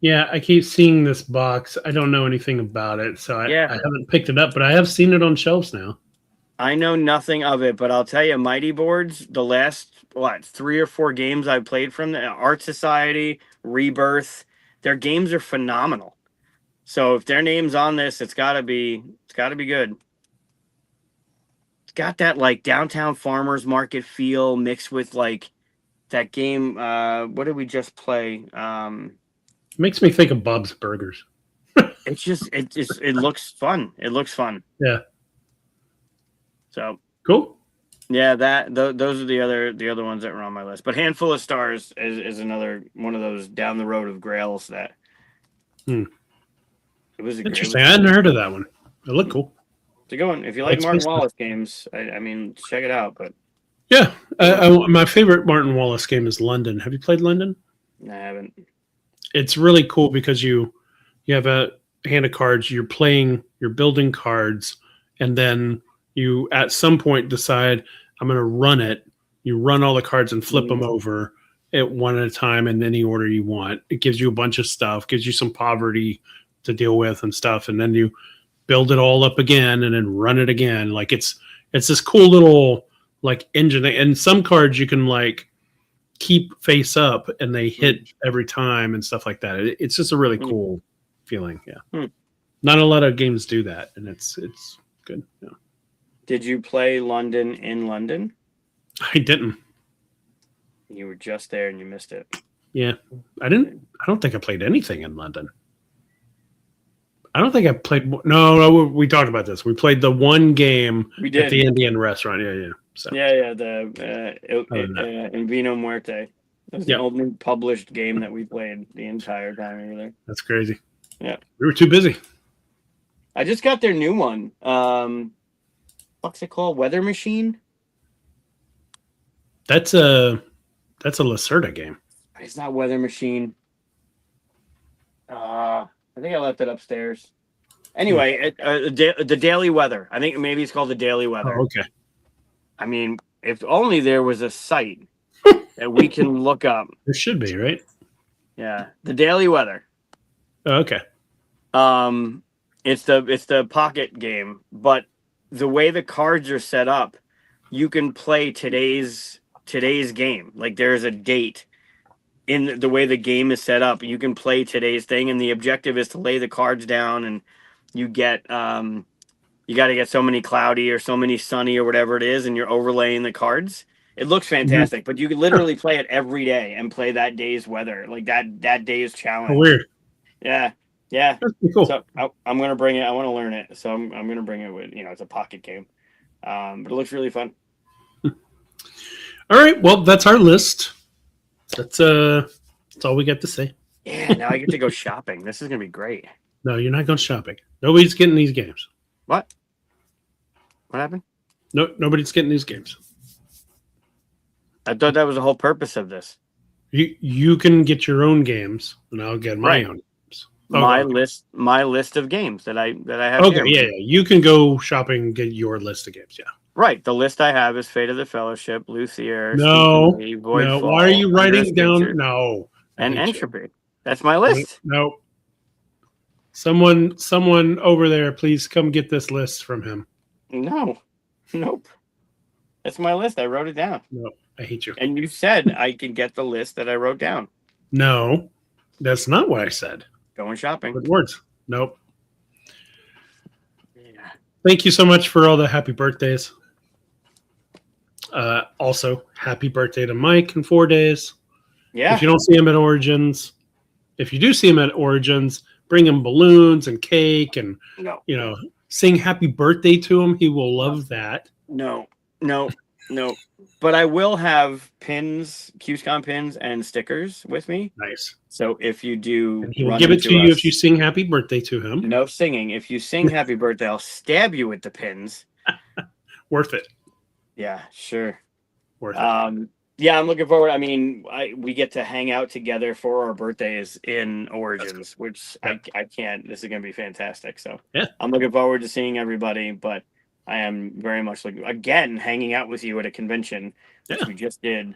Yeah, I keep seeing this box. I don't know anything about it, so I haven't picked it up, but I have seen it on shelves now. I know nothing of it, but I'll tell you, Mighty Boards, the last, 3 or 4 games I've played from the Art Society, Rebirth, their games are phenomenal. So if their name's on this, it's gotta be good. It's got that like downtown farmers market feel mixed with like that game. What did we just play? Makes me think of Bob's Burgers. It looks fun. It looks fun. Yeah. So cool. Yeah, those are the other ones that were on my list. But Handful of Stars is another one of those down the road of grails that. It was interesting. I hadn't heard of that one. It looked cool. It's a good one. If you like Martin Wallace games, I mean, check it out. But yeah, my favorite Martin Wallace game is London. Have you played London? No, I haven't. It's really cool because you have a hand of cards. You're building cards, and then you at some point decide I'm going to run it. You run all the cards and flip them over at one at a time in any order you want. It gives you a bunch of stuff, gives you some poverty to deal with and stuff, and then you build it all up again and then run it again. Like it's this cool little like engine. And some cards you can like keep face up and they hit every time and stuff like that. It's just a really cool feeling. Yeah. Not a lot of games do that, and it's good. Yeah. Did you play London in London? I didn't. You were just there and you missed it. Yeah. I don't think I played anything in London. I don't think I played. No, we talked about this. We played the one game at the Indian restaurant. Yeah. So. Yeah. The In Vino Muerte. That was the only published game that we played the entire time we were there. That's crazy. Yeah. We were too busy. I just got their new one. What's it called? Weather Machine? That's a Lacerda game. It's not Weather Machine. I think I left it upstairs. Anyway, the Daily Weather. I think maybe it's called the Daily Weather. Oh, okay. I mean, If only there was a site that we can look up. There should be, right? Yeah, the daily weather. Oh, okay. It's the pocket game, but the way the cards are set up, you can play today's game. Like there's a date in the way the game is set up. You can play today's thing, and the objective is to lay the cards down, and you get you got to get so many cloudy or so many sunny or whatever it is, and you're overlaying the cards. It looks fantastic, but you can literally play it every day and play that day's weather, like that day's challenge. Oh, weird. Yeah. Yeah. That's pretty cool. So I'm going to bring it. I want to learn it. So I'm going to bring it with, it's a pocket game. But it looks really fun. All right. Well, that's our list. That's all we got to say. Yeah. Now I get to go shopping. This is going to be great. No, you're not going shopping. Nobody's getting these games. What happened? No, nobody's getting these games. I thought that was the whole purpose of this. You can get your own games, and I'll get my own games. My list of games that I have. Okay, here. yeah. You can go shopping and get your list of games. Yeah. Right. The list I have is Fate of the Fellowship, Luthier, No. Voidfall, Why are you writing down? Picture, No. and Entropy. That's my list. No. Someone over there, please come get this list from him. No. Nope. That's my list. I wrote it down. No, I hate you. And you said I can get the list that I wrote down. No, that's not what I said. Going shopping. With words. Nope. Yeah. Thank you so much for all the happy birthdays. Also, happy birthday to Mike in 4 days. Yeah. If you don't see him at Origins, if you do see him at Origins, bring him balloons and cake and, sing happy birthday to him. He will love that. No. But I will have pins, QSCon pins, and stickers with me. Nice. So if you do, and he will give it to you if you sing happy birthday to him. No singing. If you sing happy birthday, I'll stab you with the pins. Worth it. Yeah, sure. Worth it. Yeah, I'm looking forward. I mean, we get to hang out together for our birthdays in Origins, which I can't. This is going to be fantastic. So yeah, I'm looking forward to seeing everybody. But I am very much hanging out with you at a convention, which we just did.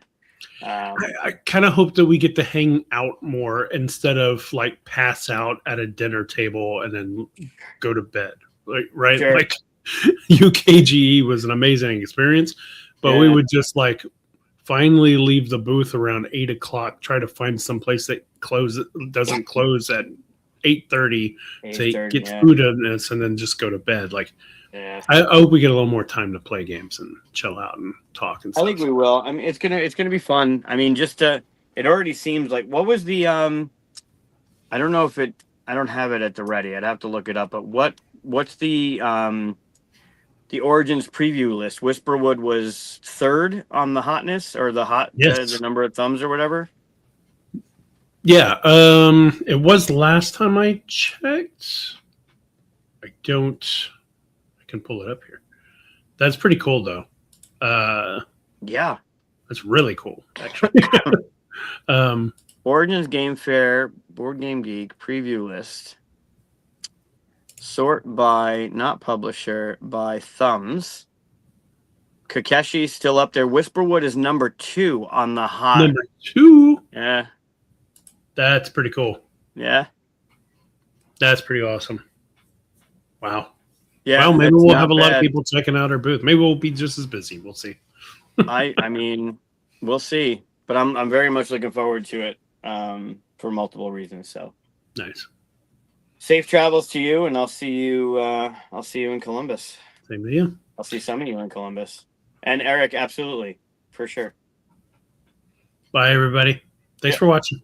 I kind of hope that we get to hang out more instead of like pass out at a dinner table and then go to bed. Right? Sure. Like UKGE was an amazing experience, but we would just like finally leave the booth around 8 o'clock, try to find some place that doesn't close at 8:30 to get food in this and then just go to bed. Like, yeah. I hope we get a little more time to play games and chill out and talk and stuff. I think we will. I mean, it's gonna be fun. I mean, it already seems like, what was the I don't know if I don't have it at the ready. I'd have to look it up. But what's the Origins preview list? Whisperwood was 3rd on the hotness or the number of thumbs or whatever. Yeah, it was last time I checked. I can pull it up here. That's pretty cool though. Yeah. That's really cool, actually. Origins Game Fair, Board Game Geek preview list. Sort by, not publisher, by thumbs. Kakeshi's still up there. Whisperwood is number 2 on the hot. Number 2? Yeah. That's pretty cool. Yeah. That's pretty awesome. Wow. Yeah. Well, maybe we'll have a lot of people checking out our booth. Maybe we'll be just as busy. We'll see. I mean, we'll see. But I'm very much looking forward to it for multiple reasons. So nice. Safe travels to you, and I'll see you in Columbus. Same to you. I'll see some of you in Columbus. And Eric, absolutely. For sure. Bye, everybody. Thanks for watching.